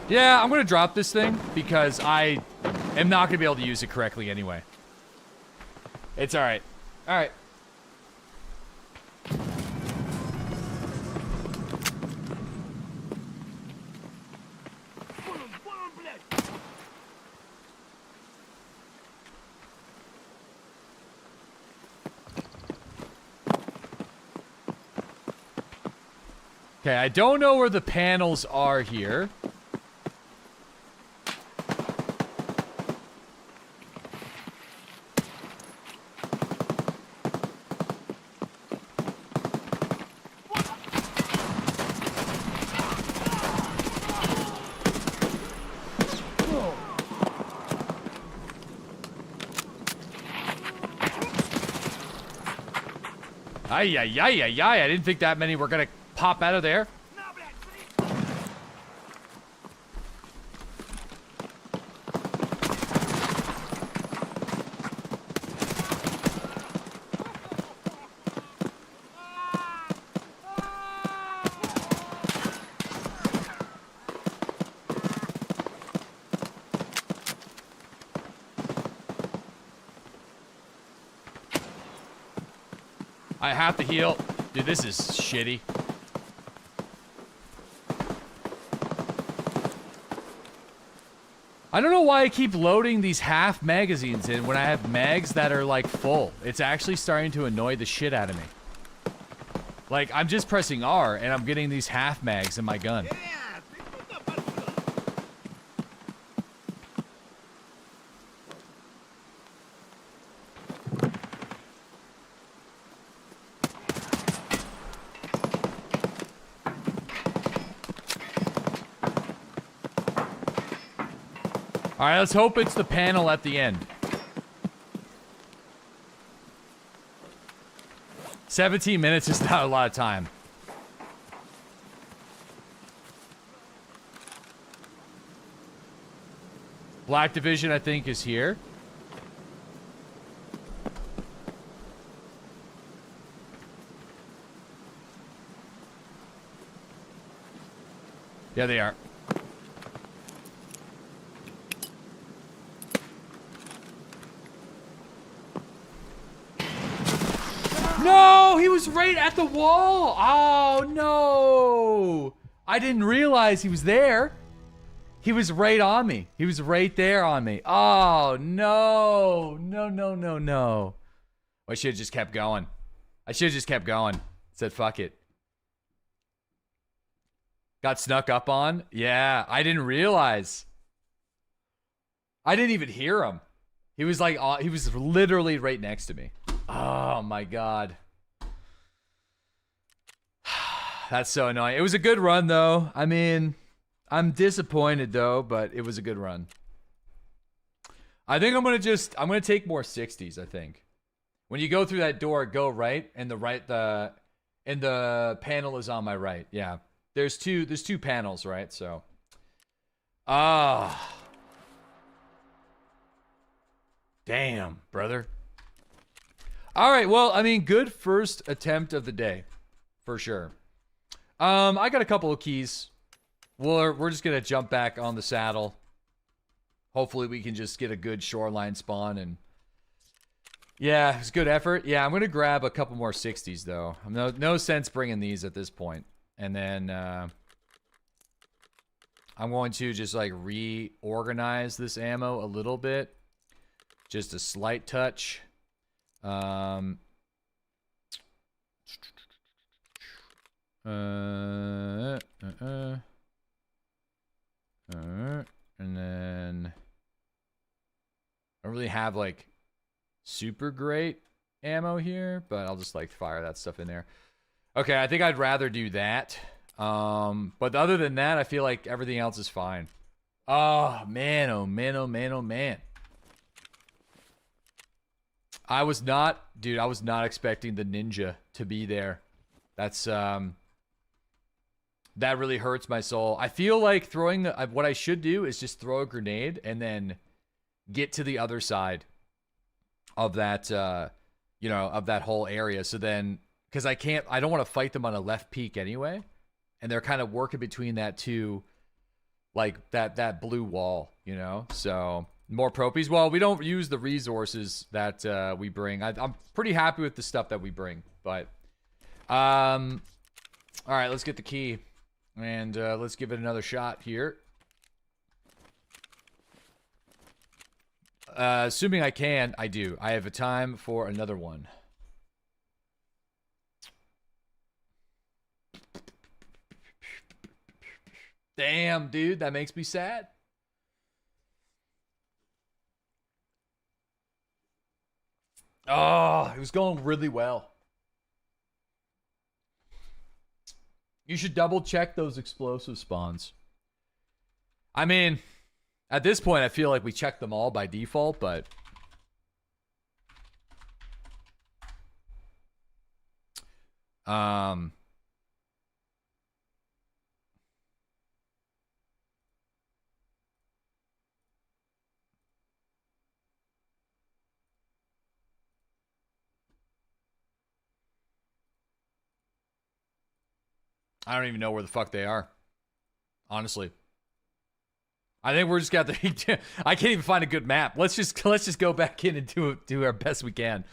Yeah, I'm gonna drop this thing because I am not gonna be able to use it correctly anyway. It's alright. Alright. Okay, I don't know where the panels are here. Ay, ay, ay, ay, ay. I didn't think that many were gonna pop out of there. I have to heal. Dude, this is shitty. I don't know why I keep loading these half magazines in when I have mags that are like full. It's actually starting to annoy the shit out of me. Like, I'm just pressing R and I'm getting these half mags in my gun. All right, let's hope it's the panel at the end. 17 minutes is not a lot of time. Black Division, I think, is here. Yeah, they are. No, he was right at the wall. Oh, no. I didn't realize he was there. He was right on me. He was right there on me. Oh, no. No, no, no, no. I should have just kept going. I should have just kept going. Said, fuck it. Got snuck up on? Yeah, I didn't realize. I didn't even hear him. He was like, he was literally right next to me. Oh my god. That's so annoying. It was a good run though. I mean, I'm disappointed though, but it was a good run. I think I'm gonna take more 60s, I think. When you go through that door, go right, and the panel is on my right. Yeah. There's two panels, right? So damn, brother. All right, well, I mean, good first attempt of the day, for sure. I got a couple of keys. We're just gonna jump back on the saddle. Hopefully, we can just get a good shoreline spawn and. Yeah, it's good effort. Yeah, I'm gonna grab a couple more 60s though. No sense bringing these at this point. And then I'm going to just like reorganize this ammo a little bit, just a slight touch. And then I don't really have like super great ammo here, but I'll just like fire that stuff in there. Okay, I think I'd rather do that. But other than that, I feel like everything else is fine. Oh, man, oh, man, oh, man, oh, man. I was not expecting the ninja to be there. That's, that really hurts my soul. I feel like throwing what I should do is just throw a grenade and then get to the other side of that, you know, of that whole area. So then, because I don't want to fight them on a left peak anyway. And they're kind of working between that two, like that blue wall, you know? So more propies. Well, we don't use the resources that we bring. I'm pretty happy with the stuff that we bring, but all right, let's get the key and let's give it another shot here. Assuming I can, I do. I have a time for another one. Damn, dude, that makes me sad. Oh, it was going really well. You should double check those explosive spawns. I mean, at this point, I feel like we checked them all by default, but I don't even know where the fuck they are. Honestly. I think we're just got the I can't even find a good map. Let's just go back in and do our best we can.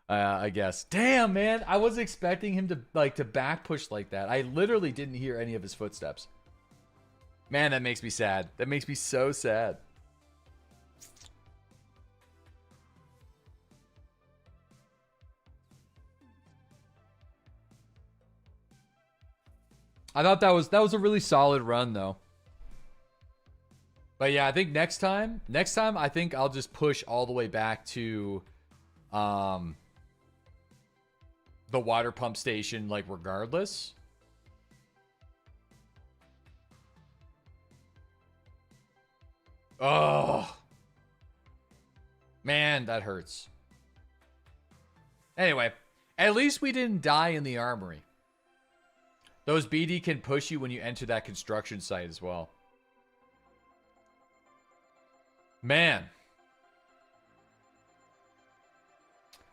I guess. Damn, man. I wasn't expecting him to back push like that. I literally didn't hear any of his footsteps. Man, that makes me sad. That makes me so sad. I thought that was a really solid run though. But yeah, I think next time I think I'll just push all the way back to the water pump station, like, regardless. Oh. Man, that hurts. Anyway, at least we didn't die in the armory. Those BD can push you when you enter that construction site as well. Man.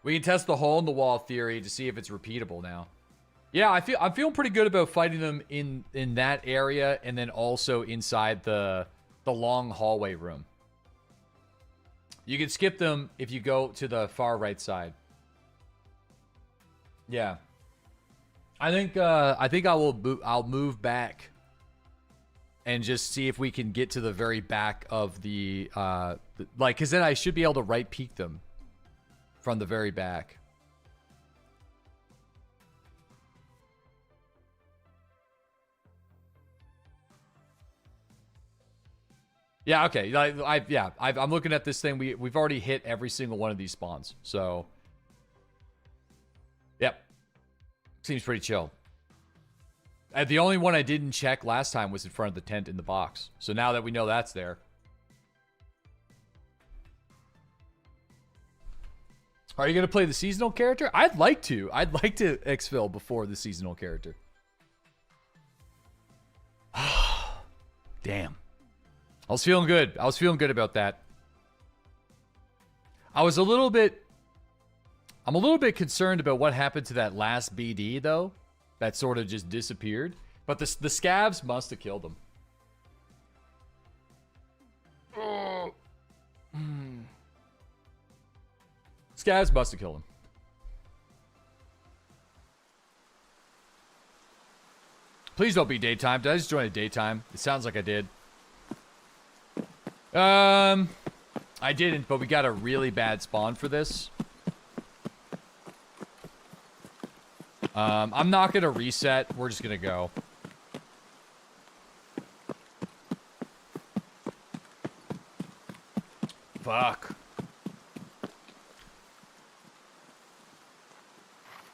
We can test the hole in the wall theory to see if it's repeatable now. Yeah, I'm feeling pretty good about fighting them in that area and then also inside the long hallway room. You can skip them if you go to the far right side. Yeah. I think I'll move back and just see if we can get to the very back of the like, because then I should be able to right peek them from the very back. Yeah, okay. I'm looking at this thing. We've already hit every single one of these spawns. So, yep. Seems pretty chill. The only one I didn't check last time was in front of the tent in the box. So now that we know that's there. Are you going to play the seasonal character? I'd like to. I'd like to exfil before the seasonal character. Damn. I was feeling good. I was feeling good about that. I'm a little bit concerned about what happened to that last BD, though. That sort of just disappeared. But the scavs must have killed him. Scavs must have killed him. Please don't be daytime. Did I just join a daytime? It sounds like I did. I didn't, but we got a really bad spawn for this. I'm not gonna reset. We're just gonna go. Fuck.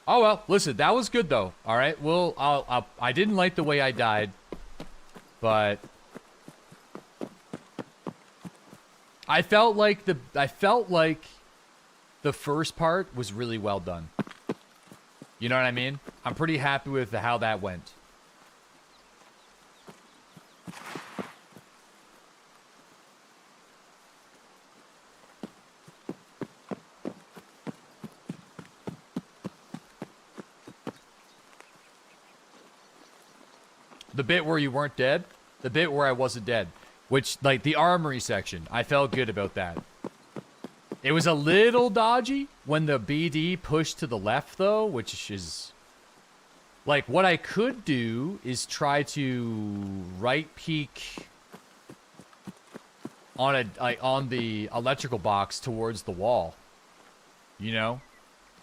Oh, Oh well, listen, that was good though. All right, well, I didn't like the way I died, but I felt like the first part was really well done. You know what I mean? I'm pretty happy with how that went. The bit where you weren't dead, the bit where I wasn't dead, which, like, the armory section, I felt good about that. It was a little dodgy when the BD pushed to the left, though, which is... Like, what I could do is try to right peek on on the electrical box towards the wall. You know?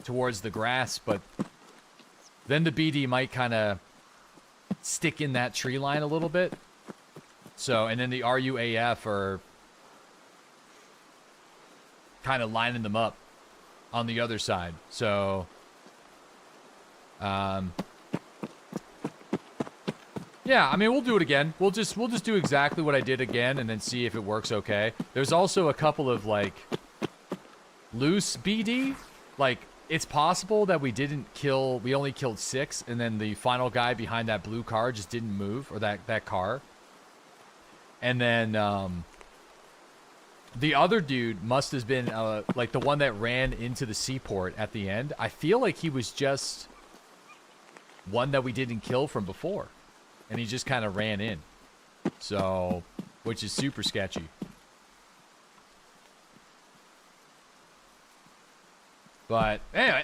Towards the grass, but then the BD might kind of stick in that tree line a little bit. So, and then the RUAF are kind of lining them up on the other side. So, yeah, I mean, we'll do it again. We'll just do exactly what I did again and then see if it works okay. There's also a couple of, like, loose BD. Like, it's possible that we only killed 6, and then the final guy behind that blue car just didn't move, or that car. And then, the other dude must have been, like, the one that ran into the seaport at the end. I feel like he was just one that we didn't kill from before. And he just kind of ran in. So, which is super sketchy. But anyway,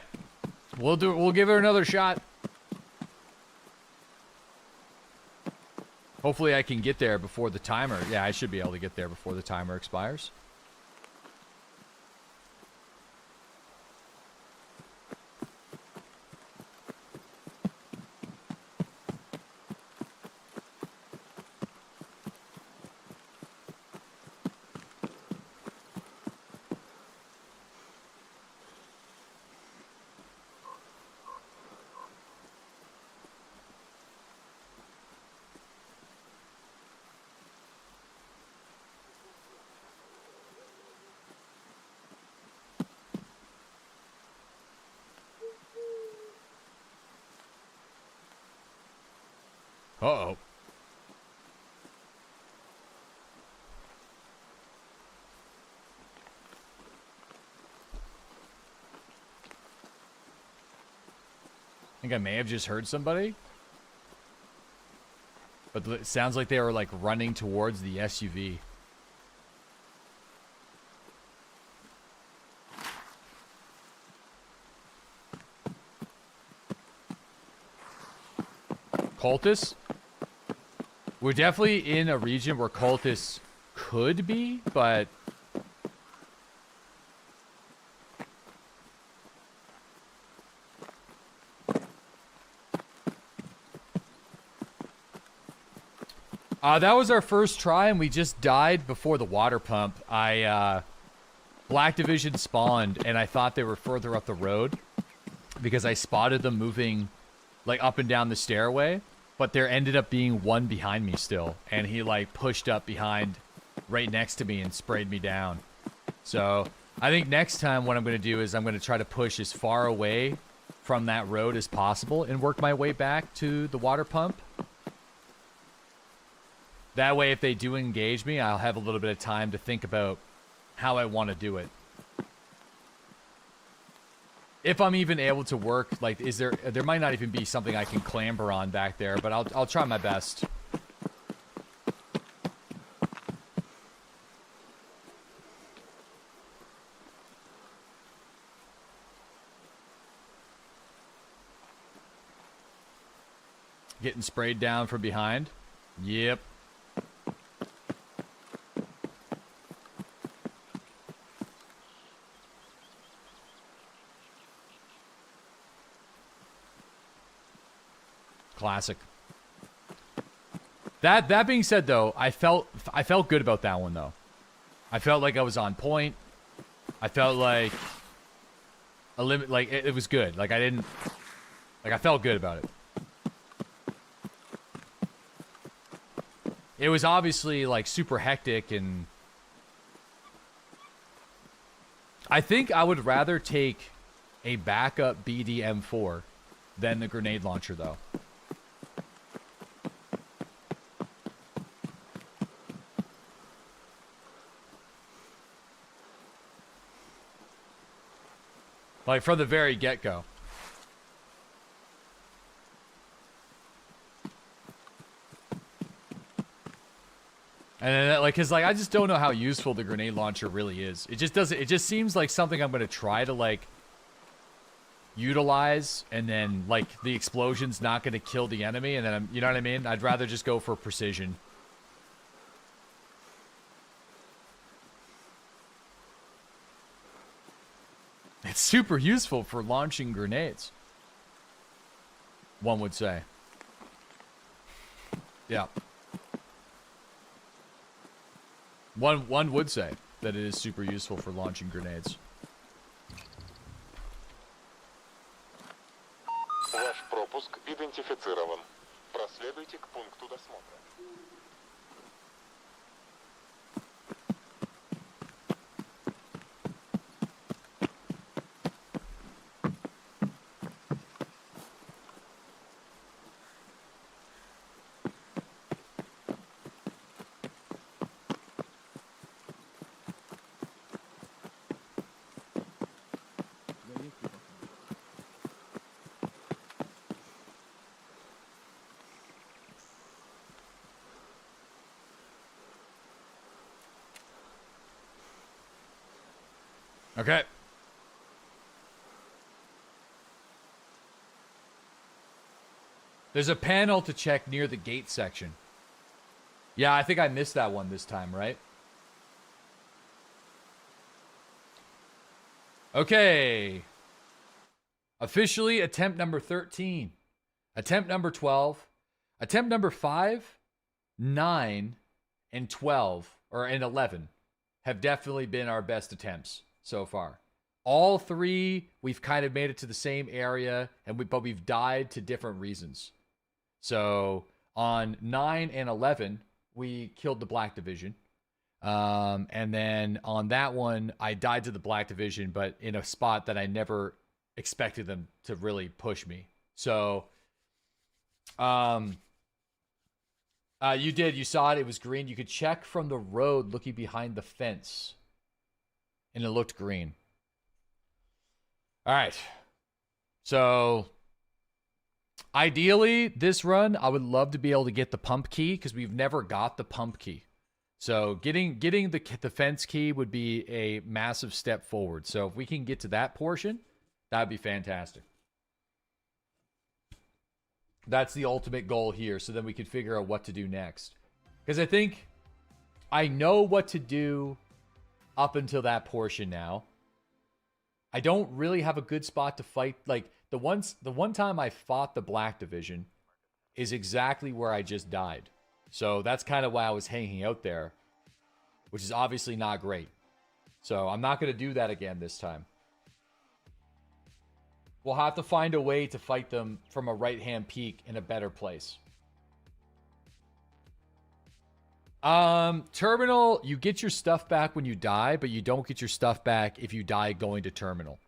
we'll give her another shot. Hopefully I can get there before the timer. Yeah, I should be able to get there before the timer expires. Uh-oh. I think I may have just heard somebody. But it sounds like they were, like, running towards the SUV. Cultists? We're definitely in a region where cultists could be, but... that was our first try, and we just died before the water pump. Black Division spawned, and I thought they were further up the road, because I spotted them moving, like, up and down the stairway. But there ended up being one behind me still. And he, like, pushed up behind right next to me and sprayed me down. So, I think next time what I'm going to do is I'm going to try to push as far away from that road as possible and work my way back to the water pump. That way, if they do engage me, I'll have a little bit of time to think about how I want to do it. If I'm even able to work, like, there might not even be something I can clamber on back there, but I'll try my best. Getting sprayed down from behind. Yep. Classic. That being said, though, I felt good about that one, though. I felt like I was on point. I felt like it was good. Like, I didn't Like, I felt good about it. It was obviously, like, super hectic, and I think I would rather take a backup BDM4 than the grenade launcher, though. Like, from the very get-go. And then, like, cause like I just don't know how useful the grenade launcher really is. It just doesn't. It just seems like something I'm gonna try to like utilize, and then like the explosion's not gonna kill the enemy, and then I'm, you know what I mean? I'd rather just go for precision. It's super useful for launching grenades, one would say. Yeah. One would say that it is super useful for launching grenades.
Ваш пропуск идентифицирован. Проследуйте к пункту досмотра.
Okay. There's a panel to check near the gate section. Yeah, I think I missed that one this time, right? Okay. Officially, attempt number 13. Attempt number 12. Attempt number 5, 9, and 12, and 11 have definitely been our best attempts so far. All three, we've kind of made it to the same area, but we've died to different reasons. So on 9 and 11, we killed the Black Division. And then on that one, I died to the Black Division, but in a spot that I never expected them to really push me. So, you did. You saw it. It was green. You could check from the road looking behind the fence. And it looked green. All right. So, ideally, this run, I would love to be able to get the pump key, because we've never got the pump key. So, getting the fence key would be a massive step forward. So, if we can get to that portion, that would be fantastic. That's the ultimate goal here, so then we can figure out what to do next. Because I think I know what to do up until that portion now. I don't really have a good spot to fight. Like, the one time I fought the Black Division is exactly where I just died. So that's kind of why I was hanging out there, which is obviously not great. So I'm not going to do that again this time. We'll have to find a way to fight them from a right-hand peak in a better place. Terminal, you get your stuff back when you die, but you don't get your stuff back if you die going to terminal.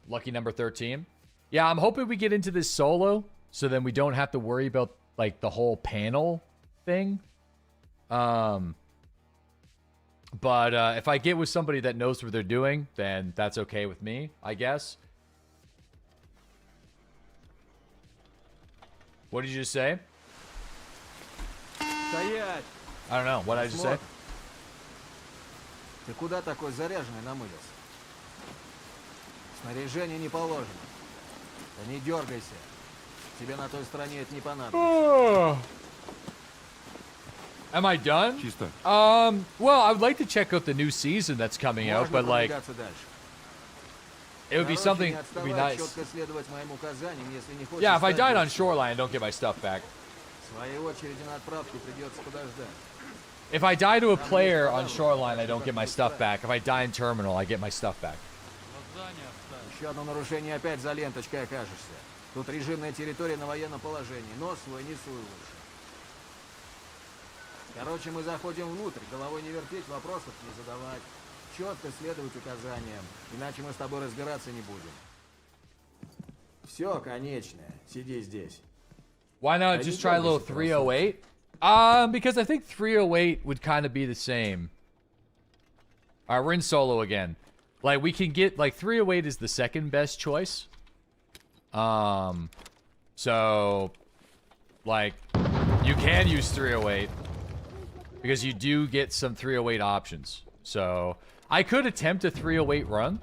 Lucky number 13. Yeah, I'm hoping we get into this solo, so then we don't have to worry about, like, the whole panel thing. But if I get with somebody that knows what they're doing, then that's okay with me, I guess. What did you just say?
Стоять!
I don't know. What did I just say?
Ты куда такой заряженный намылился? Снаряжение не положено. Да не дергайся. Тебе на той стороне это не понадобится.
Am I done?
Чисто.
Well, I would like to check out the new season that's coming out, but like, it would be something, it would be nice. Yeah, if I died on Shoreline, I don't get my stuff back.
В своей очереди на отправку придется подождать.
If I die to a player on Shoreline, I don't get my stuff back. If I die in Terminal, I get my stuff back.
Еще одно нарушение, опять за ленточкой окажешься. Тут режимная территория на военном положении. Нос свой не суй лучше. Короче, мы заходим внутрь, головой не вертеть, вопросов не задавать. Четко следовать указаниям, иначе мы с тобой разбираться не будем. Все, конечно. Сиди здесь.
Why not just try a little 308? Because I think 308 would kind of be the same. All right, we're in solo again. Like, we can get, like, 308 is the second best choice. So, like, you can use 308 because you do get some 308 options. So, I could attempt a 308 run.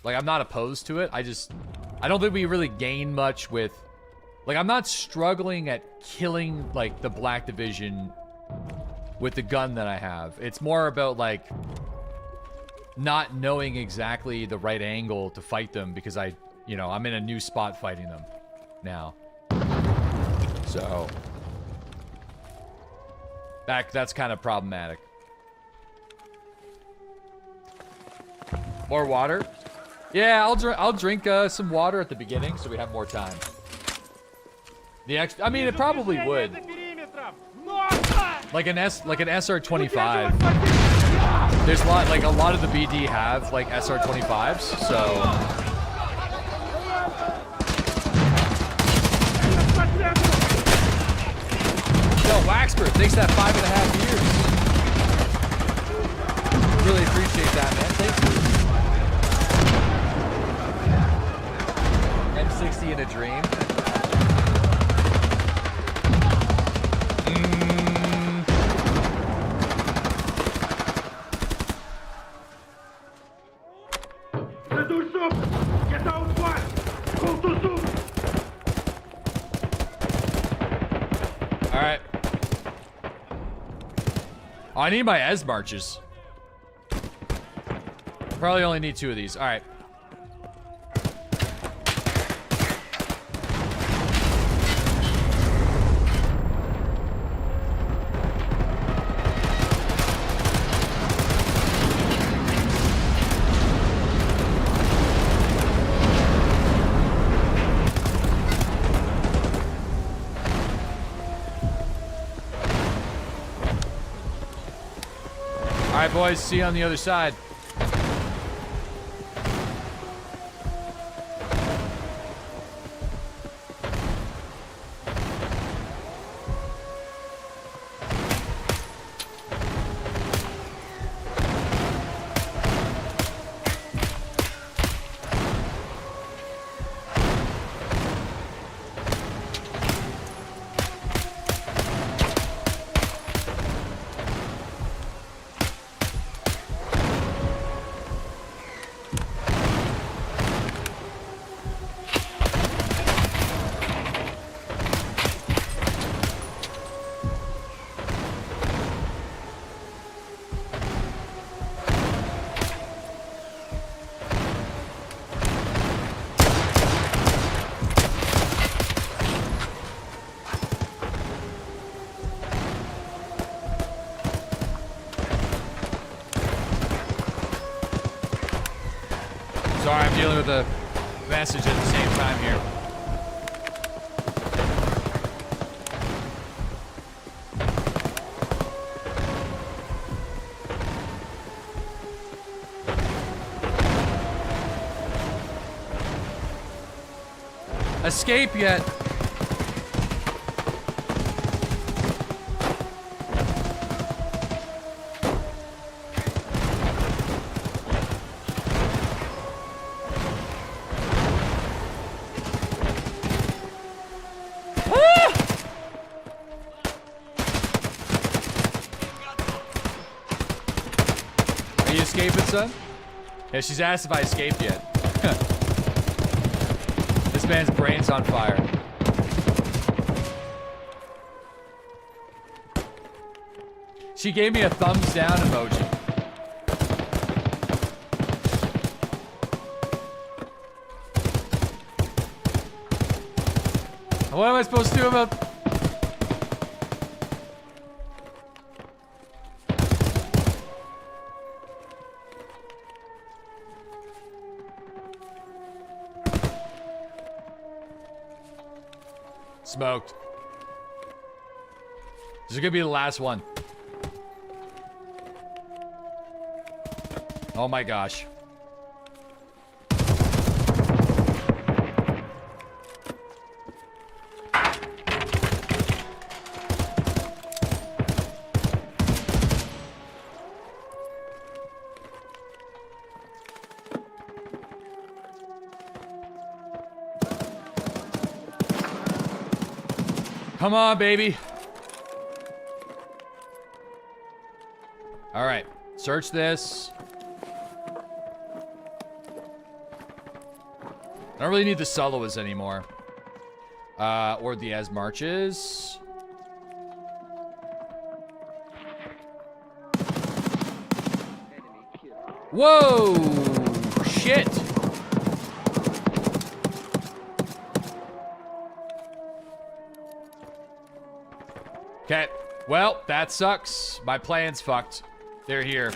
Like, I'm not opposed to it. I don't think we really gain much with... Like, I'm not struggling at killing, like, the Black Division with the gun that I have. It's more about, like, not knowing exactly the right angle to fight them because I'm in a new spot fighting them now. So, that's kind of problematic. More water? Yeah, I'll drink some water at the beginning so we have more time. I mean, it probably would. Like an SR25. There's a lot of the BD have like SR25s, so. Yo, Waxford, thanks for that 5.5 years. Really appreciate that, man. Thank you. M60 in a dream. Alright. Oh, I need my Ez marches. Probably only need 2 of these. Alright. Alright, boys, see you on the other side. Sorry, I'm dealing with a message at the same time here. Escape yet? Are you escaping, son? Yeah, she's asked if I escaped yet. This man's brain's on fire. She gave me a thumbs down emoji. What am I supposed to do about... Smoked. This is gonna be the last one. Oh my gosh. Come on, baby. All right, search this. I don't really need the soloists anymore. Or the as marches. Whoa! Shit! Okay, well, that sucks. My plan's fucked. They're here.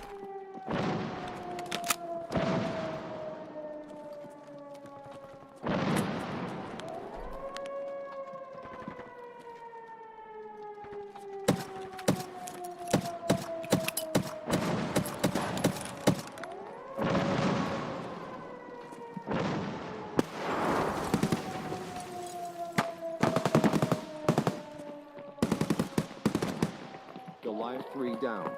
Live 3 down.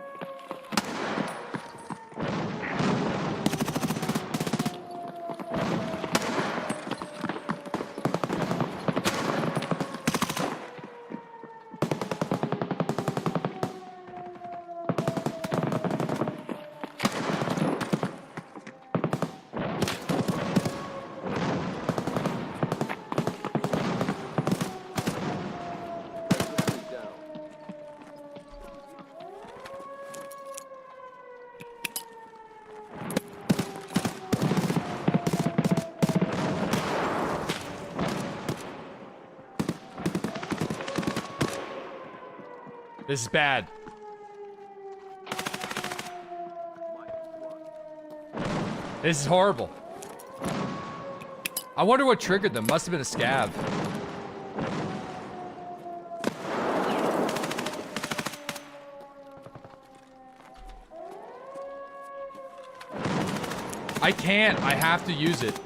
This is bad. This is horrible. I wonder what triggered them. Must have been a scav. I can't. I have to use it.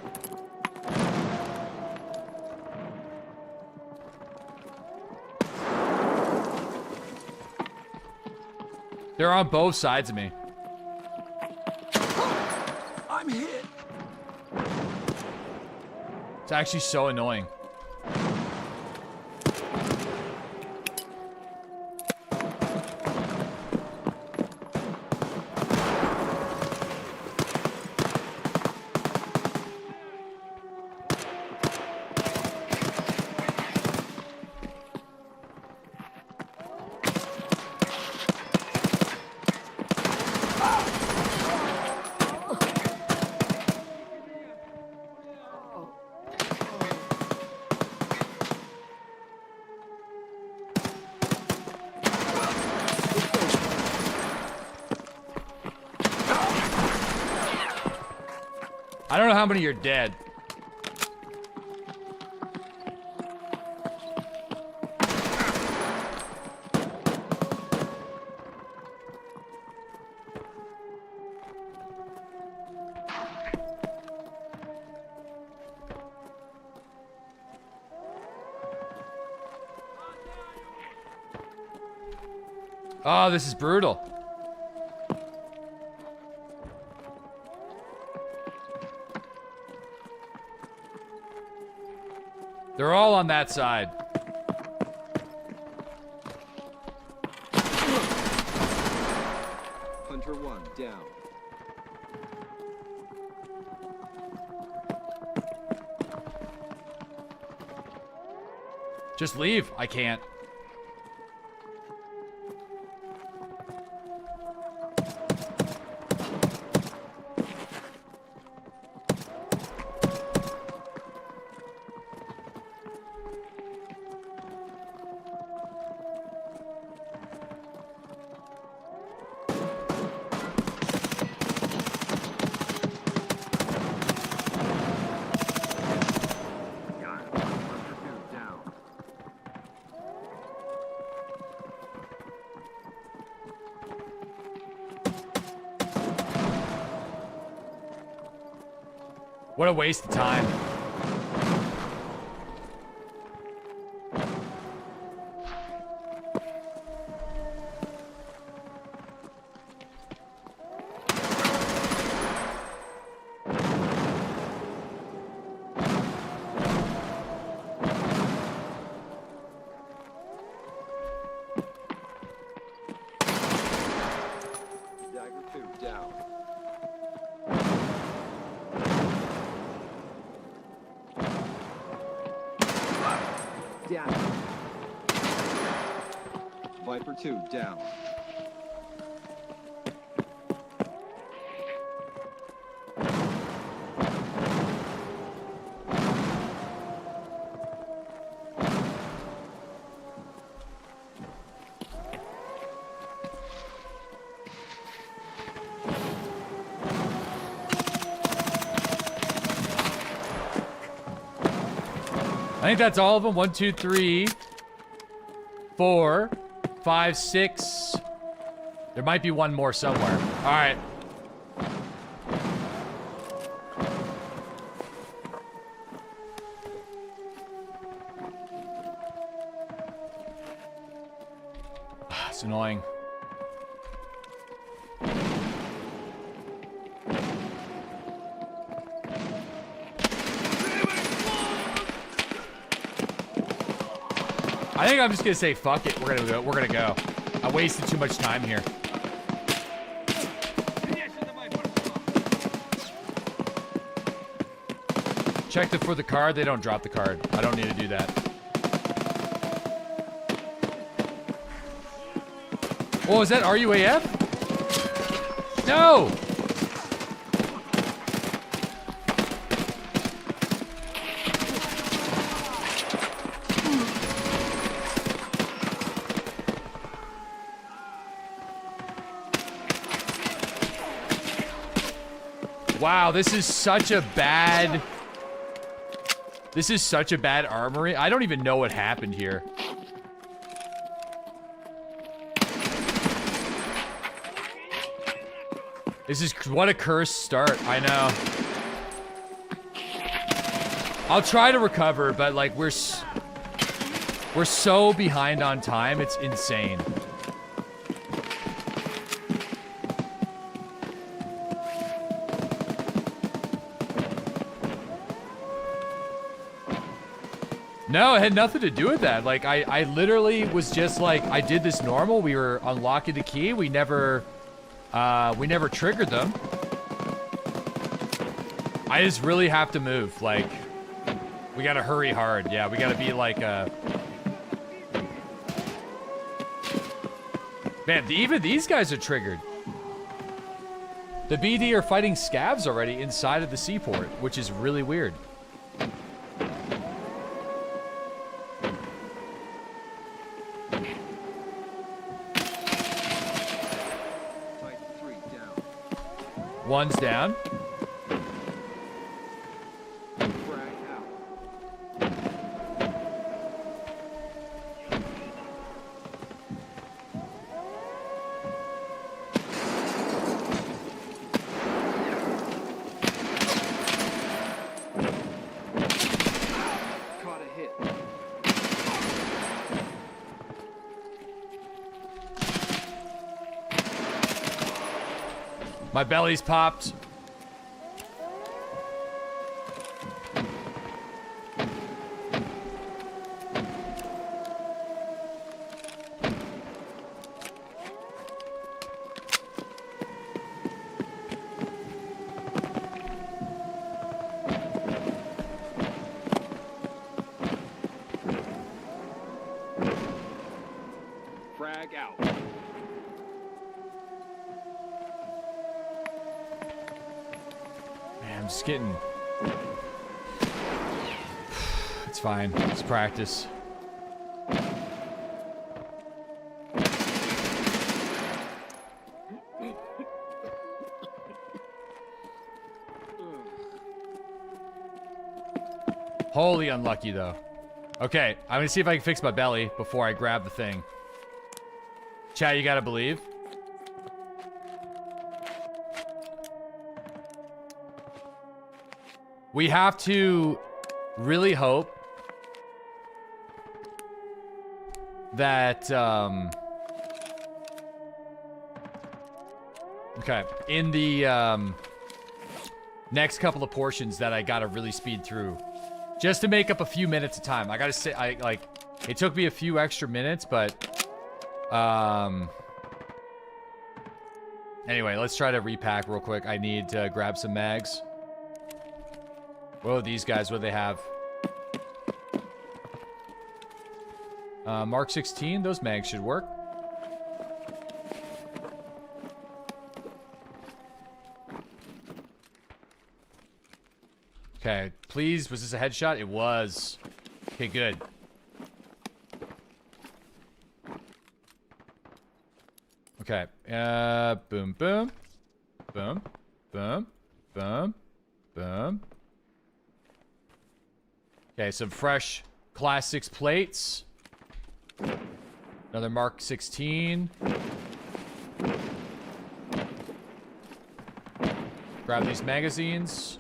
They're on both sides of me.
I'm hit.
It's actually so annoying. I don't know how many are dead. Oh, this is brutal. They're all on that side.
Hunter 1 down.
Just leave. I can't. What a waste of time.
Dagger 2 down. Down. Viper 2 down.
I think that's all of them. 1, 2, 3, 4, 5, 6. There might be one more somewhere. All right. It's annoying. I think I'm just gonna say fuck it. We're gonna go. I wasted too much time here. Checked it for the card. They don't drop the card. I don't need to do that. Oh, is that RUAF? No! Wow, this is such a bad... This is such a bad armory. I don't even know what happened here. This is... What a cursed start. I know. I'll try to recover, but like, we're so behind on time. It's insane. No, it had nothing to do with that. Like, I literally was just like, I did this normal. We were unlocking the key. We never triggered them. I just really have to move. Like, we gotta hurry hard. Yeah, we gotta be like, man, even these guys are triggered. The BD are fighting scavs already inside of the seaport, which is really weird. One's down.
Caught a hit.
My belly's popped.
Frag out.
Man, I'm just getting... It's fine. It's practice. Holy unlucky, though. Okay, I'm gonna see if I can fix my belly before I grab the thing. Chat, you gotta believe. We have to really hope that, okay, in the, next couple of portions that I gotta really speed through. Just to make up a few minutes of time. I gotta say, it took me a few extra minutes, but, anyway, let's try to repack real quick. I need to grab some mags. Whoa, these guys, what do they have? Mark 16, those mags should work. Okay, please, was this a headshot? It was. Okay, good. Okay, boom, boom. Boom, boom, boom, boom. Okay, some fresh Class 6 plates. Another Mark 16. Grab these magazines.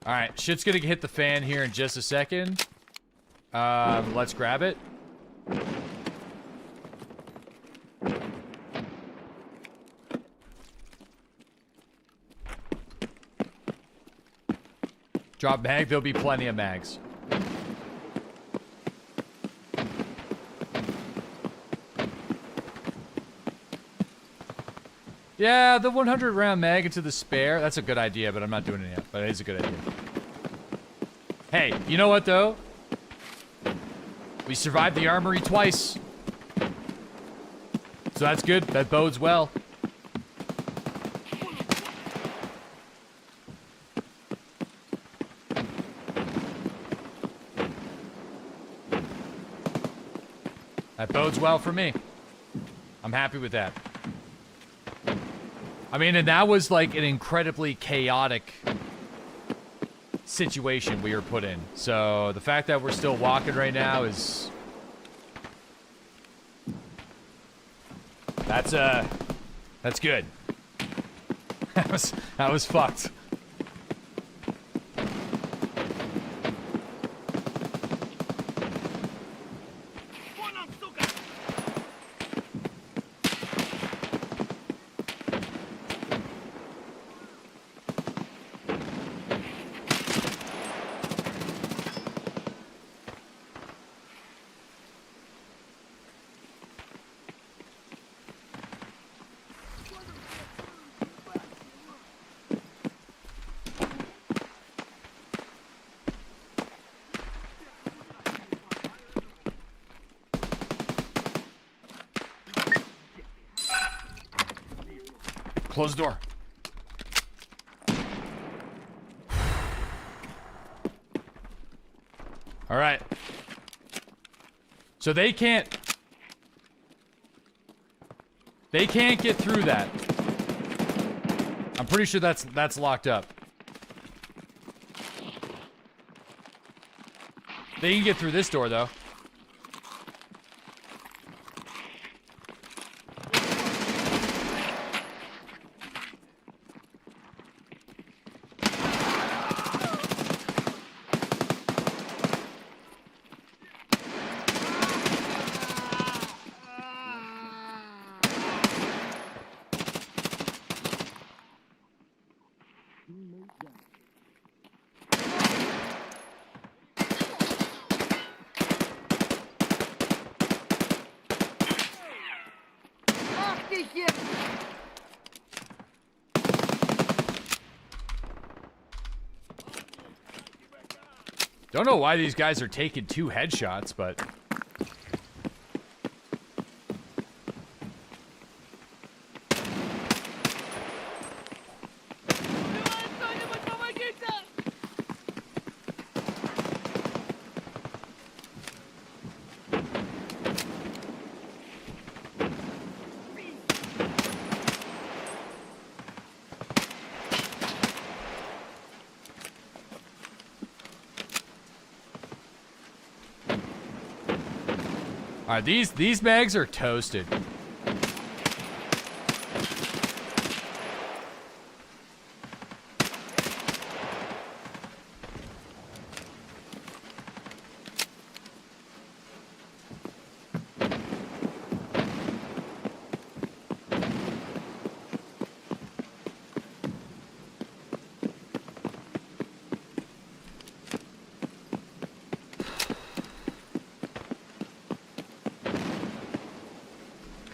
Alright, shit's gonna hit the fan here in just a second. Let's grab it. Drop mag, there'll be plenty of mags. Yeah, the 100 round mag into the spare. That's a good idea, but I'm not doing it yet. But it is a good idea. Hey, you know what though? We survived the armory twice. So that's good. That bodes well. That bodes well for me. I'm happy with that. I mean, and that was like an incredibly chaotic situation we were put in. So the fact that we're still walking right now is... That's good. That was fucked. Close the door. All right. So they can't get through that. I'm pretty sure that's locked up. They can get through this door though. Don't know why these guys are taking 2 headshots, but... Alright, these mags are toasted.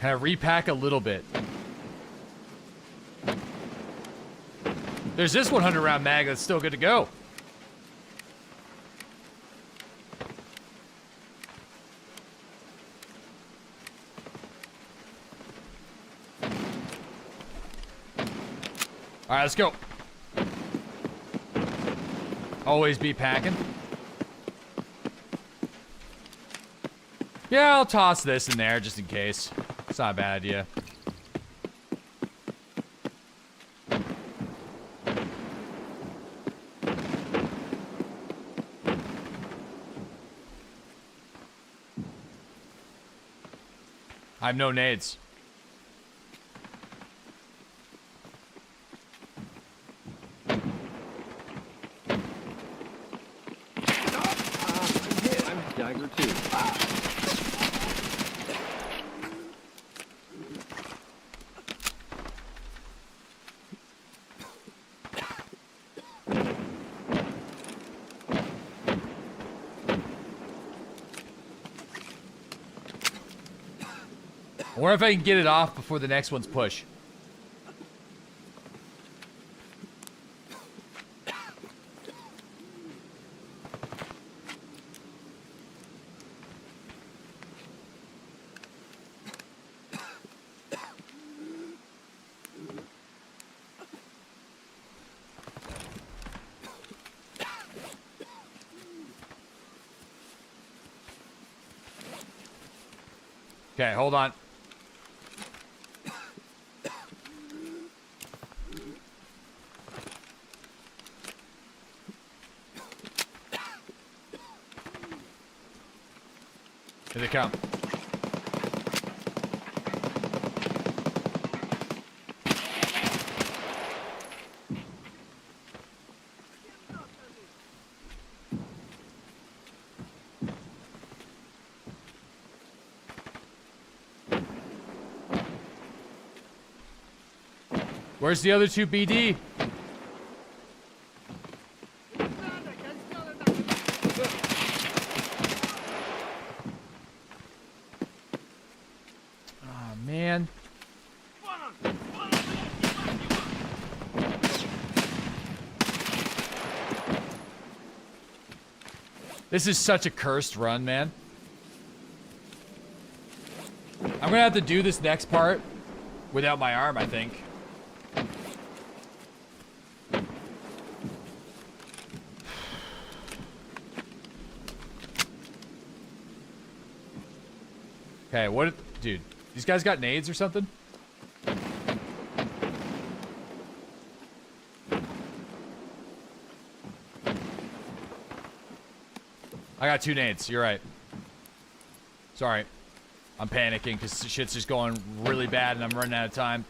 Can I repack a little bit? There's this 100 round mag that's still good to go. All right, let's go. Always be packing. Yeah, I'll toss this in there just in case. It's not a bad idea. I have no nades.
I'm Dagger 2.
I wonder if I can get it off before the next one's push. Okay, hold on. Here they come. Where's the other two BD? Man. This is such a cursed run, man. I'm gonna have to do this next part without my arm, I think. Okay, what, dude? These guys got nades or something? I got 2 nades, you're right. Sorry. I'm panicking because shit's just going really bad and I'm running out of time.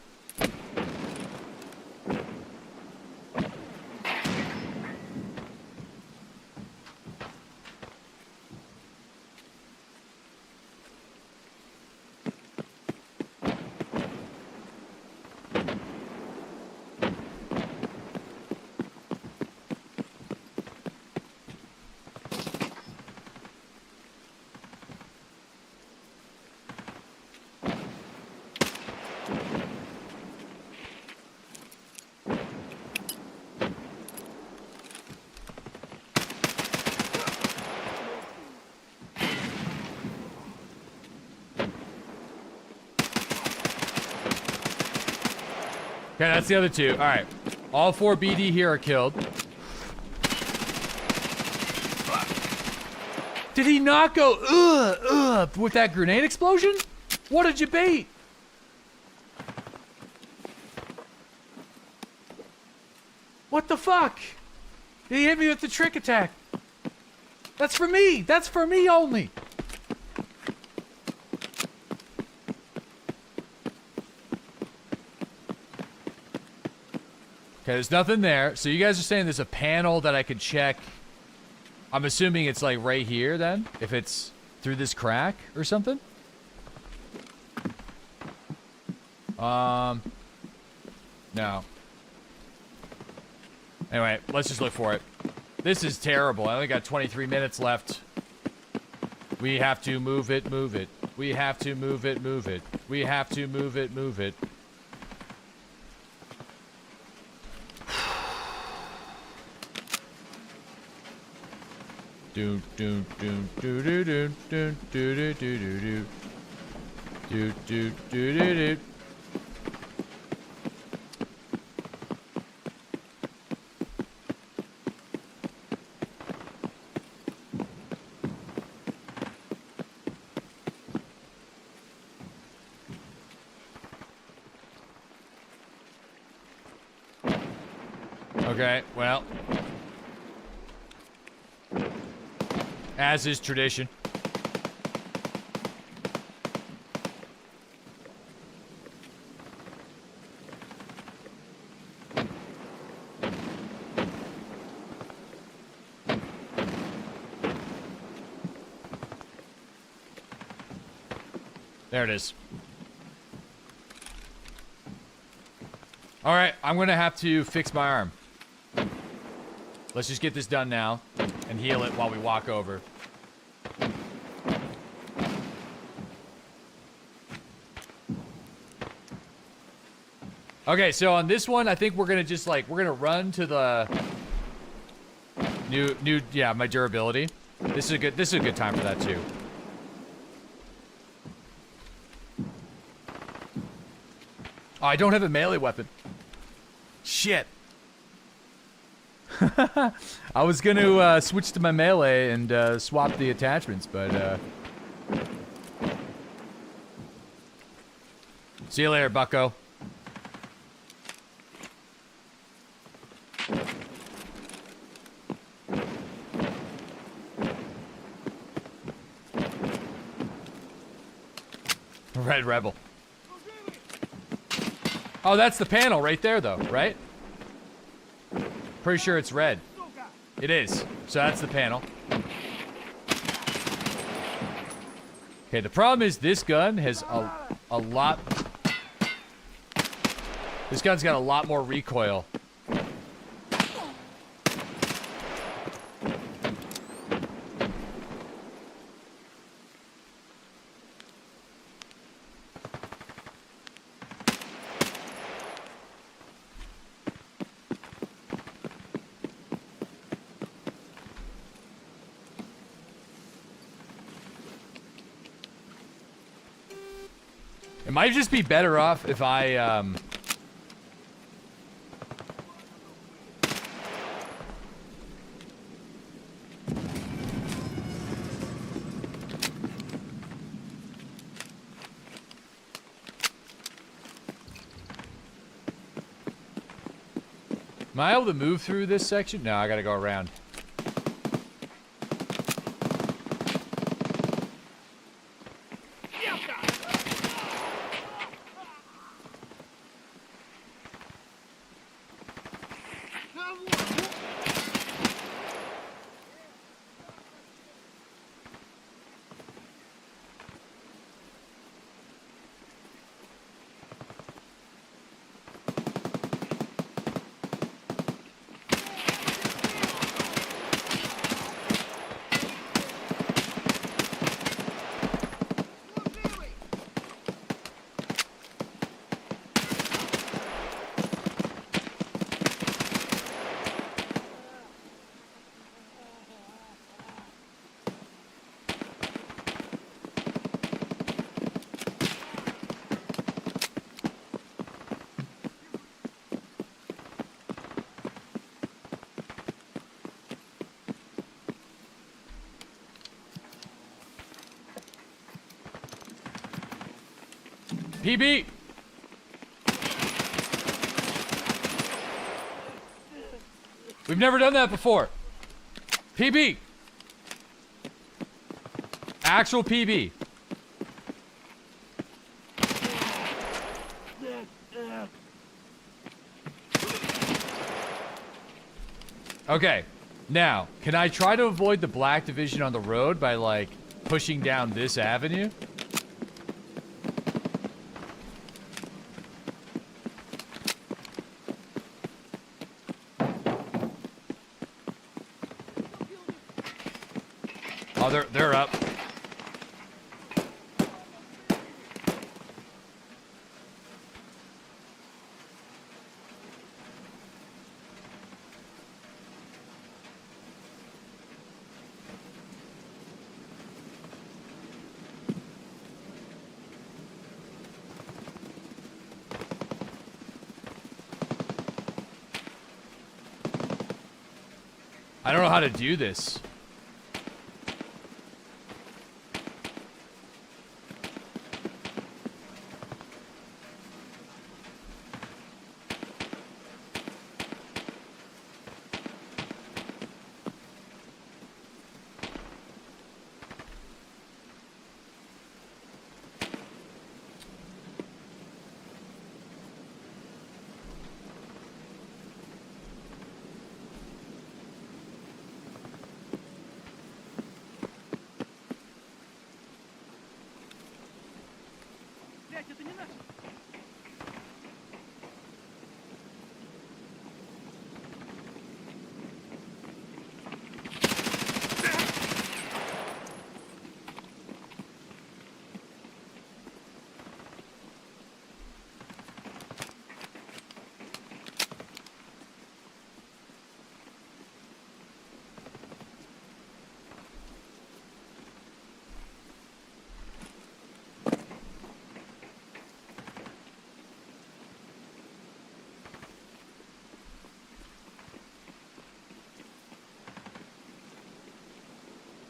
Okay, that's the other 2. All right. All 4 BD here are killed. Did he not go, with that grenade explosion? What did you bait? What the fuck? He hit me with the trick attack. That's for me. That's for me only. Okay, there's nothing there. So you guys are saying there's a panel that I could check. I'm assuming it's like right here then, if it's through this crack or something. No. Anyway, let's just look for it. This is terrible. I only got 23 minutes left. We have to move it, move it. We have to move it, move it. We have to move it, move it. Do do do do do do do do do do do do do do. Okay, well, as is tradition. There it is. All right, I'm gonna have to fix my arm. Let's just get this done now and heal it while we walk over. Okay, so on this one, I think we're gonna just like, we're gonna run to the new, yeah, my durability. This is a good time for that too. Oh, I don't have a melee weapon. Shit. I was gonna switch to my melee and swap the attachments, but see you later, bucko. Red Rebel. Oh, that's the panel right there, though, right? Pretty sure it's red. It is. So that's the panel. Okay, the problem is this gun has a lot... This gun's got a lot more recoil. It might just be better off if I, Am I able to move through this section? No, I gotta go around. PB! We've never done that before. PB! Actual PB. Okay, now, can I try to avoid the black division on the road by, like, pushing down this avenue? Oh, they're up. I don't know how to do this.
Блядь, это не наш.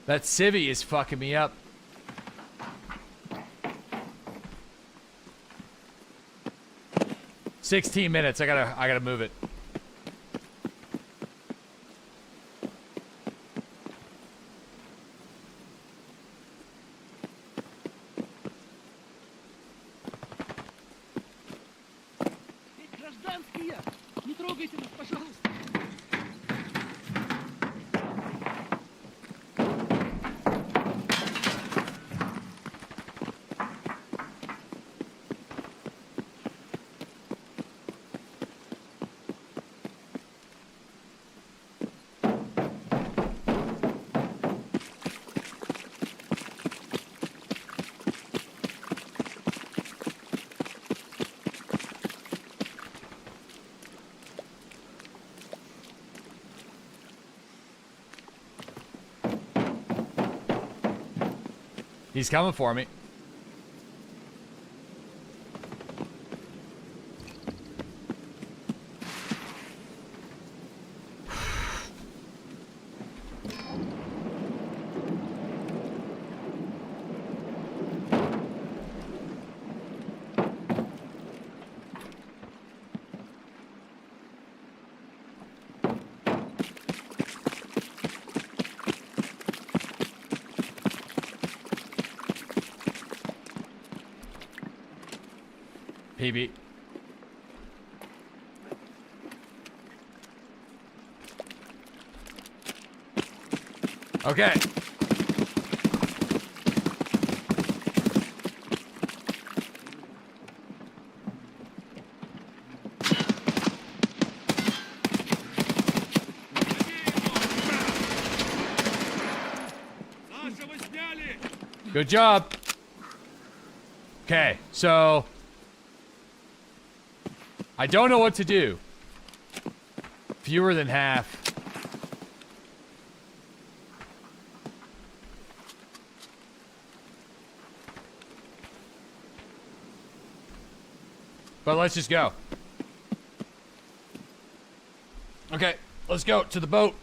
That civvy is fucking me up. "16 minutes. I gotta move it."
Гражданские! Не трогайте нас, пожалуйста!
He's coming for me. PB. Okay. Good job. Okay, so I don't know what to do. Fewer than half. But let's just go. Okay, let's go to the boat.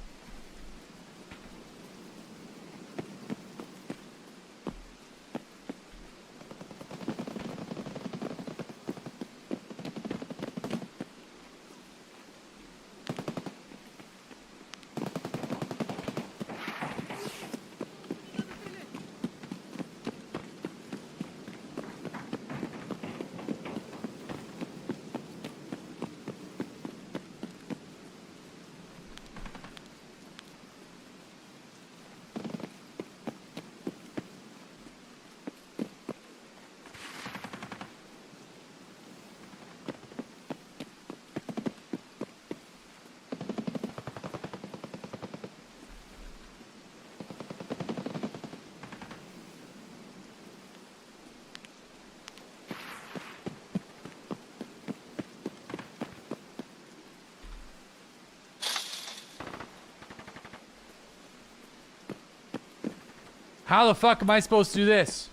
How the fuck am I supposed to do this?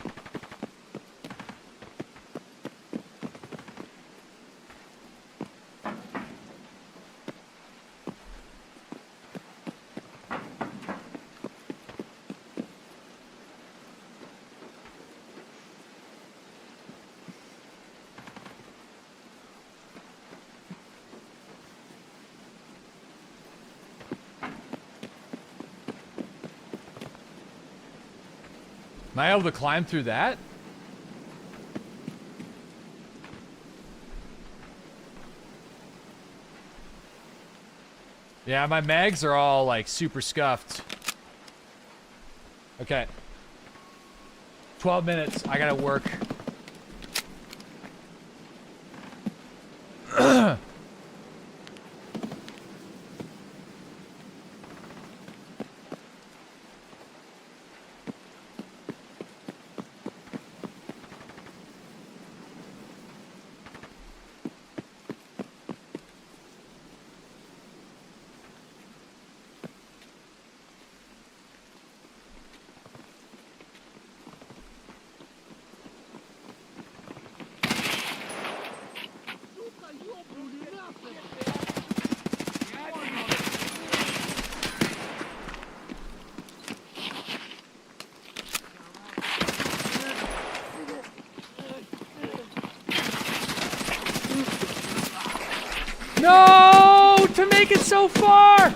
Am I able to climb through that? Yeah, my mags are all like super scuffed. Okay. 12 minutes. I gotta work. No! To make it so far!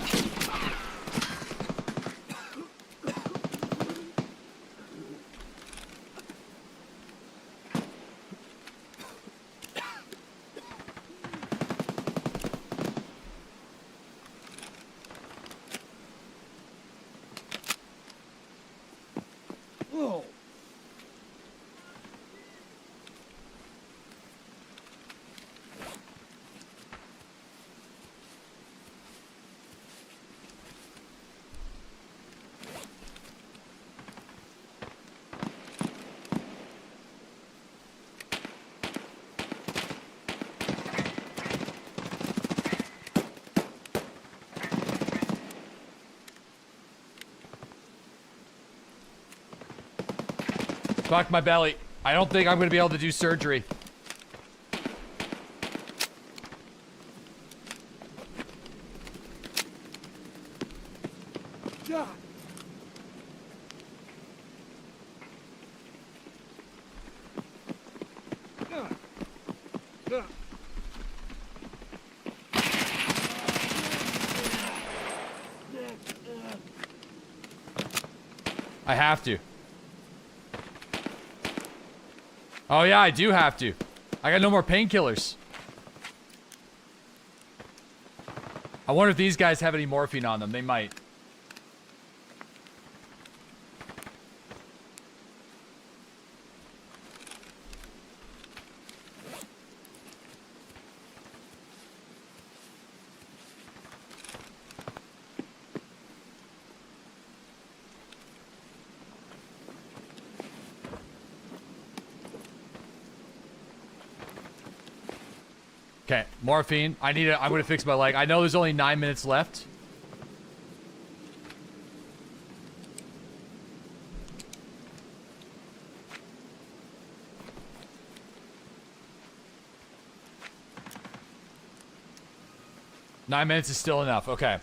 Fuck my belly. I don't think I'm gonna be able to do surgery. I have to. Oh yeah, I do have to. I got no more painkillers. I wonder if these guys have any morphine on them. They might. Okay, morphine. I need it. I'm gonna fix my leg. I know there's only 9 minutes left. Nine minutes is still enough. Okay.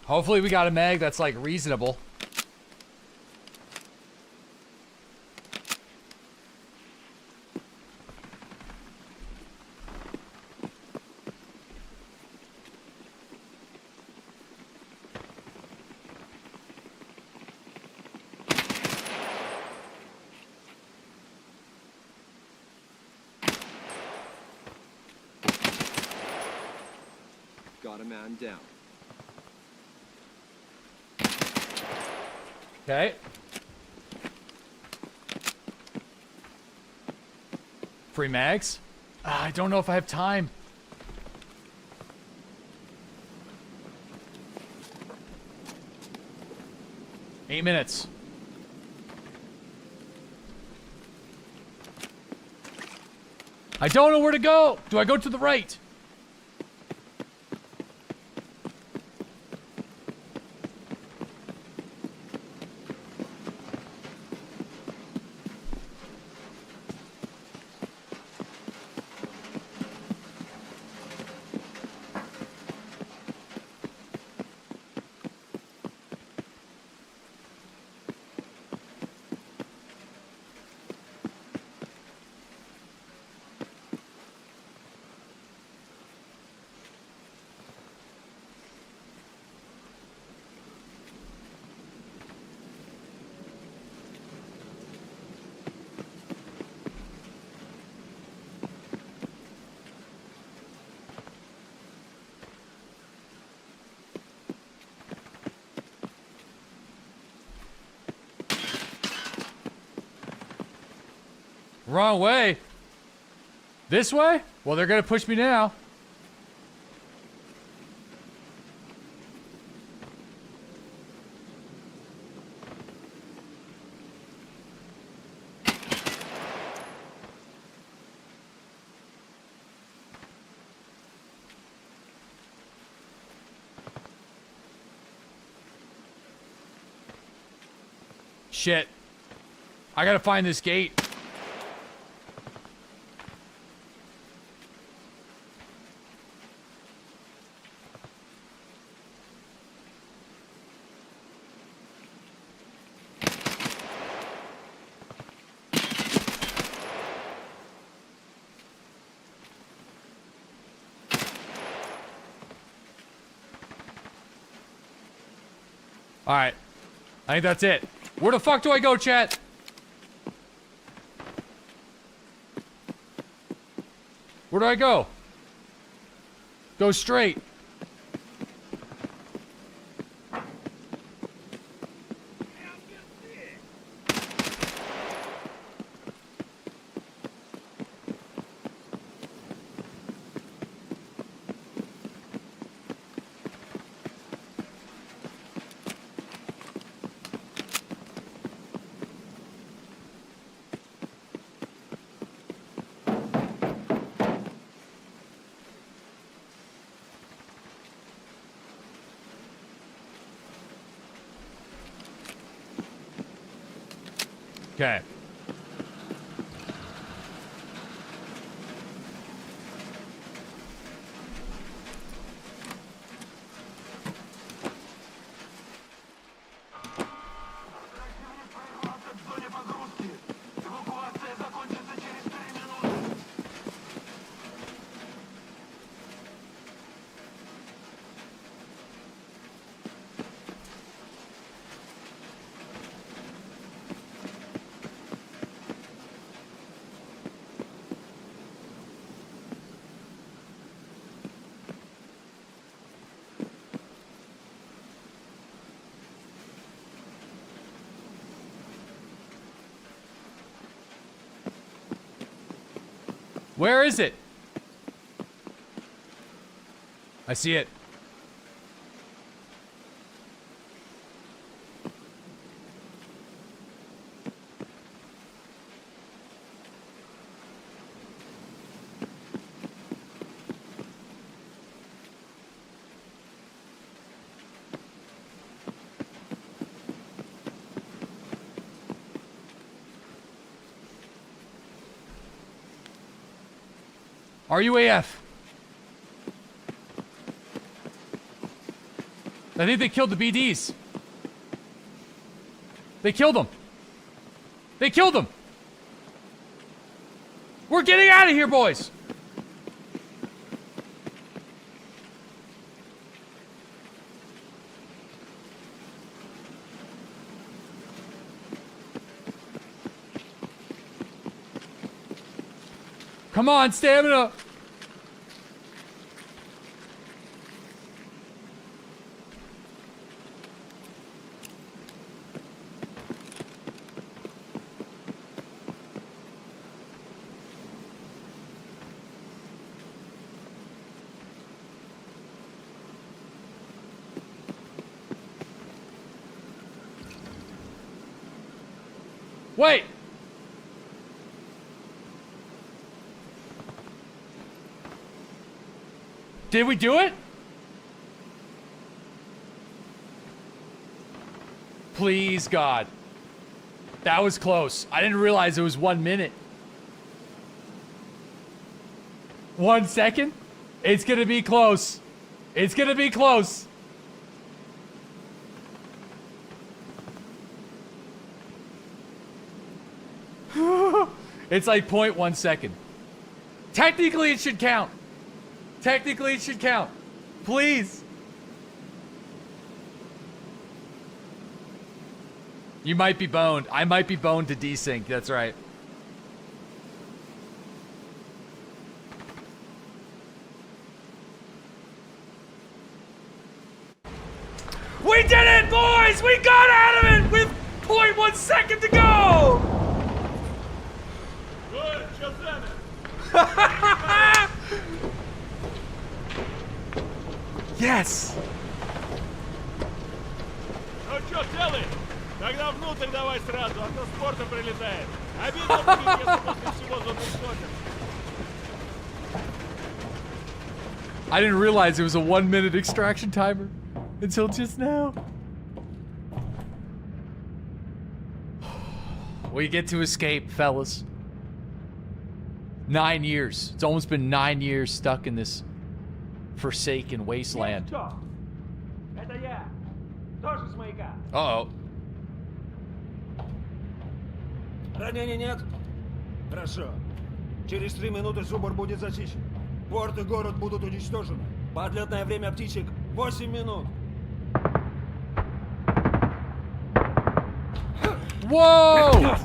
Hopefully we got a mag that's like reasonable.
Got a man down.
Okay. Free mags? I don't know if I have time. Eight minutes. I don't know where to go. Do I go to the right? Wrong way. This way? Well, they're gonna push me now. Shit. I gotta find this gate. Alright. I think that's it. Where the fuck do I go, chat? Where do I go? Go straight. Okay. Where is it? I see it. RUAF. I think they killed the BDs. They killed them. They killed them. We're getting out of here, boys. Come on, stamina. Wait. Did we do it? Please, God. That was close. I didn't realize it was 1 minute. 1 second? It's gonna be close. It's gonna be close. It's like 0.1 second. Technically, it should count. Technically, it should count. Please. You might be boned. I might be boned to desync. That's right. We did it, boys! We got out of it with 0.1 second to go! Yes!
Ну чё, целый? Тогда внутрь давай сразу, а то с порта прилетает. Обидно будет, если после всего за 200.
I didn't realize it was a 1-minute extraction timer until just now. We get to escape, fellas. 9 years. It's almost been 9 years stuck in this forsaken wasteland.
Это я. Тоже с маяка.
Uh-oh.
Ранений нет? Хорошо. Через 3 минуты Зубр будет зачищен. Порт и город будут уничтожены. Подлетное время птичек 8 минут.
Whoa!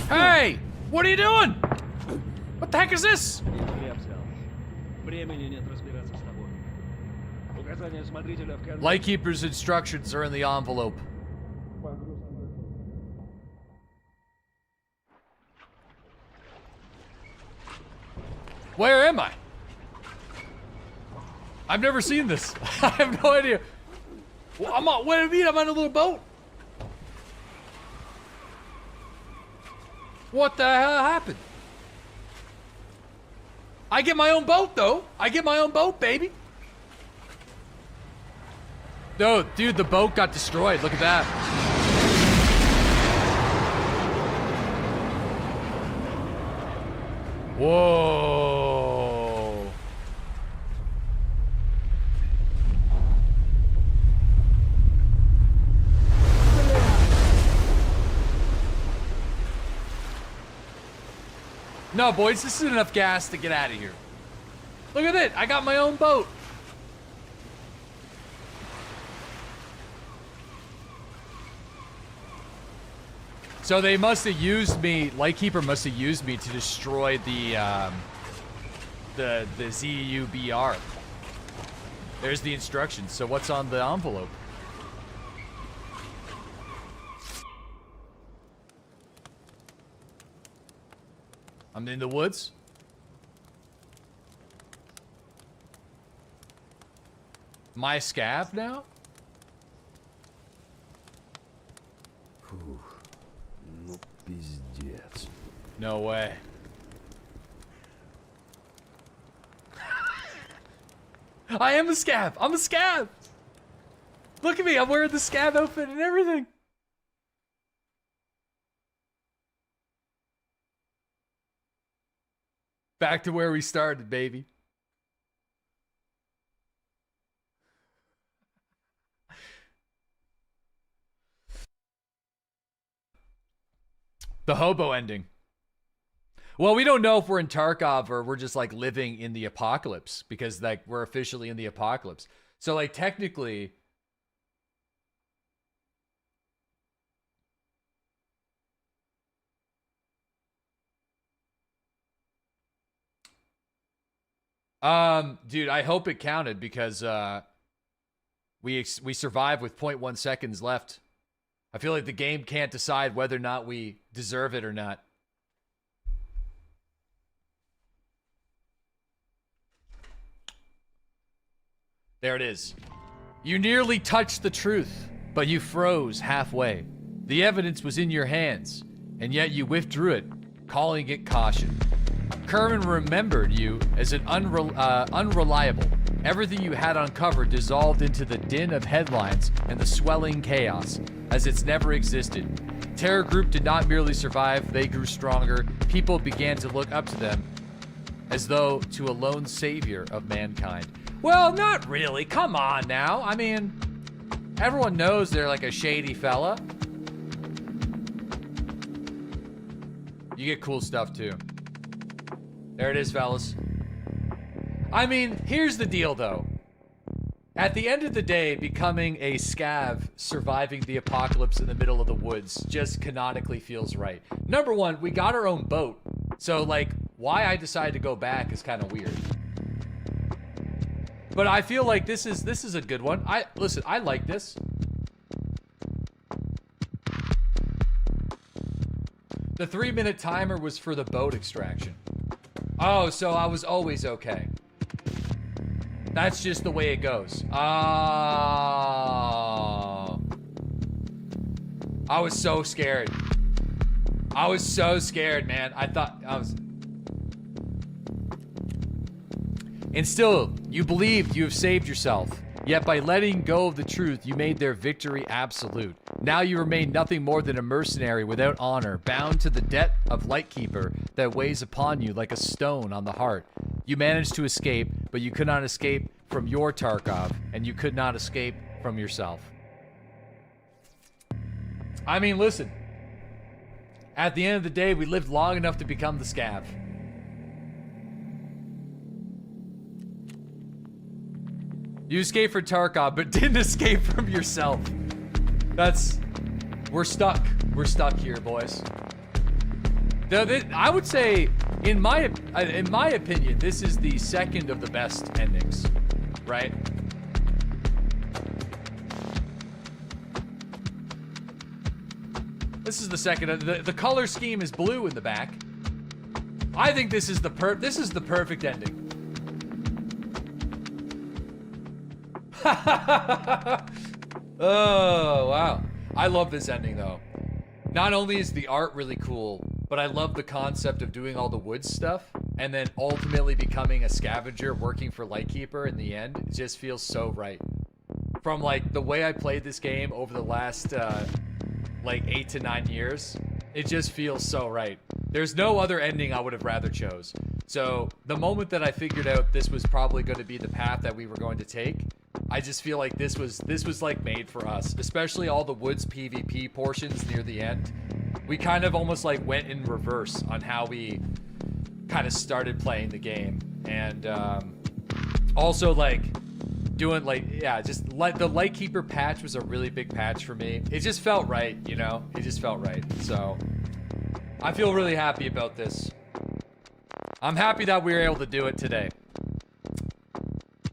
Hey! What are you doing? What the heck is this?
Времени нет разбираться с тобой. Указания смотрителя в конце.
Lightkeeper's instructions are in the envelope. Where am I? I've never seen this. I have no idea. Well, I'm on, what do you mean? I'm on a little boat. What the hell happened? I get my own boat, though. I get my own boat, baby. No, dude, the boat got destroyed. Look at that. Whoa. No, boys, this is enough gas to get out of here. Look at it. I got my own boat. So they must have used me, Lightkeeper must have used me to destroy the ZUBR. There's the instructions. So what's on the envelope? I'm in the woods. My scav now?
Ну, пиздец.
No way. I am a scav. I'm a scav. Look at me. I'm wearing the scav outfit and everything. Back to where we started, baby. The hobo ending. Well, we don't know if we're in Tarkov or we're just like living in the apocalypse because like we're officially in the apocalypse. So like technically dude, I hope it counted because we survived with 0.1 seconds left. I feel like the game can't decide whether or not we deserve it or not. There it is. You nearly touched the truth, but you froze halfway. The evidence was in your hands, and yet you withdrew it, calling it caution. Kerman remembered you as an unreliable. Everything you had uncovered dissolved into the din of headlines and the swelling chaos, as it's never existed. Terror Group did not merely survive, they grew stronger. People began to look up to them as though to a lone savior of mankind. Well, not really. Come on now. I mean, everyone knows they're like a shady fella. You get cool stuff too. There it is, fellas. I mean, here's the deal though. At the end of the day, becoming a scav surviving the apocalypse in the middle of the woods just canonically feels right. Number one, we got our own boat. So like, why I decided to go back is kind of weird. But I feel like this is a good one. Listen, I like this. The 3-minute timer was for the boat extraction. Oh, so I was always okay. That's just the way it goes. Oh. I was so scared. I was so scared, man. I thought I was... And still, you believed you have saved yourself. Yet by letting go of the truth, you made their victory absolute. Now you remain nothing more than a mercenary without honor, bound to the debt of Lightkeeper that weighs upon you like a stone on the heart. You managed to escape, but you could not escape from your Tarkov, and you could not escape from yourself. I mean, listen. At the end of the day, we lived long enough to become the Scav. You escaped from Tarkov, but didn't escape from yourself. That's... We're stuck. We're stuck here, boys. I would say, in my opinion, this is the second of the best endings, right? This is the second. The color scheme is blue in the back. I think this is the perfect ending. Oh, wow. I love this ending, though. Not only is the art really cool, but I love the concept of doing all the woods stuff and then ultimately becoming a scavenger working for Lightkeeper in the end. It just feels so right. From, like, the way I played this game over the last, like, 8 to 9 years, it just feels so right. There's no other ending I would have rather chose. So, the moment that I figured out this was probably going to be the path that we were going to take, I just feel like this was like made for us, especially all the woods PvP portions near the end. We kind of almost like went in reverse on how we kind of started playing the game. And also like doing like, yeah, just like the Lightkeeper patch was a really big patch for me. It just felt right, you know? It just felt right. So I feel really happy about this. I'm happy that we were able to do it today.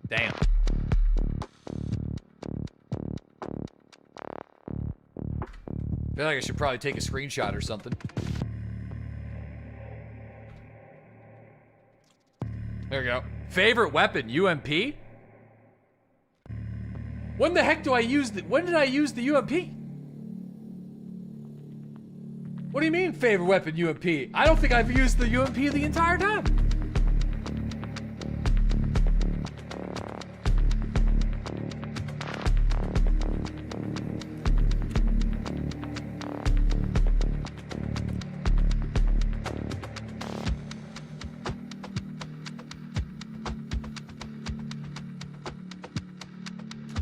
Damn. I feel like I should probably take a screenshot or something. There we go. Favorite weapon, UMP? When the heck do I use the... When did I use the UMP? What do you mean, favorite weapon, UMP? I don't think I've used the UMP the entire time.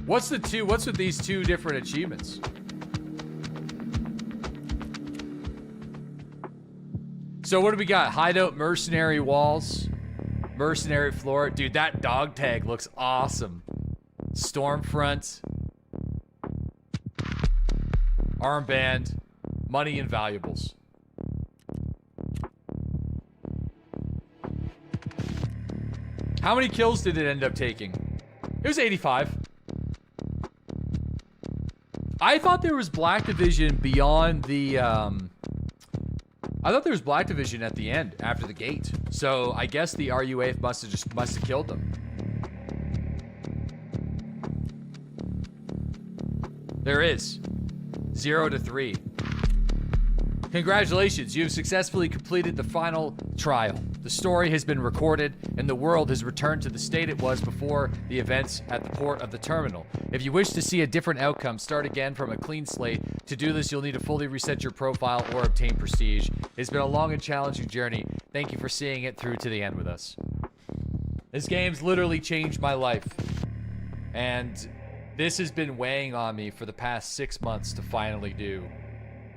What's with these two different achievements? So what do we got? Hideout, mercenary walls, mercenary floor. Dude, that dog tag looks awesome. Stormfront, armband, money and valuables. How many kills did it end up taking? It was 85. I thought there was Black Division beyond the, I thought there was Black Division at the end, after the gate. So I guess the RUA must have killed them. There is. 0 to 3. Congratulations, you have successfully completed the final trial. The story has been recorded, and the world has returned to the state it was before the events at the port of the terminal. If you wish to see a different outcome, start again from a clean slate. To do this, you'll need to fully reset your profile or obtain prestige. It's been a long and challenging journey. Thank you for seeing it through to the end with us. This game's literally changed my life. And this has been weighing on me for the past 6 months to finally do.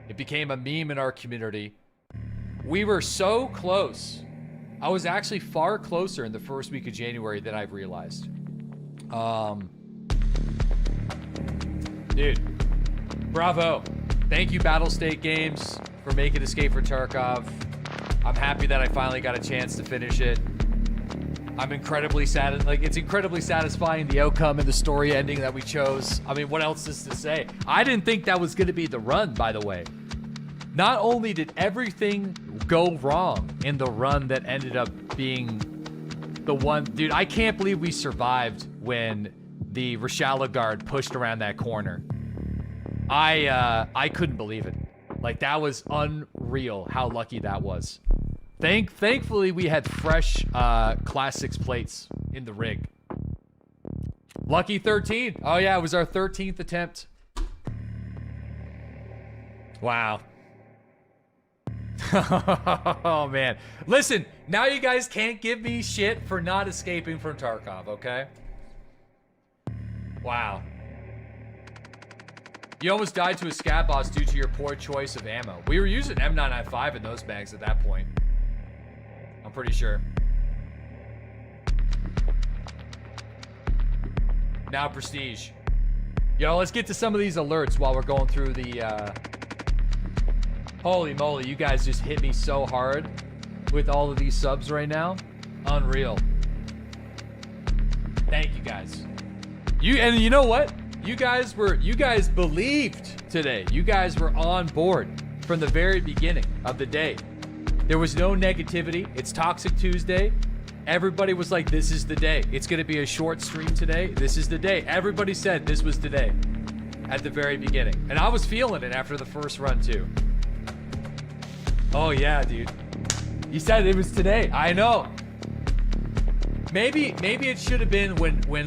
It became a meme in our community. We were so close. I was actually far closer in the first week of January than I've realized. Dude, bravo. Thank you, Battlestate Games, for making Escape for Tarkov. I'm happy that I finally got a chance to finish it. I'm incredibly sad. Like, it's incredibly satisfying, the outcome and the story ending that we chose. I mean, what else is to say? I didn't think that was going to be the run, by the way. Not only did everything go wrong in the run that ended up being the one? Dude, I can't believe we survived when the Reshala guard pushed around that corner. I couldn't believe it. Like, that was unreal how lucky that was. Thankfully, we had fresh Class 6 plates in the rig. Lucky 13. Oh, yeah, it was our 13th attempt. Wow. Oh, man. Listen, now you guys can't give me shit for not escaping from Tarkov, okay? Wow. You almost died to a scat boss due to your poor choice of ammo. We were using M995 in those bags at that point. I'm pretty sure. Now Prestige. Yo, let's get to some of these alerts while we're going through the, Holy moly, you guys just hit me so hard with all of these subs right now. Unreal. Thank you guys. And you know what? You guys believed today. You guys were on board from the very beginning of the day. There was no negativity. It's Toxic Tuesday. Everybody was like, this is the day. It's going to be a short stream today. This is the day. Everybody said this was today at the very beginning. And I was feeling it after the first run too. Oh yeah, dude. You said it was today. I know. Maybe it should have been when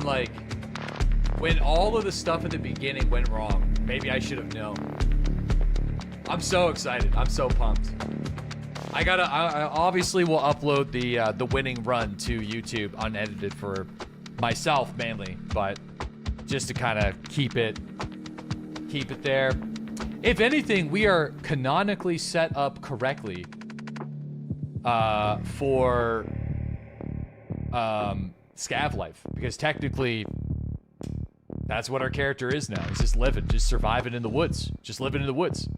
all of the stuff at the beginning went wrong. Maybe I should have known. I'm so excited. I'm so pumped. I obviously will upload the winning run to YouTube unedited for myself mainly, but just to kind of keep it there. If anything, we are canonically set up correctly for scav life, because technically that's what our character is now. He's just living, just surviving in the woods, just living in the woods.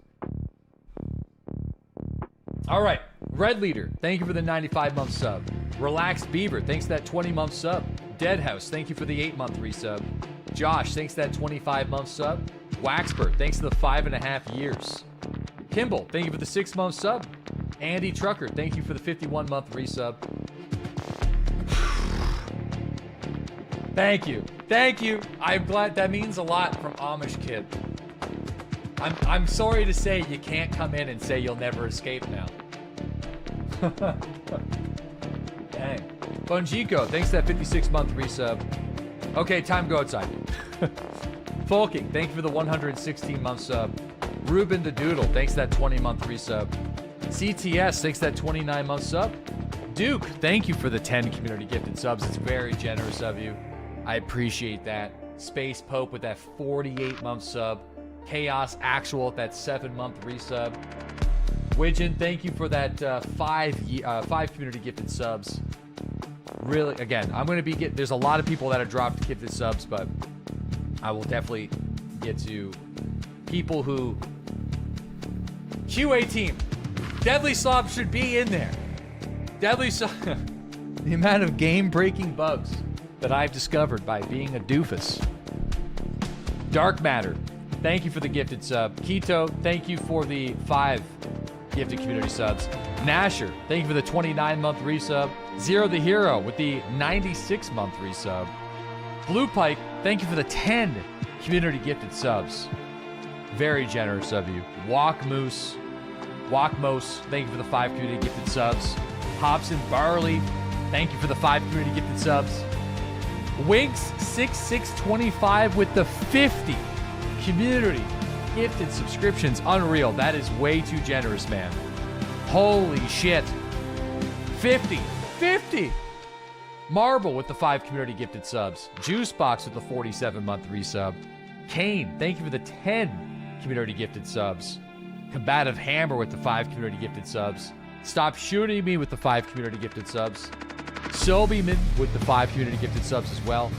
All right, Red Leader, thank you for the 95-month sub. Relaxed Beaver, thanks for that 20-month sub. Deadhouse, thank you for the 8-month resub. Josh, thanks for that 25-month sub. Waxbird, thanks for the 5.5 years. Kimball, thank you for the 6-month sub. Andy Trucker, thank you for the 51-month resub. Thank you. Thank you. I'm glad. That means a lot from Amish Kid. I'm sorry to say you can't come in and say you'll never escape now. Dang. Bunjico, thanks for that 56-month resub. Okay, time to go outside. Folking, thank you for the 116-month sub. Ruben the Doodle, thanks for that 20-month resub. CTS, thanks for that 29-month sub. Duke, thank you for the 10 community gifted subs. It's very generous of you. I appreciate that. Space Pope with that 48-month sub. Chaos Actual with that 7-month resub. Widgeon, thank you for that 5 community gifted subs. Really, again, I'm going to be there's a lot of people that have dropped gifted subs, but I will definitely get to people who... QA team, DeadlySlob should be in there. DeadlySlob, the amount of game-breaking bugs that I've discovered by being a doofus. Dark Matter, thank you for the gifted sub. Keto, thank you for the 5 gifted community subs. Nasher, thank you for the 29-month resub. Zero the Hero with the 96-month resub. Blue Pike, thank you for the 10 community gifted subs. Very generous of you. Walkmoose, thank you for the 5 community gifted subs. Hobson Barley, thank you for the 5 community gifted subs. Winks6625 with the 50 community gifted subscriptions. Unreal. That is way too generous, man. Holy shit. 50. Marble with the 5 community gifted subs. Juicebox with the 47-month resub. Kane, thank you for the 10 community gifted subs. Combative Hammer with the 5 community gifted subs. Stop Shooting Me with the 5 community gifted subs. Sobeman with the 5 community gifted subs as well.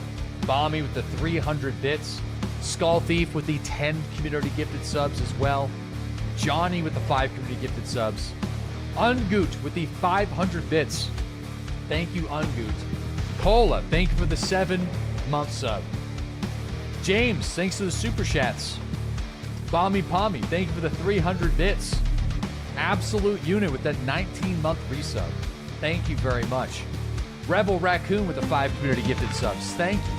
Bommy with the 300 bits. Skull Thief with the 10 community gifted subs as well. Johnny with the 5 community gifted subs. Ungoot with the 500 bits. Thank you, Ungoot. Cola, thank you for the 7-month sub. James, thanks for the super chats. Bommy Pommy, thank you for the 300 bits. Absolute Unit with that 19-month resub. Thank you very much. Rebel Raccoon with the 5 community gifted subs. Thank you.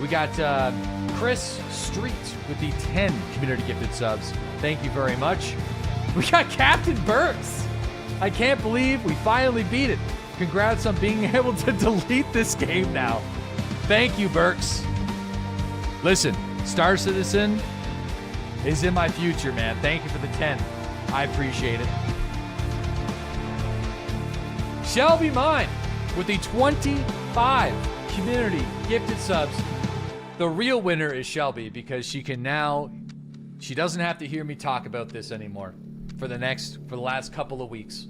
We got Chris Street with the 10 community gifted subs. Thank you very much. We got Captain Burks. I can't believe we finally beat it. Congrats on being able to delete this game now. Thank you, Burks. Listen, Star Citizen is in my future, man. Thank you for the 10. I appreciate it. Shelby Mine with the 25 community gifted subs. The real winner is Shelby because she doesn't have to hear me talk about this anymore for the last couple of weeks.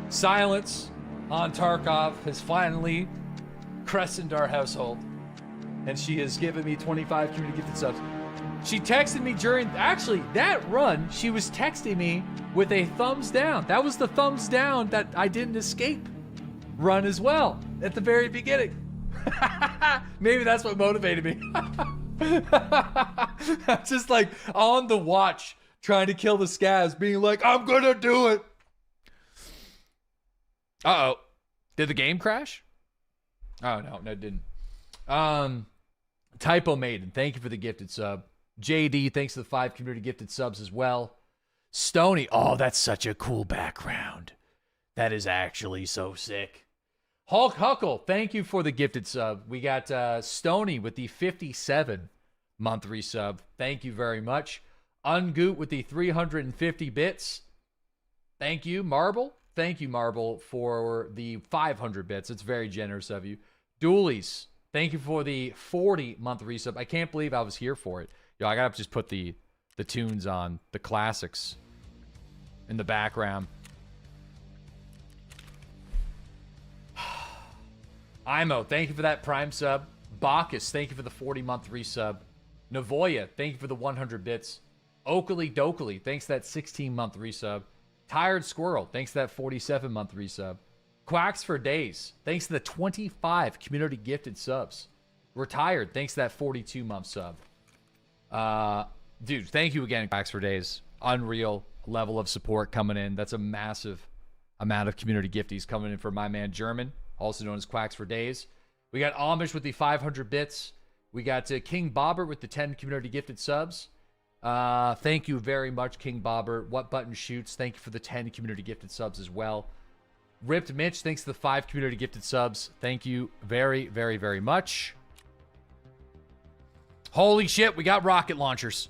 Silence on Tarkov has finally crescented our household, and she has given me 25 community gifted subs. She texted me during, actually, that run, she was texting me with a thumbs down. That was the thumbs down that I didn't escape run as well at the very beginning. Maybe that's what motivated me. I'm just like on the watch, trying to kill the scavs, being like, I'm gonna do it. Uh-oh. Did the game crash? Oh, no, it didn't. Typo Maiden, thank you for the gifted sub. JD, thanks for the 5 community gifted subs as well. Stony, oh, that's such a cool background. That is actually so sick. Hulk Huckle, thank you for the gifted sub. We got Stony with the 57-month resub. Thank you very much. Ungoot with the 350 bits. Thank you. Marble, thank you, Marble, for the 500 bits. It's very generous of you. Doolies, thank you for the 40-month resub. I can't believe I was here for it. Yo, I gotta just put the tunes on, the classics in the background. Imo, thank you for that Prime sub. Bacchus, thank you for the 40-month resub. Navoya, thank you for the 100 bits. Oakley Dokley, thanks for that 16-month resub. Tired Squirrel, thanks for that 47-month resub. Quacks for Days, thanks to the 25 community gifted subs. Retired, thanks to that 42-month sub. Dude, thank you again, Quacks for Days. Unreal level of support coming in. That's a massive amount of community gifties coming in for my man German, also known as Quacks for Days. We got Amish with the 500 bits. We got King Bobber with the 10 community gifted subs. Thank you very much, King Bobber. What Button Shoots, thank you for the 10 community gifted subs as well. Ripped Mitch, thanks to the 5 community gifted subs. Thank you very, very, very much. Holy shit, we got rocket launchers.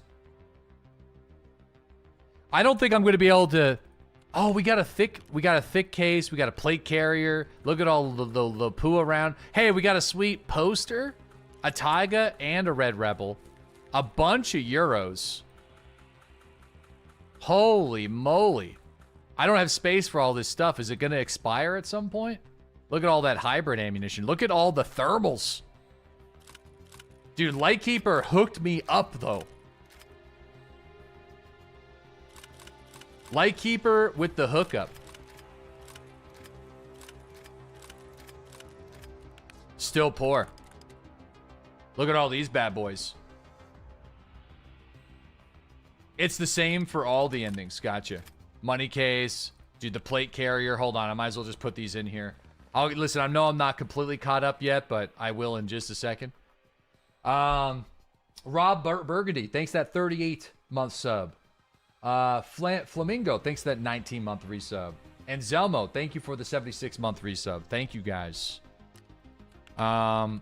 I don't think I'm going to be able to... Oh, we got a thick case. We got a plate carrier. Look at all the poo around. Hey, we got a sweet poster, a Taiga, and a Red Rebel. A bunch of euros. Holy moly. I don't have space for all this stuff. Is it going to expire at some point? Look at all that hybrid ammunition. Look at all the thermals. Dude, Lightkeeper hooked me up, though. Lightkeeper with the hookup. Still poor. Look at all these bad boys. It's the same for all the endings. Gotcha. Money case. Dude, the plate carrier. Hold on. I might as well just put these in here. Listen, I know I'm not completely caught up yet, but I will in just a second. Rob Burgundy. Thanks for that 38-month sub. Flamingo, thanks for that 19-month resub. And Zelmo, thank you for the 76-month resub. Thank you, guys. Man,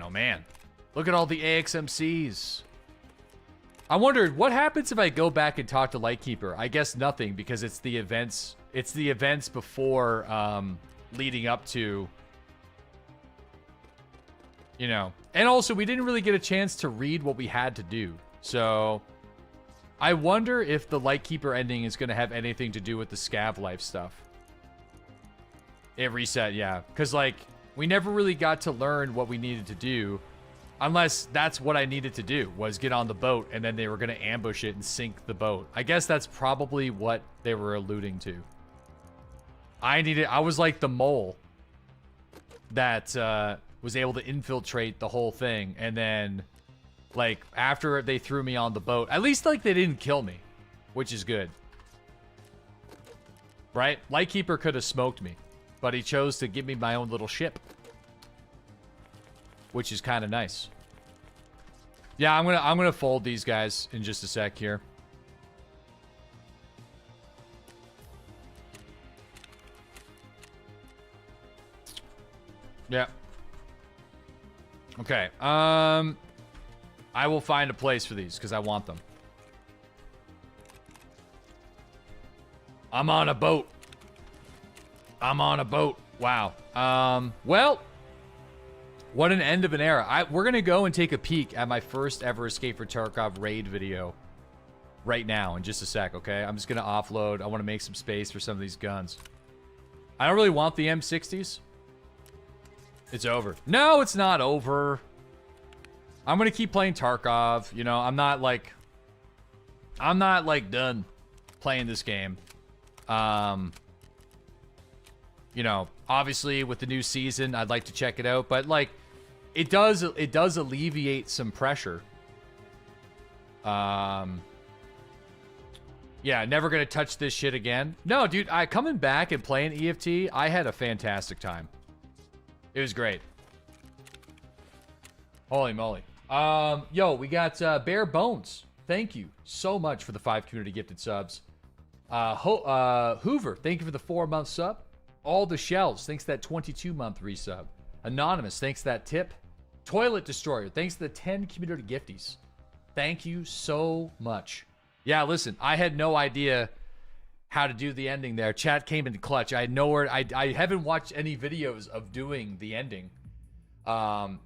oh man. Look at all the AXMCs. I wondered, what happens if I go back and talk to Lightkeeper? I guess nothing, because it's the events. It's the events before, leading up to, you know. And also, we didn't really get a chance to read what we had to do. So... I wonder if the Lightkeeper ending is going to have anything to do with the Scav life stuff. It reset, yeah. Because, like, we never really got to learn what we needed to do. Unless that's what I needed to do, was get on the boat, and then they were going to ambush it and sink the boat. I guess that's probably what they were alluding to. I was like the mole that was able to infiltrate the whole thing, and then... Like, after they threw me on the boat, at least, like, they didn't kill me. which is good. Right? Lightkeeper could have smoked me, but he chose to give me my own little ship, which is kind of nice. Yeah, I'm gonna fold these guys in just a sec here. Yeah. Okay. I will find a place for these because I want them. I'm on a boat. I'm on a boat. Wow. Well, what an end of an era. We're going to go and take a peek at my first ever Escape for Tarkov raid video right now in just a sec, okay? I'm just going to offload. I want to make some space for some of these guns. I don't really want the M60s. It's over. No, it's not over. I'm going to keep playing Tarkov. You know, I'm not like done playing this game. You know, obviously with the new season, I'd like to check it out, but like it does alleviate some pressure. Yeah, never going to touch this shit again. No, dude, coming back and playing EFT, I had a fantastic time. It was great. Holy moly. Yo, we got Bare Bones. Thank you so much for the 5 community gifted subs. Hoover, thank you for the 4-month sub. All the Shells, thanks to that 22-month resub. Anonymous, thanks to that tip. Toilet Destroyer, thanks to the 10 community gifties. Thank you so much. Yeah, listen, I had no idea how to do the ending there. Chat came in clutch. I had nowhere. I haven't watched any videos of doing the ending.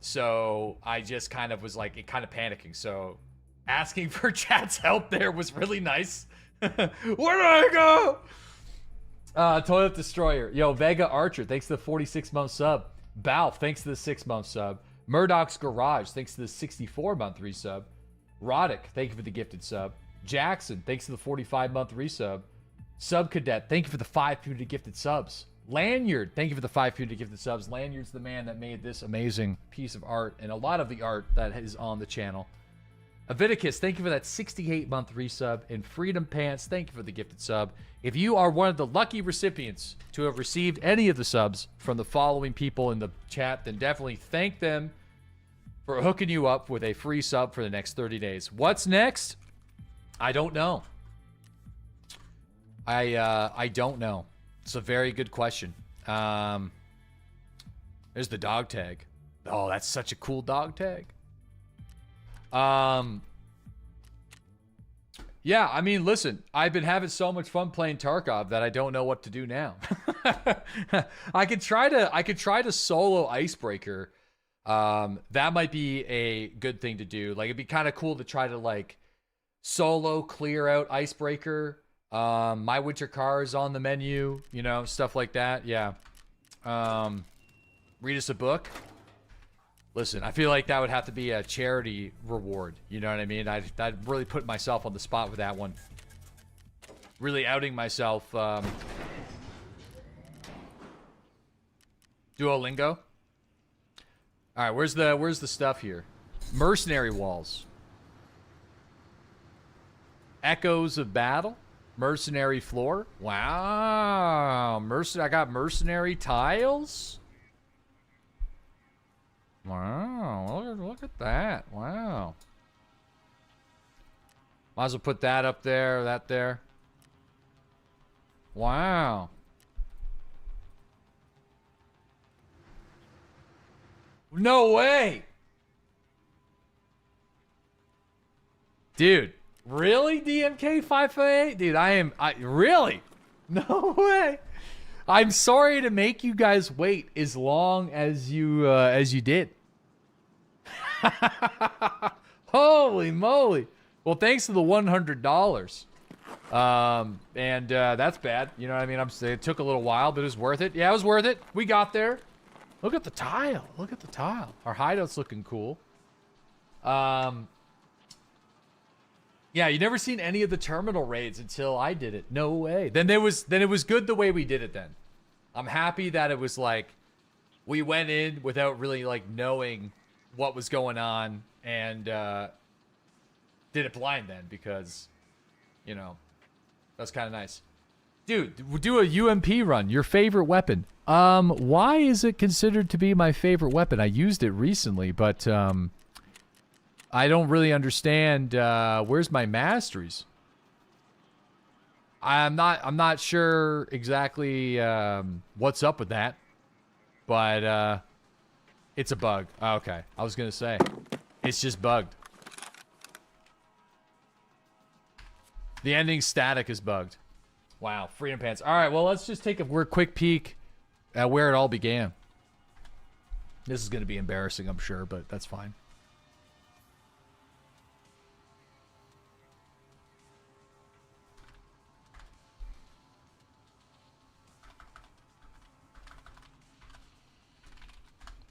So I just kind of was like kind of panicking. So asking for chat's help there was really nice. Where do I go? Toilet Destroyer. Yo, Vega Archer, thanks to the 46-month sub. Balf, thanks to the 6-month sub. Murdoch's Garage, thanks to the 64-month resub. Roddick, thank you for the gifted sub. Jackson, thanks to the 45-month resub. Sub Cadet, thank you for the 5 community gifted subs. Lanyard, thank you for the 5 community gifted subs. Lanyard's the man that made this amazing piece of art and a lot of the art that is on the channel. Aviticus, thank you for that 68-month resub. And Freedom Pants, thank you for the gifted sub. If you are one of the lucky recipients to have received any of the subs from the following people in the chat, then definitely thank them for hooking you up with a free sub for the next 30 days. What's next? I don't know. I don't know. It's a very good question. There's the dog tag. Oh, that's such a cool dog tag. Yeah, I mean, listen, I've been having so much fun playing Tarkov that I don't know what to do now. I could try to solo Icebreaker. That might be a good thing to do. Like, it'd be kind of cool to try to like solo clear out Icebreaker. My Winter Car is on the menu, you know, stuff like that. Yeah. Read us a book. Listen, I feel like that would have to be a charity reward. You know what I mean? I'd really put myself on the spot with that one. Really outing myself. Duolingo. All right, where's the stuff here? Mercenary walls. Echoes of battle. Mercenary floor. Wow. I got mercenary tiles. Wow, look at that. Wow. Might as well put that up there, that there. Wow. No way. Dude, really, DMK 558? Dude, really? No way. I'm sorry to make you guys wait as long as you did. Holy moly. Well, thanks to the $100. And that's bad. You know what I mean? It took a little while, but it was worth it. Yeah, it was worth it. We got there. Look at the tile. Look at the tile. Our hideout's looking cool. Yeah, you never seen any of the terminal raids until I did it. No way. Then it was good the way we did it then. I'm happy that it was like we went in without really like knowing what was going on and did it blind then because, you know, That's kind of nice. Dude, do a UMP run. Your favorite weapon. Why is it considered to be my favorite weapon? I used it recently, but I don't really understand where's my masteries. I'm not sure exactly what's up with that. But it's a bug. Oh, okay. I was going to say it's just bugged. The ending static is bugged. Wow, freedom pants. All right, well, let's just take a quick peek at where it all began. This is going to be embarrassing, I'm sure, but that's fine.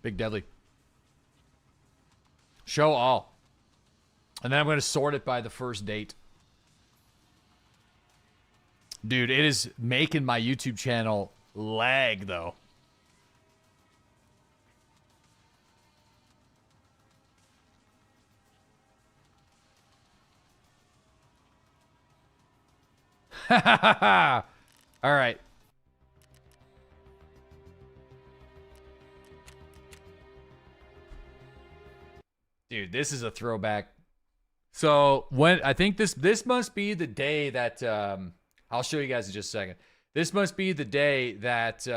Big Deadly. Show all. And then I'm going to sort it by the first date. Dude, it is making my YouTube channel lag, though. All right. Dude, this is a throwback. So when I think this must be the day that I'll show you guys in just a second. This must be the day that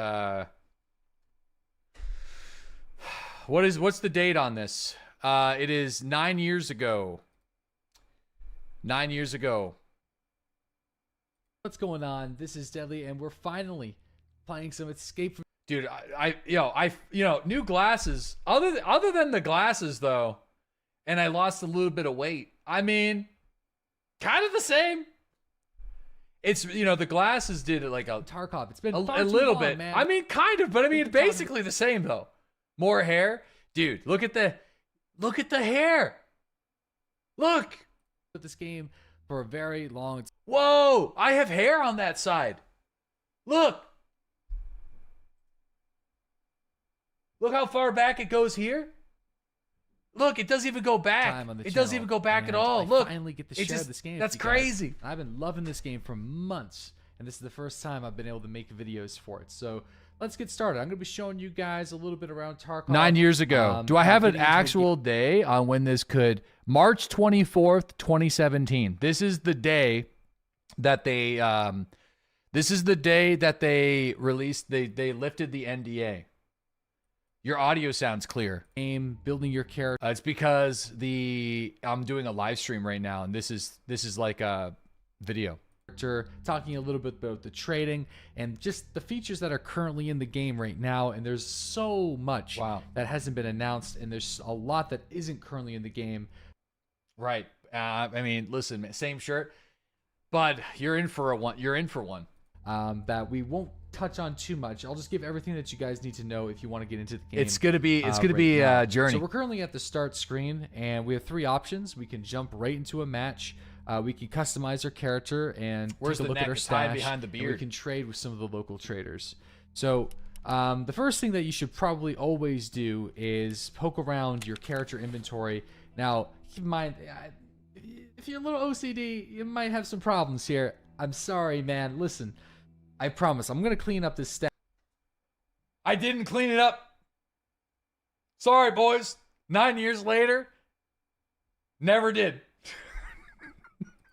what's the date on this? It is 9 years ago. 9 years ago.
What's going on? This is Deadly, and we're finally playing some Escape from.
Dude, I new glasses. Other than the glasses though, and I lost a little bit of weight. I mean, kind of the same. It's, the glasses did it like a
Tarkov. It's been
a little bit, man. I mean, kind of, but I mean, basically the same though. More hair, dude. Look at the hair. Look
at this game for a very long.
Whoa! I have hair on that side. Look. Look how far back it goes here. Look, it doesn't even go back. It doesn't even go back at all. Look,
finally get to share this game.
That's crazy.
I've been loving this game for months, and this is the first time I've been able to make videos for it. So let's get started. I'm going to be showing you guys a little bit around Tarkov.
9 years ago. Do I have an actual day on when this could? March 24th, 2017. This is the day that they. This is the day that they released. They lifted the NDA. Your audio sounds clear.
Game building your character.
It's because I'm doing a live stream right now, and this is like a video.
Talking a little bit about the trading and just the features that are currently in the game right now. And there's so much that hasn't been announced, and there's a lot that isn't currently in the game.
Right. I mean, listen, same shirt, but you're in for one. You're in for one.
That we won't touch on too much. I'll just give everything that you guys need to know if you want to get into the game.
It's gonna be a journey.
So we're currently at the start screen, and we have three options. We can jump right into a match. We can customize our character and take a look at our stash.
Behind the beard.
And we can trade with some of the local traders. So the first thing that you should probably always do is poke around your character inventory. Now, keep in mind, if you're a little OCD, you might have some problems here. I'm sorry, man. Listen, I promise, I'm going to clean up this stash.
I didn't clean it up. Sorry, boys. 9 years later, never did.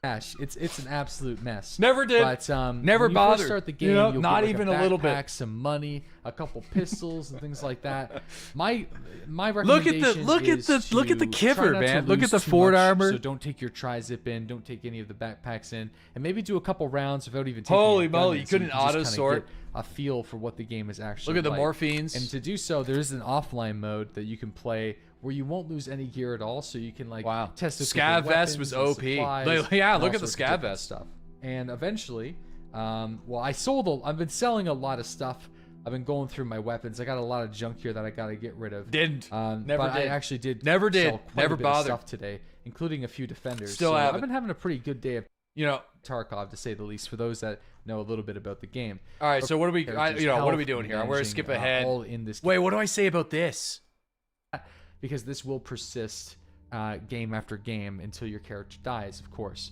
It's an absolute mess.
Never did.
But
never
when you
bothered.
First start the game, you'll
not
get
even
a
a little
backpack,
bit.
some money, a couple pistols, and things like that. My recommendation
look at the kipper, man. Look at the Ford armor.
So don't take your tri-zip in. Don't take any of the backpacks in, and maybe do a couple rounds without even taking.
Holy
your gun
moly!
in,
You
so
couldn't
can just
auto
kinda
sort.
get a feel for what the game is actually.
Look at the
like.
morphines.
And to do so, there is an offline mode that you can play where you won't lose any gear at all, so you can test.
Scav vest was OP. Yeah, look at the scav vest
stuff. And eventually, I've been selling a lot of stuff. I've been going through my weapons. I got a lot of junk here that I got to get rid of.
Never
but
did.
I actually did.
Never did.
Sell quite
Never
a bit
bothered.
of stuff today, including a few defenders.
Still
so
haven't.
I've been having a pretty good day of Tarkov, to say the least, for those that know a little bit about the game.
All right, so what are we? What are we doing here? I'm going to skip ahead.
All in this.
Wait, what do I say about this?
Because this will persist game after game until your character dies, of course.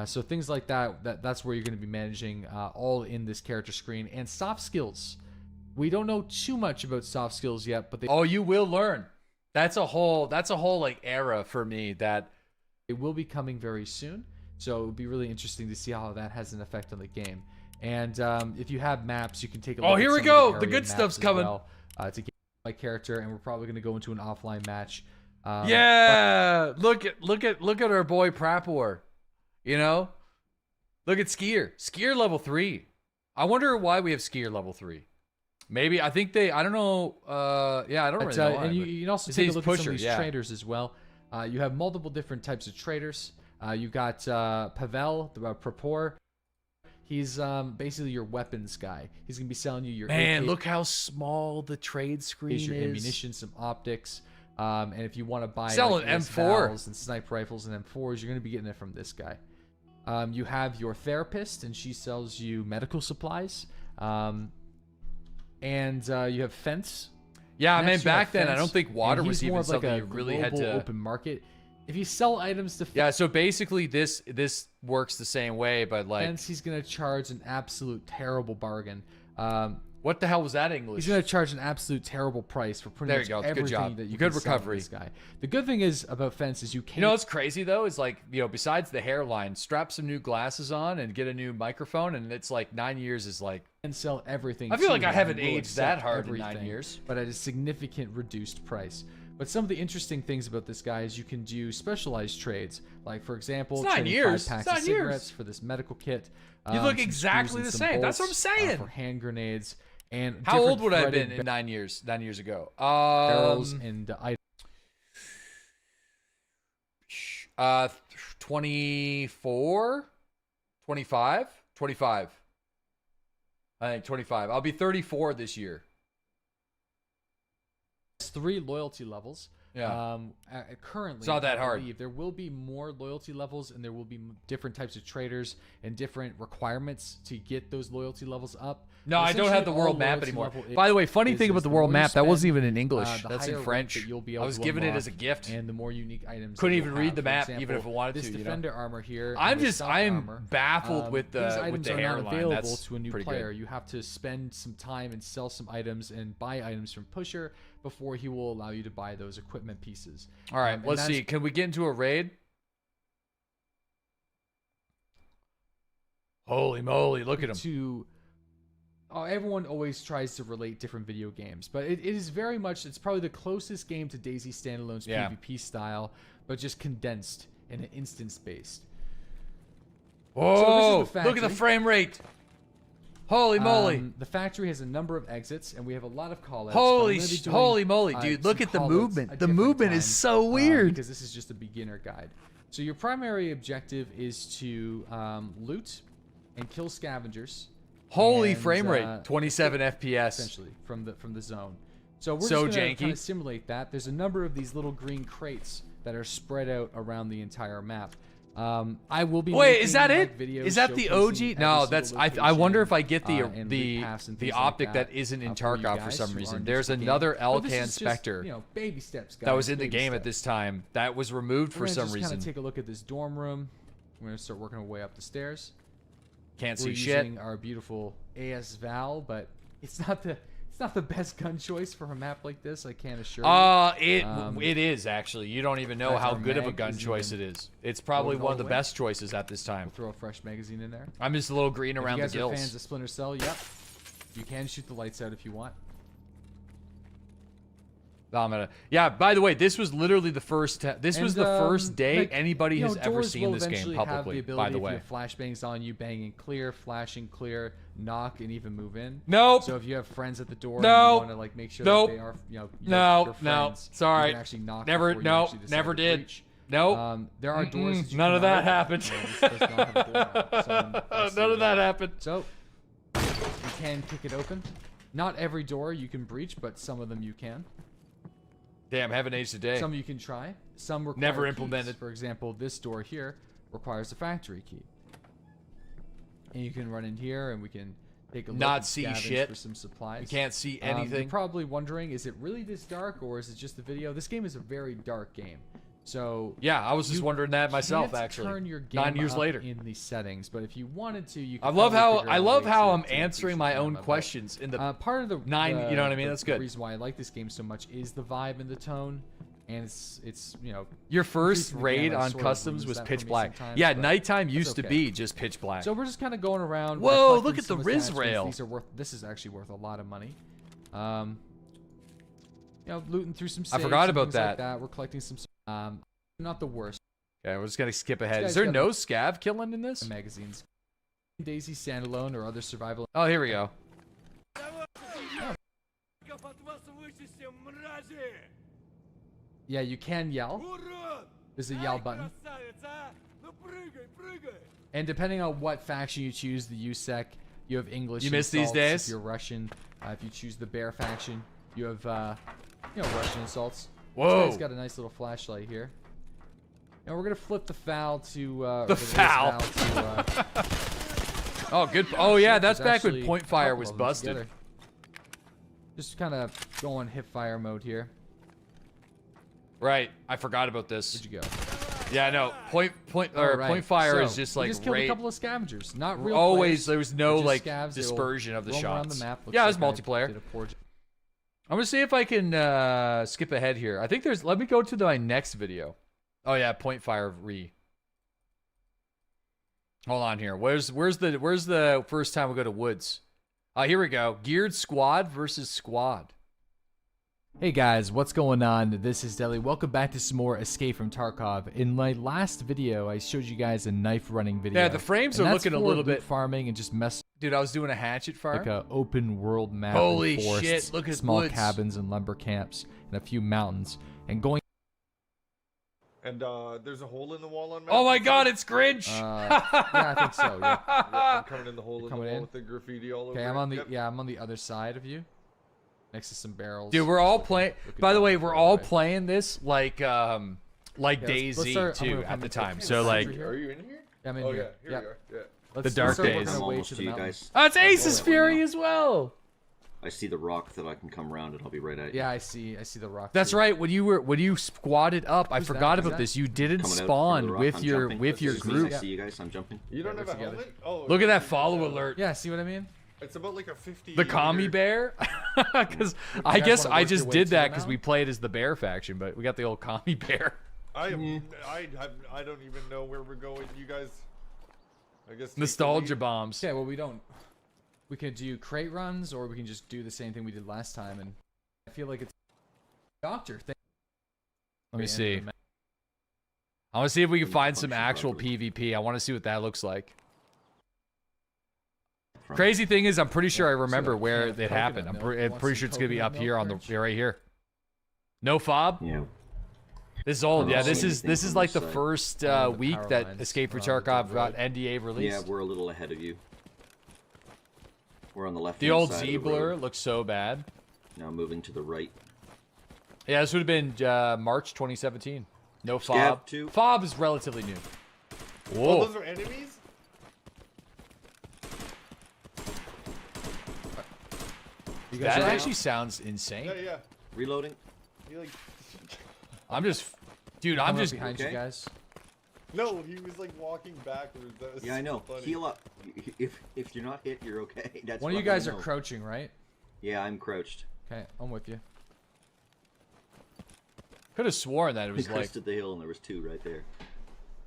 So things like that's where you're going to be managing all in this character screen. And soft skills. We don't know too much about soft skills yet, but
Oh, you will learn. That's a whole like era for me that
it will be coming very soon. So it would be really interesting to see how that has an effect on the game. And if you have maps, you can take a look.
Oh,
at
here we
some of
go. The
area
good
maps
stuff's
as
coming.
well, to get my character, and we're probably going to go into an offline match.
yeah, look at our boy Prapor. You know, look at Skier level 3. I wonder why we have Skier level 3. Maybe I think I don't know. Yeah, I don't really know. Why,
and you can also
it
take a
says
look at some of these
yeah.
traders as well. You have multiple different types of traders. You got Pavel, the Prapor. He's basically your weapons guy. He's gonna be selling you your
Man,
AK,
look how small the trade screen is.
your ammunition, some optics, and if you want to buy
Selling
like,
M4
Vals and sniper rifles and M4s, you're gonna be getting it from this guy. You have your therapist, and she sells you medical supplies. And you have Fence.
Yeah, I mean,
Next, you
back
have
then, I
Fence,
don't think water
and
was
he's more
even
of like
something
a
you really had
global
to.
open market. If you sell items to
Yeah, so basically this works the same way, but like,
Fence, he's gonna charge an absolute terrible bargain.
what the hell was that English?
He's gonna charge an absolute terrible price for pretty
There
much
you go. Good
everything
job.
that you
Good
can sell to
recovery.
this guy. The good thing is about Fence is you can't.
You know what's crazy though is like, you know, besides the hairline, strap some new glasses on and get a new microphone, and it's like 9 years is like.
and sell everything.
I feel
to
like I
him.
haven't
He will
aged that
accept
hard in
everything,
9 years.
but at a significant reduced price. But some of the interesting things about this guy is you can do specialized trades, like for example,
It's 9
trading
years.
5 packs
It's
of
9 years.
cigarettes for this medical kit.
You look
some
exactly
screws and
the
some
same. That's what I'm
bolts,
saying.
for hand grenades and
How old
different
would I have been
threaded
in 9 years? 9 years ago.
barrels and items.
24, 25, 25. I think 25. I'll be 34 this year.
3 loyalty levels.
Yeah.
Currently,
It's not that
I
hard.
believe there will be more loyalty levels, and there will be different types of traders and different requirements to get those loyalty levels up.
No, I don't have the
Essentially,
world
all
map
loyalty
anymore.
level
By the way, funny
is
thing about the
the more
world
you
map, that wasn't
spend,
even in English.
the
That's
higher
in
rank
French.
that you'll be
I
able
was
to
given it
unlock,
as a gift.
and the more unique items.
Couldn't
that
even
you'll
read
have.
the
For
map,
example,
even if I wanted
this
to, you know?
defender armor here.
I'm
and this
just,
stout
I am
armor,
baffled with
these
the
items are not
hairline.
available
That's
to a new
pretty
player.
good.
You have to spend some time and sell some items and buy items from Pusher before he will allow you to buy those equipment pieces.
All right,
And
let's
that's
see. Can we get into a raid? Holy moly, look at him.
To everyone always tries to relate different video games, but it is very much, it's probably the closest game to Daisy Standalone's
Yeah.
PvP style, but just condensed in an instance-based.
Whoa,
this is the
look at the
factory.
frame rate. Holy moly.
The factory has a number of exits, and we have a lot of callouts.
Holy moly, dude. Look at the movement. The movement is so weird.
Because this is just a beginner guide. So your primary objective is to loot and kill scavengers.
Holy
and,
frame rate. 27 FPS.
Essentially, from the zone. So we're
So
just going to
janky.
kind of simulate that. There's a number of these little green crates that are spread out around the entire map. I will be
Wait,
making,
is that
like,
it?
videos
Is that the
showcasing
OG?
every
No,
single
that's I wonder if I get
location,
the
and loot paths and
the
things like
optic that isn't in
for you
Tarkov for
guys
some
who
reason.
aren't
There's
into the game.
another
But this
Elcan
is just,
Spectre
you know, baby steps, guys.
that was in the
baby
game at
steps.
this time that was removed for
We're gonna
some
just
reason.
kind of take a look at this dorm room. We're gonna start working our way up the stairs.
Can't
We're
see shit.
using our beautiful AS Val, but it's not the best gun choice for a map like this. I can't assure you.
It is actually. You don't even know
fact,
how
our
good of a
mag
gun
isn't
choice it
even
is. It's probably
loaded
one
all
of the
the way.
best choices at this time.
Throw a fresh magazine in there.
I'm just a little green
If
around
you
the
guys are
gills.
fans of Splinter Cell, yep. You can shoot the lights out if you want.
Yeah, by the way, this was literally the first this was the first day
like,
anybody
you know,
has ever
doors
seen
will
this game
eventually have
publicly,
the
by the
ability,
way.
if you have flashbangs on you, banging clear, flashing clear, knock, and even move in.
Nope.
So if you have friends at the door,
Nope.
and you want to like make sure
Nope.
that they are, you know,
No,
your
no,
friends,
sorry.
you can actually knock
Never,
before you
no,
actually decide
never
to
did.
breach.
Nope.
There are doors that you
None of
can
that
open.
happened.
This does not have a door. So that's
None
the-
of that happened.
So you can kick it open. Not every door you can breach, but some of them you can.
Damn, haven't aged a day.
Some you can try. Some require
Never
keys.
implemented.
For example, this door here requires a factory key. And you can run in here, and we can take a look
Not
and
see
scavenge
shit.
for some supplies.
You can't see
You're
anything.
probably wondering, is it really this dark, or is it just the video? This game is a very dark game. So
Yeah, I was just
you
wondering that myself.
can't
Actually,
turn your game
9 years
up
later.
in the settings, but if you wanted to, you.
I
Could
love
probably
how
figure out a way
I'm
to
answering
increase
my
your
own
camera, but,
questions in the
part of the
you know what I mean? That's good.
The reason why I like this game so much is the vibe and the tone, and it's you know.
Your first
increasing the
raid
camera
on
sort of
customs
ruins
was
that for
pitch
me
black.
sometimes,
Yeah,
but
nighttime
that's
used to
okay.
be just pitch black.
So we're just kind of going around.
Whoa,
collecting
look at the
some
Riz
attachments.
rail.
These are this is actually worth a lot of money. You know, looting through some.
I
Safes
forgot
and
about
things like
that.
that. We're collecting some. Not the worst.
Okay, we're just gonna skip ahead.
guys
Is there
got-
no scav killing in this?
Magazines, Daisy standalone or other survival.
Oh, here we go.
Yeah, you can yell. There's a yell button. And depending on what faction you choose, the USEC, you have English.
You miss these
insults
days?
If you're Russian, if you choose the Bear faction, you have Russian insults.
Whoa.
This guy's got a nice little flashlight here. And we're gonna flip the foul to
The foul. Oh, good. Oh yeah, that's back when point fire was busted.
Just kind of going hip fire mode here.
Right, I forgot about this.
Where'd you go?
Yeah, no. Point
Alright,
fire
so,
is just
we
like
just killed a
right.
couple of scavengers. Not real
Always
players,
there was no
but just
like
scavs. They'll
dispersion of the
roam around
shots.
the map. Looks
Yeah, it's
like I
multiplayer.
did a poor job.
I'm gonna see if I can skip ahead here. I think there's. Let me go to my next video. Oh yeah, point fire re. Hold on here. Where's the first time we go to woods? Here we go. Geared squad versus squad.
Hey guys, what's going on? This is Deli. Welcome back to some more Escape from Tarkov. In my last video, I showed you guys a knife running video.
Yeah, the frames
and
are
that's
looking a
for
little
loot
bit
farming and just mess
Dude, I was doing a hatchet fire.
like a open world map.
Holy
and forests,
shit, look at
small
woods.
cabins and lumber camps and a few mountains and going.
And there's a hole in the wall on.
Oh my God, it's Grinch.
Yeah, I think so. Yeah.
I'm coming in the hole in the
coming
wall
in?
with the graffiti all over.
Okay, I'm on the
Yep.
I'm on the other side of you, next to some barrels.
Dude, we're all playing.
Looking
By the
down
way,
the
we're
road,
all
right?
playing this like
let's
DayZ
start- I'm
too
gonna
at
come
the
in-
time.
take
So
the
like
center
Are you in here?
I'm in
Oh
here.
yeah, here
Yep.
you are. Yeah.
Let's
dark
start
days.
working
I'm
our way
almost
to
to
the
you
mountain.
guys.
oh, it's Ace's
let you
Fury
know.
as well.
I see the rock that I can come around and I'll be right at you.
Yeah, I see the rock.
That's
too.
right. When you squatted up, I
Who's that?
forgot
Who's
about
that?
this. You didn't
Coming out from the
spawn
rock,
with
I'm
your
jumping.
with your
This is me,
group.
I see you guys. I'm jumping.
You don't
Yeah,
have
we're
a
together.
helmet? Oh.
Look at that
it's,
follow alert.
Yeah, see what I mean?
It's about like a 50.
The commie
meter-
bear. Because I
guys
guess
wanna
I
work your
just
way
did
to
that
the
because we
mountain?
played as the bear faction, but we got the old commie bear.
I don't even know where we're going. You guys. I guess. take the
Nostalgia
lead.
bombs.
Okay, well we can do crate runs or we can just do the same thing we did last time, and I feel like it's doctor thing.
Let me see. I want to see if we can find some actual PvP. I want to see what that looks like. Crazy thing is, I'm pretty sure I remember where it happened. I'm pretty sure it's gonna be up here on the right here. No fob.
Yeah.
This is old.
I
Yeah,
don't
this
see
is
anything from
like
this
the
side.
first
the
week
power
that
lines
Escape for
are on the
Tarkov
dead
got
road.
NDA released.
Yeah, we're a little ahead of you. We're on the left.
The old
side
Z
of the
blur
road.
looks so bad.
Now moving to the right.
Yeah, this would have been March 2017. No
Scab
fob.
too.
Fob is relatively new.
Oh,
Whoa.
those are enemies.
You guys
That
are
actually sounds insane.
Yeah, yeah.
Reloading.
He like.
I'm just, dude. I'm
coming up
just.
behind
okay.
you guys.
No, he was like walking backwards. That was
Yeah, I know.
so funny.
Heal up. If you're not hit, you're okay. That's
One of
what
you guys
I
are
know.
crouching, right?
Yeah, I'm crouched.
Okay, I'm with you.
Could have sworn that it
We
was like,
crested the hill and there was two right there.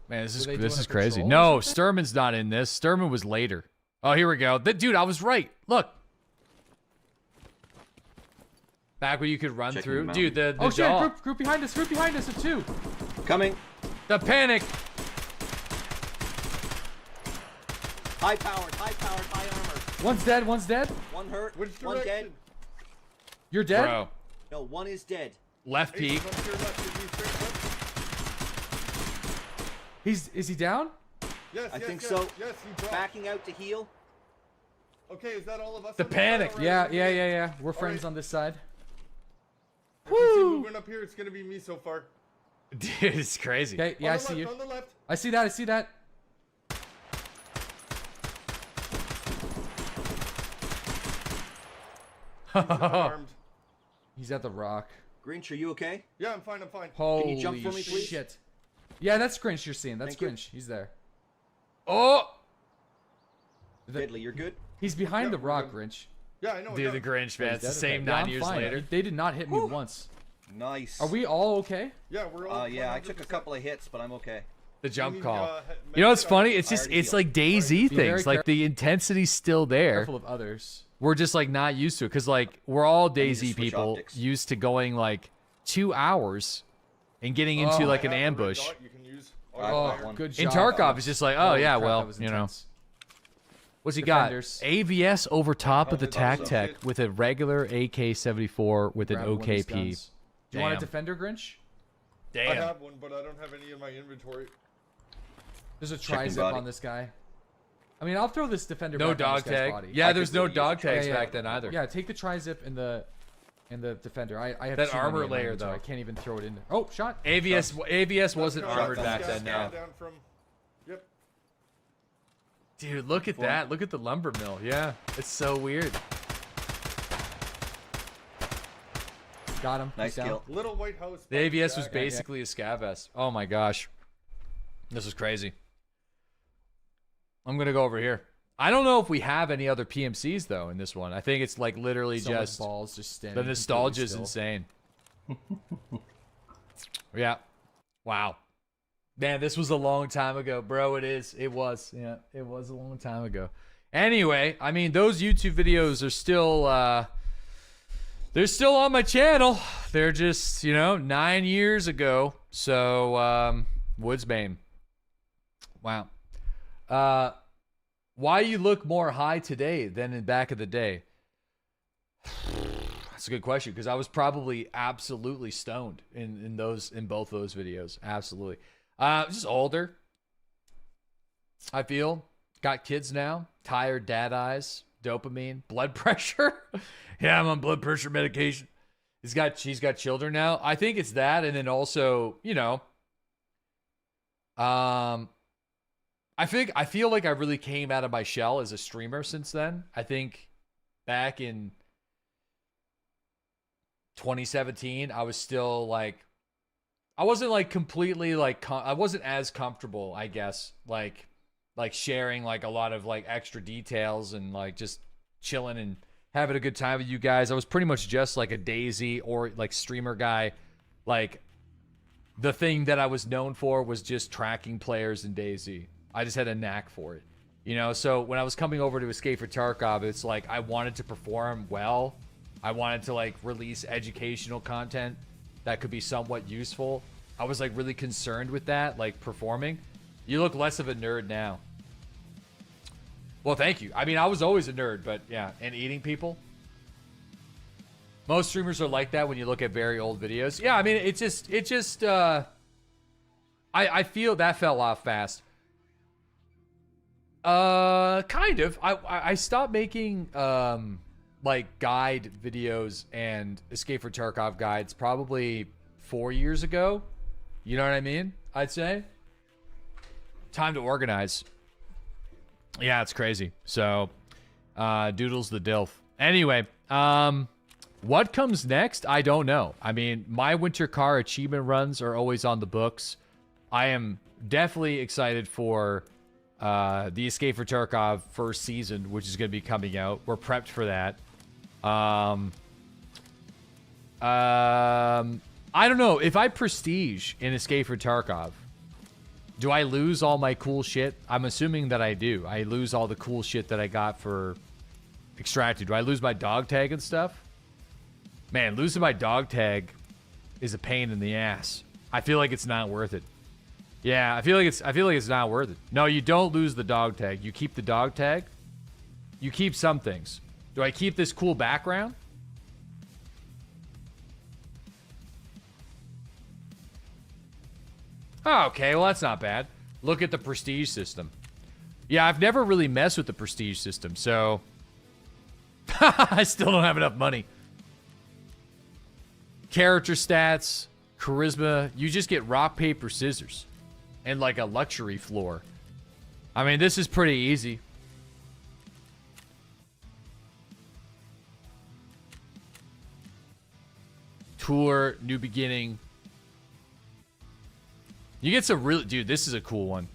man, this
Were
is
they
this
doing
is
a
crazy.
patrol or
No,
something?
Sturman's not in this. Sturman was later. Oh, here we go. Dude, I was right. Look. Back when you could run
Checking
through,
the
dude. The
Oh shit!
dog.
Group behind us! Group behind us! A two.
Coming.
The panic.
High powered, high armor.
One's dead. One's dead.
One hurt.
Which
One
direction?
dead.
You're dead.
Bro.
No, one is dead.
Left
Hey,
peek.
up your left, is he straight left?
Is he down?
Yes,
I
yes,
think
yes,
so.
Yes, he dropped.
Backing out to heal.
Okay, is that all of us?
The
on this
panic.
side? All
Yeah,
right,
yeah. We're friends
right.
on this side.
If you see moving up here, it's gonna be me so far.
Dude, it's crazy.
Okay, yeah,
On
I
the
see
left,
you.
On the left.
I see that. I see that.
Armed.
He's at the rock.
Grinch, are you okay?
Yeah, I'm fine. I'm fine.
Holy
Can you jump for me, please?
shit. Yeah, that's Grinch you're seeing. That's
Thank you.
Grinch. He's there. Oh!
Deadly, you're good?
He's behind
Yeah,
the
we're
rock,
good.
Grinch.
Yeah, I know.
Dude, the Grinch, man. It's the same
Yeah,
9
I'm
years
fine.
later.
They did not hit me once.
Nice.
Are we all okay?
Yeah, we're all.
Yeah, I took a
100%.
couple of hits, but I'm okay.
The jump
need,
call.
uh,
You know what's
medkit?
funny? It's
I
just
already
it's
healed.
like DayZ
Be very
things. Like the intensity's still there.
Careful of others.
We're just like not used to it because like we're all
need to
DayZ
switch
people
optics.
used to going like 2 hours and getting into
Oh,
like
I
an
have the red
ambush.
dot you can use.
I
Oh,
got one.
good
In
job.
Tarkov, it's just like, oh
Holy
yeah,
crap,
well,
that was
you know,
intense.
what's he
Defenders.
got? AVS over top of the
Helmet
Tac
also.
Tech with a regular AK-74 with an
Grab one of these
OKP.
guns. Do you want a
Damn.
defender, Grinch?
I
Damn.
have one, but I don't have any in my inventory.
There's a
Chicken
tricep
body.
on this guy. I mean, I'll throw this defender
No
back on
dog
this guy's
tag.
body.
Yeah,
I
there's
could
no
really use
dog
a
tags
Yeah,
back then either.
Yeah, take the tri-zip and the defender. I have
That
too many
armor
in my
layer,
inventory.
though.
I can't even throw it in there. Oh, shot.
AVS wasn't
Shot
armored
down,
back
shot
then.
down,
No.
down from. Yep.
Dude, look at that. Look at the lumber mill. Yeah, it's so weird.
Got him.
Nice
He's down.
kill.
Little white house.
The
by
AVS was
Jack.
basically a scav vest. Oh my gosh. This is crazy. I'm going to go over here. I don't know if we have any other PMCs though in this one. I think it's like literally
Someone's
just
balls just standing.
the nostalgia is
completely still.
insane. Yeah. Wow. Man, this was a long time ago, bro. It is. It was. Yeah, it was a long time ago. Anyway, I mean, those YouTube videos are still they're still on my channel. They're just, 9 years ago. So, Woodsbane. Wow. Why you look more high today than in back of the day? That's a good question because I was probably absolutely stoned in both those videos. Absolutely. Just older. I feel got kids now. Tired dad eyes. Dopamine. Blood pressure. Yeah, I'm on blood pressure medication. She's got children now. I think it's that, and then also, I feel like I really came out of my shell as a streamer since then. I think back in 2017, I was still like, I wasn't like completely like, I wasn't as comfortable, I guess, like sharing like a lot of like extra details and like just chilling and having a good time with you guys. I was pretty much just like a DayZ or like streamer guy. Like the thing that I was known for was just tracking players in DayZ. I just had a knack for it. So when I was coming over to Escape for Tarkov, it's like I wanted to perform well. I wanted to like release educational content that could be somewhat useful. I was like really concerned with that, like performing. You look less of a nerd now. Well, thank you. I mean, I was always a nerd, but yeah, and eating people. Most streamers are like that when you look at very old videos. Yeah, I mean, it just I feel that fell off fast. Kind of. I stopped making like guide videos and Escape for Tarkov guides probably 4 years ago. You know what I mean? I'd say. Time to organize. Yeah, it's crazy. So, Doodle's the DILF. Anyway, what comes next? I don't know. I mean, my winter car achievement runs are always on the books. I am definitely excited for the Escape for Tarkov first season, which is going to be coming out. We're prepped for that. I don't know. If I prestige in Escape for Tarkov, do I lose all my cool shit? I'm assuming that I do. I lose all the cool shit that I got for Extracted. Do I lose my dog tag and stuff? Man, losing my dog tag is a pain in the ass. I feel like it's not worth it. Yeah, I feel like it's not worth it. No, you don't lose the dog tag. You keep the dog tag. You keep some things. Do I keep this cool background? Oh, okay, well that's not bad. Look at the prestige system. Yeah, I've never really messed with the prestige system, so I still don't have enough money. Character stats, charisma, you just get rock, paper, scissors. And like a luxury floor. I mean, this is pretty easy. Tour, New Beginning. You get some really... Dude, this is a cool one.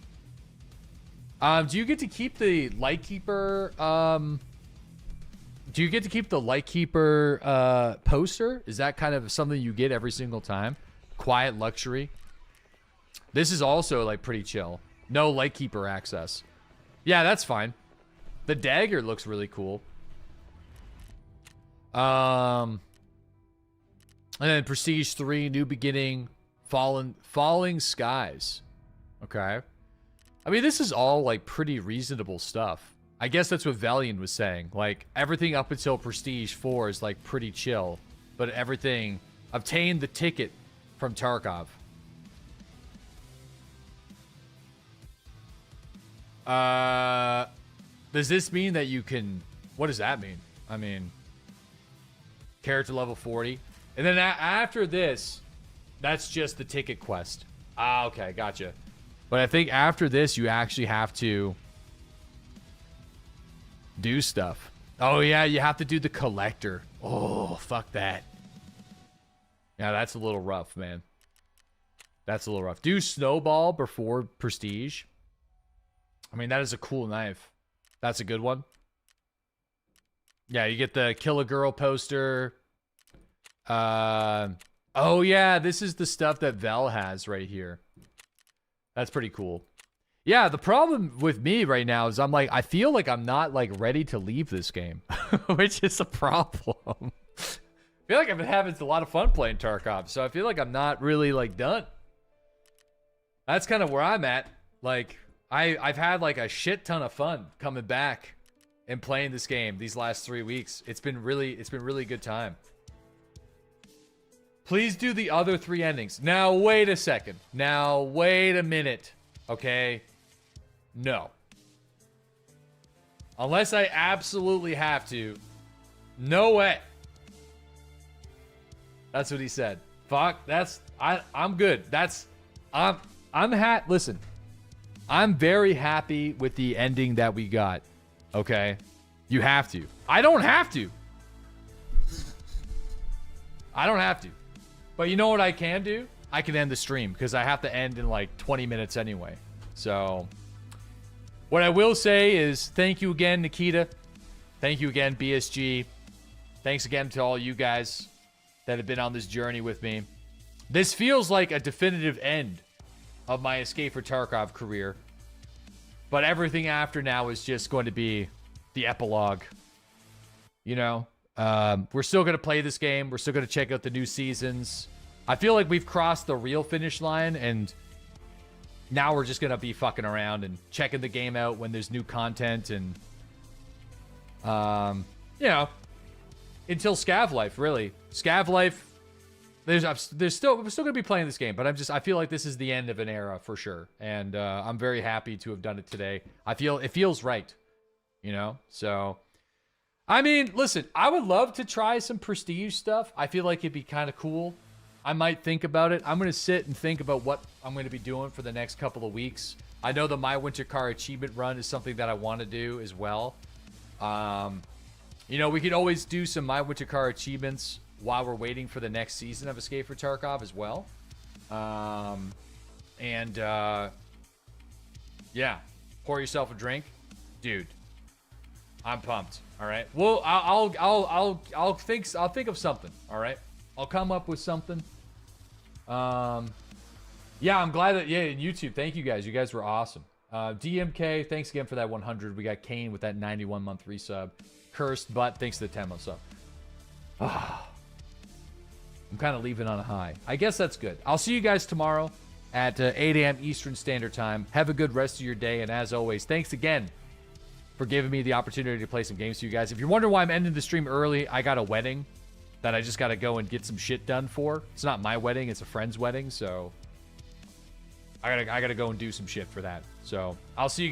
Do you get to keep the Lightkeeper... Do you get to keep the Lightkeeper poster? Is that kind of something you get every single time? Quiet Luxury. This is also, like, pretty chill. No Lightkeeper access. Yeah, that's fine. The dagger looks really cool. And then Prestige 3, New Beginning, Falling Skies. Okay. I mean, this is all, like, pretty reasonable stuff. I guess that's what Valiant was saying. Like, everything up until Prestige 4 is, like, pretty chill. But everything... Obtain the ticket from Tarkov. Does this mean that you can... What does that mean? I mean... Character level 40. And then after this, that's just the ticket quest. Ah, okay, gotcha. But I think after this, you actually have to... do stuff. Oh, yeah, you have to do the collector. Oh, fuck that. Yeah, that's a little rough, man. That's a little rough. Do Snowball before Prestige. I mean, that is a cool knife. That's a good one. Yeah, you get the Kill a Girl poster. Oh, yeah, this is the stuff that Vel has right here. That's pretty cool. Yeah, the problem with me right now is I feel like I'm not, like, ready to leave this game. Which is a problem. I feel like I've been having a lot of fun playing Tarkov, so I feel like I'm not really, like, done. That's kind of where I'm at. Like, I've had, like, a shit ton of fun coming back and playing this game these last 3 weeks. It's been really good time. Please do the other 3 endings. Now, wait a second. Now, wait a minute. Okay? No. Unless I absolutely have to. No way. That's what he said. Fuck, I'm good. Listen. I'm very happy with the ending that we got. Okay? You have to. I don't have to. I don't have to. But you know what I can do? I can end the stream because I have to end in like 20 minutes anyway. So, what I will say is thank you again, Nikita. Thank you again, BSG. Thanks again to all you guys that have been on this journey with me. This feels like a definitive end of my Escape for Tarkov career. But everything after now is just going to be the epilogue. You know? We're still going to play this game. We're still going to check out the new seasons. I feel like we've crossed the real finish line, and now we're just going to be fucking around and checking the game out when there's new content and, you know, until Scav Life, really. Scav Life, we're still going to be playing this game, but I feel like this is the end of an era for sure. And, I'm very happy to have done it today. It feels right, you know? So, I mean, listen, I would love to try some Prestige stuff. I feel like it'd be kind of cool. I might think about it. I'm going to sit and think about what I'm going to be doing for the next couple of weeks. I know the My Winter Car achievement run is something that I want to do as well. You know, we could always do some My Winter Car achievements while we're waiting for the next season of Escape for Tarkov as well. Yeah, pour yourself a drink. Dude, I'm pumped. All right. Well, I'll think of something. All right. I'll come up with something. Yeah, I'm glad that, YouTube, thank you guys. You guys were awesome. DMK, thanks again for that 100. We got Kane with that 91-month resub. Cursed Butt, thanks to the 10-month sub. I'm kind of leaving on a high. I guess that's good. I'll see you guys tomorrow at 8 a.m. Eastern Standard Time. Have a good rest of your day, and as always, thanks again for giving me the opportunity to play some games for you guys. If you're wondering why I'm ending the stream early, I got a wedding that I just got to go and get some shit done for. It's not my wedding, it's a friend's wedding, so I gotta go and do some shit for that. So I'll see you